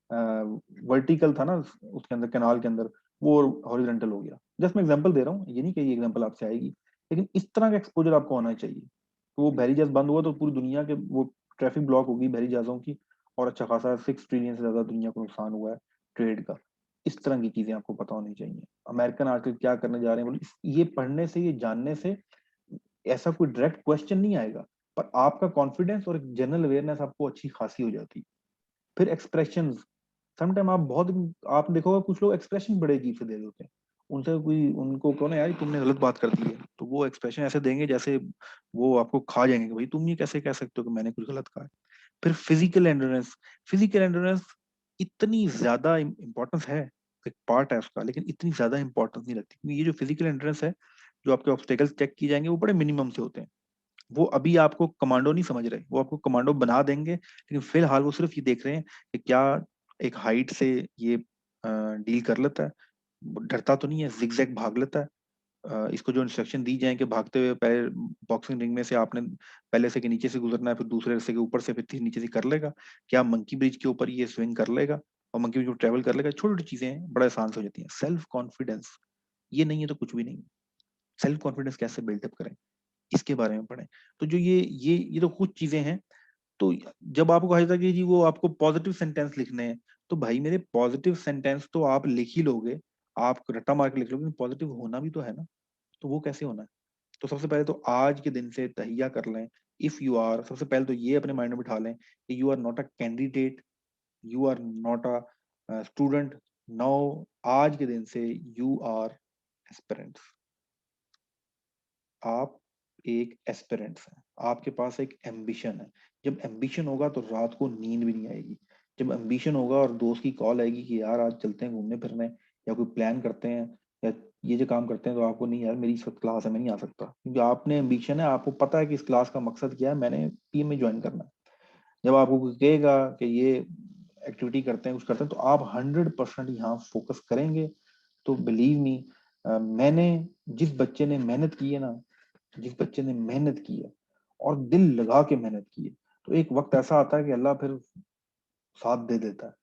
वर्टिकल था ना उसके अंदर, कैनाल के अंदर, वो हॉरिजॉन्टल हो गया। जस्ट मैं एग्जांपल दे रहा हूँ, ये नहीं कि ये एग्जांपल आपसे आएगी, लेकिन इस तरह का एक्सपोजर आपको होना चाहिए। तो वो बहरी जहाज बंद हुआ तो पूरी दुनिया के वो ट्रैफिक ब्लॉक होगी बहरी जहाजों की, और अच्छा खासा 6 ट्रिलियन से ज्यादा दुनिया को नुकसान हुआ है ट्रेड का। इस तरह की चीजें आपको पता होनी चाहिए। अमेरिकन आजकल क्या करने जा रहे हैं, बोले ये पढ़ने से, ये जानने से ऐसा कोई डायरेक्ट क्वेश्चन नहीं आएगा, पर आपका कॉन्फिडेंस और जनरल अवेयरनेस आपको अच्छी खासी हो जाती है। फिर एक्सप्रेशन, समटाइम आप बहुत, आप देखोगे कुछ लोग एक्सप्रेशन बड़े अजीब से दे देते हैं। उनसे कोई, उनको कहो ना यार तुमने गलत बात कर दी है, तो वो एक्सप्रेशन ऐसे देंगे जैसे वो आपको खा जाएंगे कि भाई तुम ये कैसे कह सकते हो कि मैंने कुछ गलत कहा है। फिर फिजिकल एंड्योरेंस, फिजिकल एंड्योरेंस इतनी ज्यादा इंपॉर्टेंस है, एक पार्ट है उसका, लेकिन इतनी ज्यादा इंपॉर्टेंस नहीं रखती, क्योंकि ये जो फिजिकल एंड्योरेंस है, जो आपके ऑब्स्टेकल्स चेक किए जाएंगे वो बड़े मिनिमम से होते हैं। वो अभी आपको कमांडो नहीं समझ रहे, वो आपको कमांडो बना देंगे, लेकिन फिलहाल वो सिर्फ ये देख रहे हैं कि क्या एक हाइट से ये डील कर लेता है, डरता तो नहीं है, जिगजैग भाग लेता है। इसको जो इंस्ट्रक्शन दी जाए कि भागते हुए पहले बॉक्सिंग रिंग में से आपने पहले से के नीचे से गुजरना है, फिर दूसरे से के ऊपर से, फिर तीसरे नीचे से कर लेगा। क्या मंकी ब्रिज के ऊपर ये स्विंग कर लेगा और मंकी ब्रिज ट्रेवल कर लेगा। छोटी छोटी चीजें हैं, बड़ा आसान से हो जाती हैं। सेल्फ कॉन्फिडेंस, ये नहीं है तो कुछ भी नहीं। सेल्फ कॉन्फिडेंस कैसे बिल्डअप करें, इसके बारे में पढ़ें। तो जो ये तो कुछ चीजें हैं। तो जब आपको कहा जाता है कि जी वो आपको पॉजिटिव सेंटेंस लिखने हैं, तो भाई मेरे पॉजिटिव सेंटेंस तो आप लिख ही लोगे, आप रट्टा मार के लिख लोगे, पॉजिटिव होना भी तो है ना। तो वो कैसे होना है? तो सबसे पहले तो आज के दिन से तहिया कर लें, इफ यू आर, सबसे पहले तो ये अपने माइंड में बिठा लें कि you are not a candidate, you are not a student, now आज के दिन से यू आर एस्पिरेंट्स। आप एक एस्पिरेंट्स हैं, आपके पास एक एम्बिशन है। जब एम्बिशन होगा तो रात को नींद भी नहीं आएगी। जब एम्बिशन होगा और दोस्त की कॉल आएगी कि यार आज चलते हैं घूमने फिरने, या कोई प्लान करते हैं, या ये जो काम करते हैं, तो आपको नहीं यार मेरी इस वक्त क्लास है मैं नहीं आ सकता, क्योंकि आपने एम्बिशन है, आपको पता है कि इस क्लास का मकसद क्या है, मैंने टीम में ज्वाइन करना है। जब आपको कोई कहेगा कि ये एक्टिविटी करते हैं, कुछ करते हैं, तो आप 100% यहाँ फोकस करेंगे। तो बिलीव मी, मैंने, जिस बच्चे ने मेहनत की है ना, जिस बच्चे ने मेहनत की है और दिल लगा के मेहनत की है, तो एक वक्त ऐसा आता है कि अल्लाह फिर साथ दे देता है।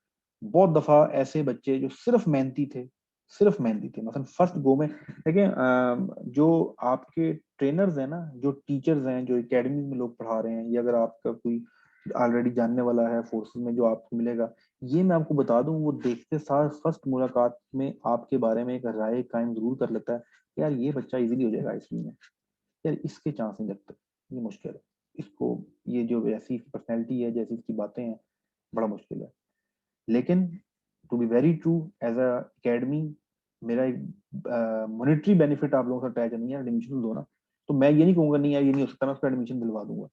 बहुत दफा ऐसे बच्चे जो सिर्फ मेहनती थे, मतलब फर्स्ट गो में, देखिए जो आपके ट्रेनर्स हैं ना, जो टीचर्स हैं, जो एकेडमी में लोग पढ़ा रहे हैं, या अगर आपका कोई ऑलरेडी जानने वाला है फोर्सेस में जो आपको मिलेगा, ये मैं आपको बता दूं, वो देखते सार फर्स्ट मुलाकात में आपके बारे में एक राय कायम जरूर कर लेता है कि यार ये बच्चा इजीली हो जाएगा इसमें, यार इसके चांस नहीं लगते, ये मुश्किल है, इसको ये जो ऐसी पर्सनैलिटी है, जैसी इसकी बातें हैं, बड़ा मुश्किल है। लेकिन to be very true, as a academy, मेरा एक मॉनेटरी बेनिफिट आप लोगों से अटैच नहीं है एडमिशन दो ना, तो मैं ये नहीं कहूंगा नहीं यार ये नहीं हो सकता, मैं उसको एडमिशन दिलवा दूंगा।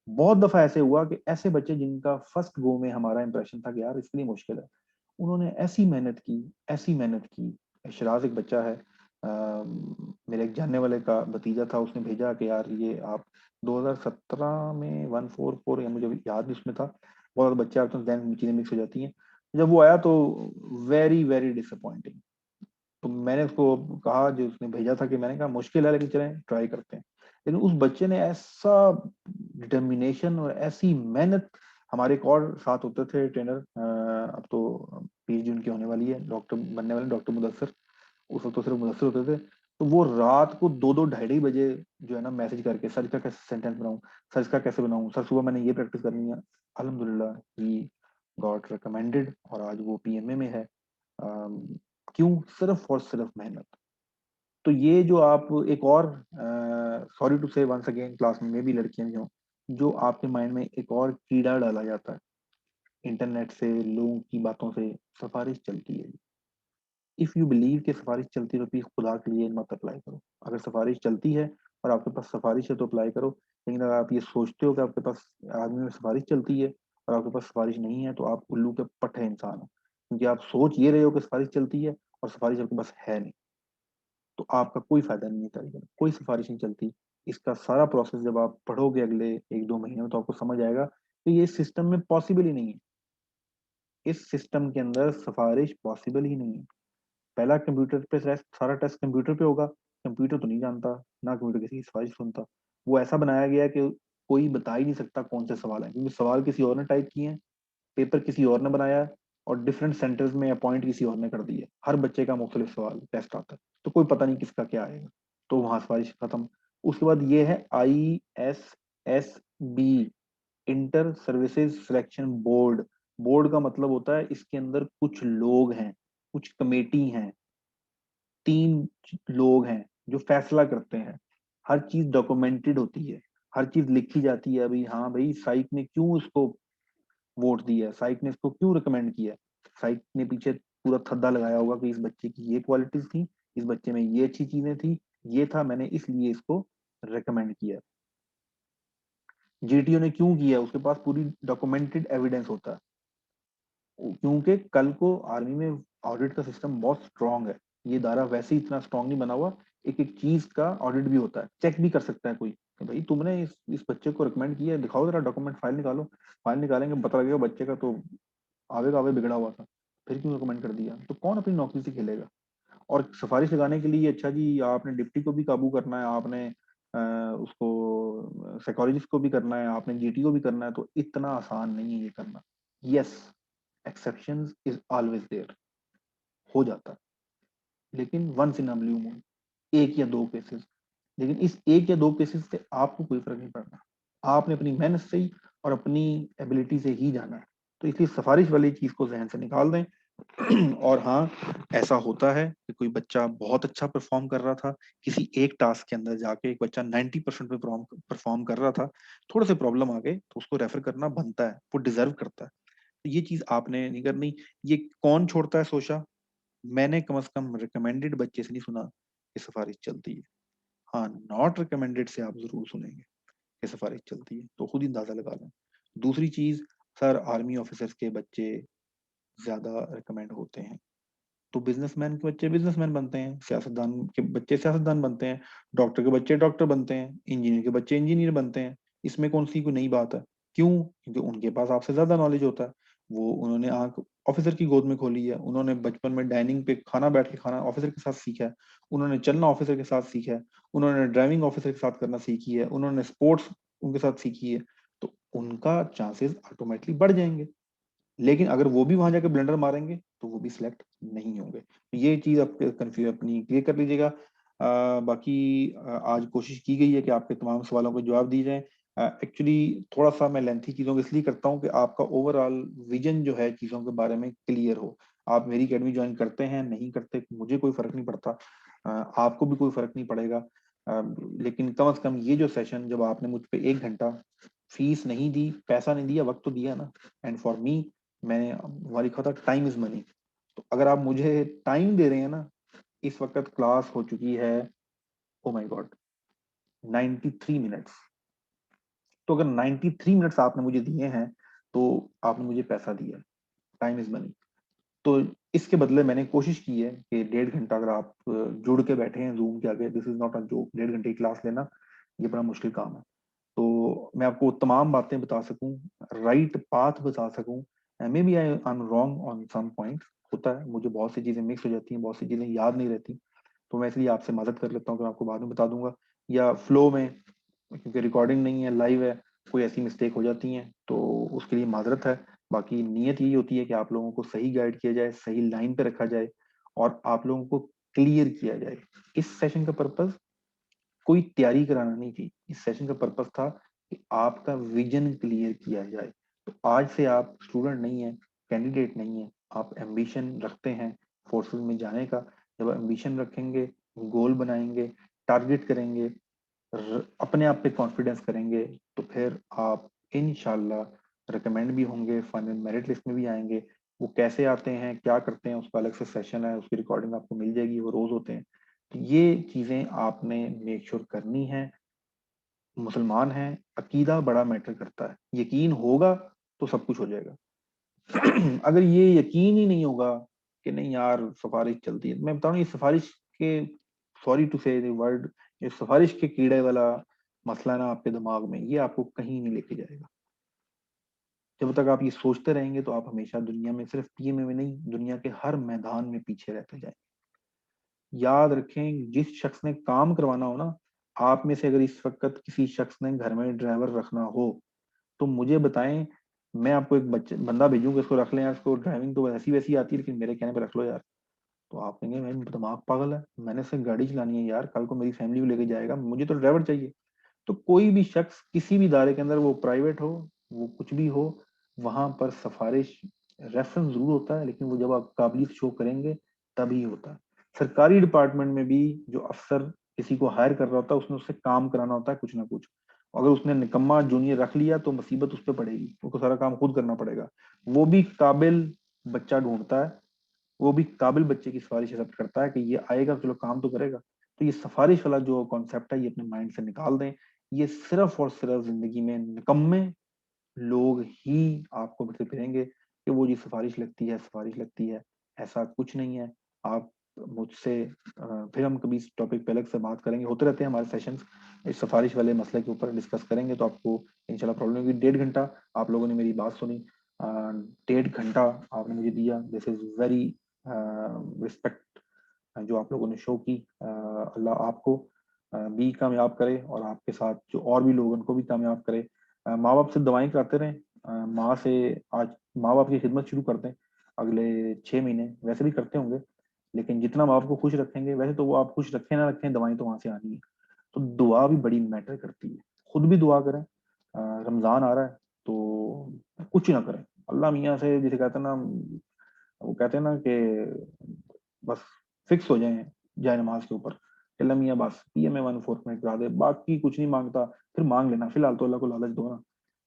बहुत दफा ऐसे हुआ कि ऐसे बच्चे जिनका फर्स्ट गो में हमारा इंप्रेशन था कि यार इसके लिए मुश्किल है, उन्होंने ऐसी मेहनत की। शराज एक बच्चा है, मेरे एक जानने वाले का भतीजा था, उसने भेजा कि यार ये आप 2017 में 144 या मुझे अभी याद नहीं उसमें था, बहुत सारे बच्चे आते हैं, जहन में चीजें मिक्स हो जाती हैं। जब वो आया तो वेरी वेरी डिसअपॉइंटिंग। तो मैंने उसको कहा, जो उसने भेजा था, कि मैंने कहा मुश्किल है लेकिन चलें ट्राई करते हैं। लेकिन उस बच्चे ने ऐसा डिटर्मिनेशन और ऐसी मेहनत, हमारे एक और साथ होते थे ट्रेनर, अब तो पीएचडी उनकी होने वाली है, डॉक्टर बनने वाले, डॉक्टर मुदस्सिर, उस वक्त तो सिर्फ मुदस्सिर होते थे, तो वो रात को 2-2 ढाई बजे जो है ना मैसेज करके, सर इसका कैसे सेंटेंस बनाऊं, सर इसका कैसे बनाऊं, सर सुबह मैंने ये प्रैक्टिस करनी है। अल्हम्दुलिल्लाह ही गॉट रिकमेंडेड और आज वो पीएमए में है। क्यों? सिर्फ और सिर्फ मेहनत। तो ये जो आप एक और, सॉरी टू से वंस अगेन, क्लास में भी लड़कियां भी हों, जो आपके माइंड में एक और कीड़ा डाला जाता है इंटरनेट से, लोगों की बातों से, सिफारिश चलती है। इफ यू बिलीव कि सिफारिश चलती है तो प्लीज खुदा के लिए मत अप्लाई करो। अगर सिफारिश चलती है और आपके पास सिफारिश है तो अप्लाई करो, लेकिन अगर आप ये सोचते हो कि आपके पास आदमी में सिफारिश चलती है और आपके पास सिफारिश नहीं है, तो आप उल्लू के पट्टे इंसान हो, क्योंकि आप सोच ये रहे हो कि सिफारिश चलती है और सिफारिश आपके पास है नहीं, तो आपका कोई फायदा नहीं है तरीके में, कोई सिफारिश नहीं चलती। इसका सारा प्रोसेस जब आप पढ़ोगे अगले 1-2 महीने में, तो आपको समझ आएगा कि ये सिस्टम में पॉसिबल ही नहीं है। इस सिस्टम के अंदर सिफारिश पॉसिबल ही नहीं है। पहला कंप्यूटर पे सारा टेस्ट कंप्यूटर पे होगा, कंप्यूटर तो नहीं जानता ना, कंप्यूटर किसी की सिफारिश सुनता। वो ऐसा बनाया गया है कि कोई बता ही नहीं सकता कौन से सवाल है, क्योंकि सवाल किसी और ने टाइप किए हैं, पेपर किसी और ने बनाया है, और डिफरेंट सेंटर्स में अपॉइंट किसी और ने कर दिया है। हर बच्चे का मुख्तलिफ सवाल टेस्ट आता है, तो कोई पता नहीं किसका क्या आएगा, तो वहां सिफारिश खत्म। उसके बाद ये है ISSB, inter services selection board. Board का मतलब होता है इसके अंदर कुछ लोग हैं, कुछ कमेटी हैं, 3 लोग हैं जो फैसला करते हैं। हर चीज डॉक्यूमेंटेड होती है, हर चीज लिखी जाती है। अभी हाँ भाई, साइक ने क्यों इसको वोट दिया, साइक ने इसको क्यों रिकमेंड किया, साइक ने पीछे पूरा थद्दा लगाया होगा कि इस बच्चे की ये क्वालिटीज थी, इस बच्चे में ये अच्छी चीजें थी, ये था, मैंने इसलिए इसको रिकमेंड किया। जीटीओ ने क्यों किया, उसके पास पूरी डॉक्यूमेंटेड एविडेंस होता है, क्योंकि कल को आर्मी में ऑडिट का सिस्टम बहुत स्ट्रांग है। ये दायरा वैसे ही इतना स्ट्रांग नहीं बना हुआ, एक एक चीज का ऑडिट भी होता है, चेक भी कर सकता है कोई कि भाई तुमने इस बच्चे को रिकमेंड किया है, दिखाओ जरा डॉक्यूमेंट, फाइल निकालो। फाइल निकालेंगे, पता लगेगा बच्चे का तो आवे का आवे बिगड़ा हुआ था, फिर क्यों रिकमेंड कर दिया, तो कौन अपनी नौकरी से खेलेगा। और सिफारिश लगाने के लिए, अच्छा जी आपने डिप्टी को भी काबू करना है, आपने उसको साइकोलॉजिस्ट को भी करना है, आपने जीटी को भी करना है, तो इतना आसान नहीं है ये करना। Yes, exceptions is always there, हो जाता है, लेकिन once in a blue moon, 1 या 2 केसेस। लेकिन इस 1 या 2 केसेस से आपको कोई फर्क नहीं पड़ना, आपने अपनी मेहनत से ही और अपनी एबिलिटी से ही जाना है। तो इसलिए सिफारिश वाली चीज को जहन से निकाल दें। और हाँ, ऐसा होता है कि कोई बच्चा बहुत अच्छा परफॉर्म कर रहा था किसी एक टास्क के अंदर, जाके एक बच्चा 90% पे परफॉर्म कर रहा था, थोड़े से प्रॉब्लम आ गए, तो उसको रेफर करना बनता है, वो डिजर्व करता है। तो ये चीज आपने नहीं करनी। ये कौन छोड़ता है सोचा, मैंने कम से कम रिकमेंडेड बच्चे से नहीं सुना कि सिफारिश चलती है। हाँ, नॉट रिकमेंडेड से आप जरूर सुनेंगे कि सिफारिश चलती है, तो खुद ही अंदाजा लगा लें। दूसरी चीज, सर आर्मी ऑफिसर्स के बच्चे ज्यादा रिकमेंड होते हैं, तो बिजनेसमैन के बच्चे बिजनेसमैन बनते हैं, सियासतदान के बच्चे सियासतदान बनते हैं, डॉक्टर के बच्चे डॉक्टर बनते हैं, इंजीनियर के बच्चे इंजीनियर बनते हैं। इसमें कौन सी कोई नई बात है? क्यों? क्योंकि उनके पास आपसे ज्यादा नॉलेज होता है। वो उन्होंने आंख ऑफिसर की गोद में खोली है, उन्होंने बचपन में डाइनिंग पे खाना बैठ के खाना ऑफिसर के साथ सीखा है, उन्होंने चलना ऑफिसर के साथ सीखा है, उन्होंने ड्राइविंग ऑफिसर के साथ करना सीखी है, उन्होंने स्पोर्ट्स उनके साथ सीखी है, तो उनका चांसेस ऑटोमेटिकली बढ़ जाएंगे। लेकिन अगर वो भी वहां जाकर ब्लेंडर मारेंगे तो वो भी सिलेक्ट नहीं होंगे। तो ये चीज आप कंफ्यूज अपनी क्लियर कर लीजिएगा। बाकी आज कोशिश की गई है कि आपके तमाम सवालों के जवाब दिए जाएं। एक्चुअली थोड़ा सा मैं लेंथी चीजों को इसलिए करता हूँ कि आपका ओवरऑल विजन जो है चीजों के बारे में क्लियर हो। आप मेरी अकेडमी ज्वाइन करते हैं नहीं करते मुझे कोई फर्क नहीं पड़ता, आपको भी कोई फर्क नहीं पड़ेगा। लेकिन कम से कम ये जो सेशन, जब आपने मुझ पे 1 घंटा फीस नहीं दी, पैसा नहीं दिया, वक्त तो दिया ना, एंड फॉर मी, मैंने हमारी खाता टाइम इज मनी। तो अगर आप मुझे टाइम दे रहे हैं ना, इस वक्त क्लास हो चुकी है, ओ माय गॉड, 93 मिनट्स। तो अगर 93 मिनट्स आपने मुझे दिए हैं तो आपने मुझे पैसा दिया, टाइम इज मनी। तो इसके बदले मैंने कोशिश की है कि 1.5 घंटा अगर आप जुड़ के बैठे हैं जूम के आगे, this is not a joke, 1.5 घंटे की क्लास लेना ये बड़ा मुश्किल काम है। तो मैं आपको तमाम बातें बता सकूं, राइट पाथ बता सकूं, maybe I am wrong on some point, होता है, मुझे बहुत सी चीजें मिक्स हो जाती हैं, बहुत सी चीजें याद नहीं रहती, तो मैं इसलिए आपसे मदद कर लेता हूँ कि मैं आपको बाद में बता दूंगा, या फ्लो में, क्योंकि रिकॉर्डिंग नहीं है, लाइव है, कोई ऐसी मिस्टेक हो जाती है तो उसके लिए माजरत है। बाकी नीयत यही होती है कि आप लोगों को सही गाइड किया जाए, सही लाइन पे रखा जाए और आप लोगों को क्लियर किया जाए। इस सेशन का पर्पस कोई तैयारी कराना नहीं थी, इस सेशन का पर्पस था कि आपका विजन क्लियर किया जाए। तो आज से आप स्टूडेंट नहीं है, कैंडिडेट नहीं है, आप एम्बिशन रखते हैं फोर्सेस में जाने का। जब एम्बिशन रखेंगे, गोल बनाएंगे, टारगेट करेंगे, अपने आप पे कॉन्फिडेंस करेंगे, तो फिर आप इंशाल्लाह रिकमेंड भी होंगे, फाइनल मेरिट लिस्ट में भी आएंगे। वो कैसे आते हैं, क्या करते हैं, उसका अलग से सेशन है, उसकी रिकॉर्डिंग आपको मिल जाएगी, वो रोज होते हैं। तो ये चीजें आपने मेक श्योर करनी है। मुसलमान हैं, अकीदा बड़ा मैटर करता है, यकीन होगा तो सब कुछ हो जाएगा। अगर ये यकीन ही नहीं होगा कि नहीं यार सिफारिश चलती है, मैं बताऊँ ये सिफारिश के, सॉरी टू से वर्ड, ये सिफारिश के कीड़े वाला मसला ना आपके दिमाग में, ये आपको कहीं नहीं लेके जाएगा। जब तक आप ये सोचते रहेंगे तो आप हमेशा दुनिया में, सिर्फ पीएमए में नहीं, दुनिया के हर मैदान में पीछे रहते जाएंगे। याद रखें, जिस शख्स ने काम करवाना हो ना, आप में से अगर इस वक्त किसी शख्स ने घर में ड्राइवर रखना हो तो मुझे बताएं, मैं आपको एक बच्चे बंदा भेजूंगा, इसको रख लें यार, इसको ड्राइविंग तो ऐसी वैसी आती है लेकिन मेरे कहने पे रख लो यार। तो आप कहेंगे भाई दिमाग पागल है, मैंने सिर्फ गाड़ी चलानी है यार, कल को मेरी फैमिली को लेके जाएगा, मुझे तो ड्राइवर चाहिए। तो कोई भी शख्स किसी भी इदारे के अंदर, वो प्राइवेट हो, वो कुछ भी हो, वहां पर सिफारिश रेफरेंस जरूर होता है, लेकिन वो जब आप काबिलियत शो करेंगे तभी होता है। सरकारी डिपार्टमेंट में भी जो अफसर किसी को हायर कर रहा होता है, उसने उससे काम कराना होता है कुछ ना कुछ। अगर उसने निकम्मा जूनियर रख लिया तो मुसीबत उस पर पड़ेगी, उसको सारा काम खुद करना पड़ेगा। वो भी काबिल बच्चा ढूंढता है, वो भी काबिल बच्चे की सिफारिश एक्सेप्ट करता है कि ये आएगा चलो काम तो करेगा। तो ये सिफारिश वाला जो कॉन्सेप्ट है ये अपने माइंड से निकाल दें। ये सिर्फ और सिर्फ जिंदगी में निकम्मे लोग ही आपको फिरते फिरेंगे कि वो जी सिफारिश लगती है, सिफारिश लगती है। ऐसा कुछ नहीं है। आप मुझसे फिर हम कभी इस टॉपिक पे अलग से बात करेंगे, होते रहते हैं हमारे सेशंस इस सिफारिश वाले मसले के ऊपर डिस्कस करेंगे, तो आपको इंशाल्लाह प्रॉब्लम होगी। 1.5 घंटा आप लोगों ने मेरी बात सुनी, 1.5 घंटा आपने मुझे दिया, दिस इज वेरी रिस्पेक्ट जो आप लोगों ने शो की। अल्लाह आपको भी कामयाब करे और आपके साथ जो और भी लोग उनको भी कामयाब करे। माँ बाप से दवाएं कराते रहें, माँ से आज माँ बाप की खिदमत शुरू कर दें अगले 6 महीने, वैसे भी करते होंगे, लेकिन जितना माँ बाप को खुश रखेंगे, वैसे तो वो आप खुश रखें ना रखें, दवाएं तो वहां से आनी है। तो दुआ भी बड़ी मैटर करती है, खुद भी दुआ करें। रमजान आ रहा है तो कुछ ना करें, अल्लाह मियाँ से जिसे कहते हैं ना, वो कहते हैं ना कि बस फिक्स हो जाए जाए नमाज के ऊपर, अल्लाह मियाँ बस पीएमए 148 करा दे, बाकी कुछ नहीं मांगता। फिर मांग लेना, फिलहाल तो अल्लाह को लालच दो ना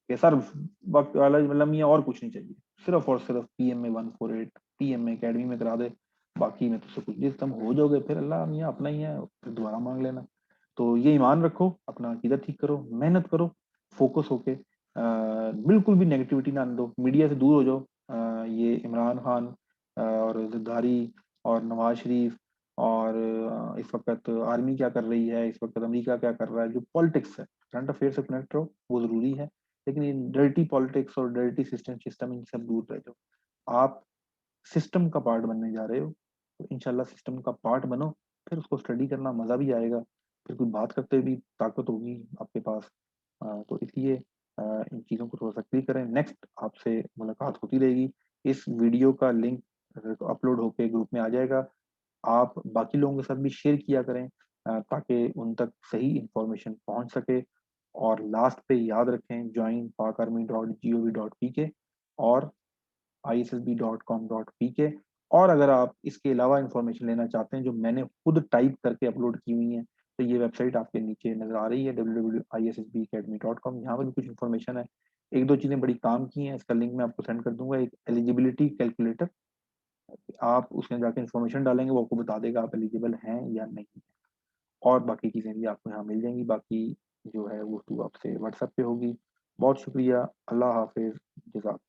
कि सर वक्त लालच, मतलब मियाँ और कुछ नहीं चाहिए, सिर्फ और सिर्फ पीएमए 148 पीएमए अकेडमी में करा दे, बाकी में तो सब कुछ जिस तुम हो जाओगे फिर अल्लाह मियाँ अपना ही है, फिर दोबारा मांग लेना। तो ये ईमान रखो, अपना अकीदा ठीक करो, मेहनत करो, फोकस होके, बिल्कुल भी नेगेटिविटी ना आने दो, मीडिया से दूर हो जाओ। ये इमरान खान और जरदारी और नवाज शरीफ और इस वक्त आर्मी क्या कर रही है, इस वक्त अमेरिका क्या कर रहा है, जो पॉलिटिक्स है, करंट अफेयर से कनेक्ट रहो, वो जरूरी है, लेकिन ये डर्टी पॉलिटिक्स और डर्टी सिस्टम इनसे दूर रह जाओ। आप सिस्टम का पार्ट बनने जा रहे हो, तो इंशाल्लाह सिस्टम का पार्ट बनो, फिर उसको स्टडी करना मजा भी आएगा, फिर कोई बात करते हुए भी ताकत होगी आपके पास। तो इसलिए इन चीज़ों को थोड़ा सा क्लिक करें। नेक्स्ट आपसे मुलाकात होती रहेगी। इस वीडियो का लिंक अपलोड होके ग्रुप में आ जाएगा। आप बाकी लोगों के साथ भी शेयर किया करें ताकि उन तक सही इंफॉर्मेशन पहुंच सके। और लास्ट पे याद रखें joinpakarmy.gov.pk और issb.com.pk। और अगर आप इसके अलावा इंफॉर्मेशन लेना चाहते हैं जो मैंने खुद टाइप करके अपलोड की हुई है, तो ये वेबसाइट आपके नीचे नजर आ रही है www.issbacademy.com। यहाँ पर भी कुछ इन्फॉर्मेशन है। एक दो चीजें बड़ी काम की हैं, इसका लिंक मैं आपको सेंड कर दूंगा। एक एलिजिबिलिटी कैलकुलेटर, आप उसमें जाके इन्फॉर्मेशन डालेंगे, वो आपको बता देगा आप एलिजिबल हैं या नहीं है। और बाकी चीजें भी आपको यहाँ मिल जाएंगी। बाकी जो है वो आपसे व्हाट्सएप पे होगी। बहुत शुक्रिया। अल्लाह हाफिज। जज़ाक।